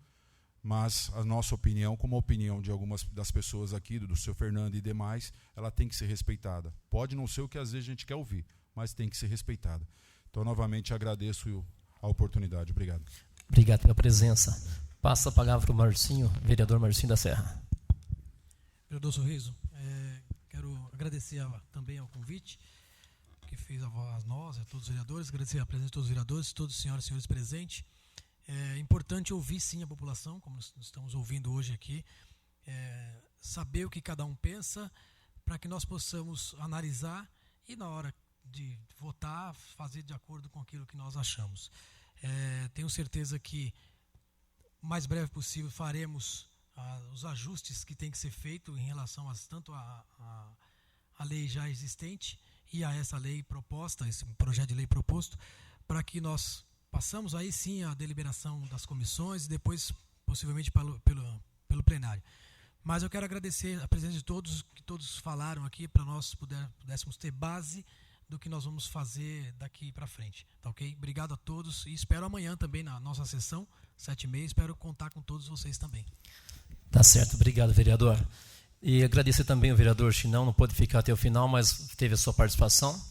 mas a nossa opinião, como a opinião de algumas das pessoas aqui, do seu Fernando e demais, ela tem que ser respeitada. Pode não ser o que às vezes a gente quer ouvir, mas tem que ser respeitada. Então, novamente, agradeço a oportunidade. Obrigado. Obrigado pela presença. Passa a palavra para o Marcinho, vereador Marcinho da Serra. Vereador Sorriso, quero agradecer também ao convite que fez a nós, a todos os vereadores, agradecer a presença de todos os vereadores, todos os senhoras e senhores presentes. É importante ouvir, sim, a população, como nós estamos ouvindo hoje aqui, saber o que cada um pensa, para que nós possamos analisar e, na hora de votar, fazer de acordo com aquilo que nós achamos. Tenho certeza que, o mais breve possível, faremos os ajustes que tem que ser feito em relação tanto à lei já existente e a essa lei proposta, esse projeto de lei proposto, para que nós passamos aí sim a deliberação das comissões e depois possivelmente pelo plenário. Mas eu quero agradecer a presença de todos, que todos falaram aqui, para nós pudéssemos ter base do que nós vamos fazer daqui para frente, tá ok? Obrigado a todos e espero amanhã também na nossa sessão, 7h30, espero contar com todos vocês também. Tá certo, obrigado, vereador. E agradecer também o vereador Chinão, não pôde ficar até o final, mas teve a sua participação.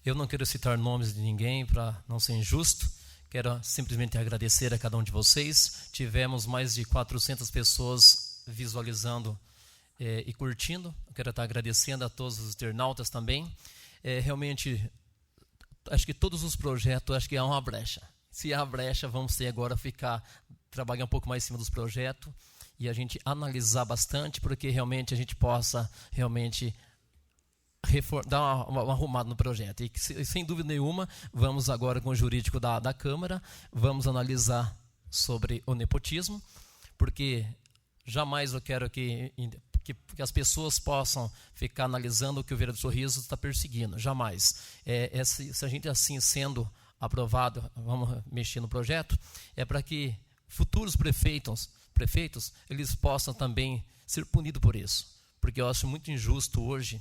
Eu não quero citar nomes de ninguém para não ser injusto, quero simplesmente agradecer a cada um de vocês. Tivemos mais de 400 pessoas visualizando e curtindo. Eu quero estar agradecendo a todos os internautas também. Realmente, acho que todos os projetos, acho que há uma brecha. Se há brecha, vamos ter agora trabalhar um pouco mais em cima dos projetos e a gente analisar bastante, porque realmente a gente possa realmente dar uma arrumada no projeto. E sem dúvida nenhuma, vamos agora com o jurídico da Câmara, vamos analisar sobre o nepotismo, porque jamais eu quero que as pessoas possam ficar analisando o que o vereador Sorriso está perseguindo, jamais. Se a gente assim sendo aprovado, vamos mexer no projeto, é para que futuros prefeitos, eles possam também ser punidos por isso, porque eu acho muito injusto hoje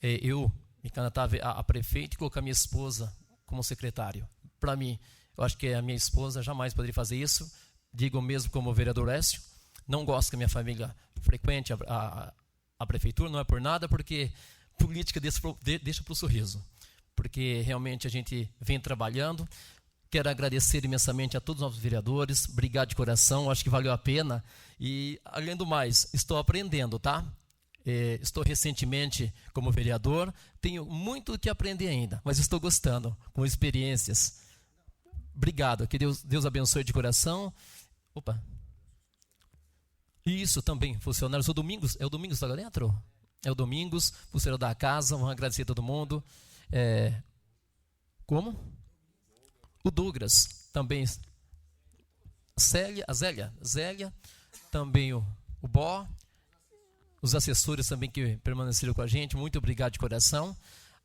eu me candidatar a prefeito e colocar minha esposa como secretário. Para mim, eu acho que a minha esposa jamais poderia fazer isso, digo mesmo como o vereador Écio, não gosto que a minha família frequente a prefeitura, não é por nada, porque política deixa para o Sorriso, porque realmente a gente vem trabalhando. Quero agradecer imensamente a todos os nossos vereadores, obrigado de coração, acho que valeu a pena. E, além do mais, estou aprendendo, tá? Estou recentemente como vereador, tenho muito o que aprender ainda, mas estou gostando, com experiências. Obrigado, que Deus abençoe de coração. Opa! Isso também, funcionários, o Domingos está lá dentro? É o Domingos, funcionário da casa, vamos agradecer a todo mundo. Como? O Douglas, também. A Zélia, também o Bó, os assessores também que permaneceram com a gente, muito obrigado de coração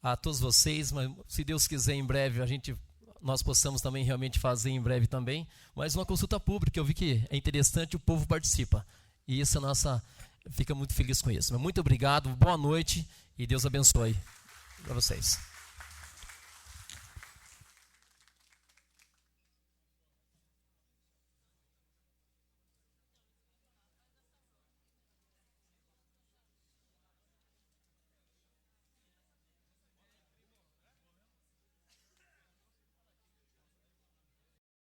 a todos vocês, mas se Deus quiser em breve nós possamos também realmente fazer em breve também, mais uma consulta pública, eu vi que é interessante, o povo participa. E isso fica muito feliz com isso. Muito obrigado, boa noite e Deus abençoe para vocês.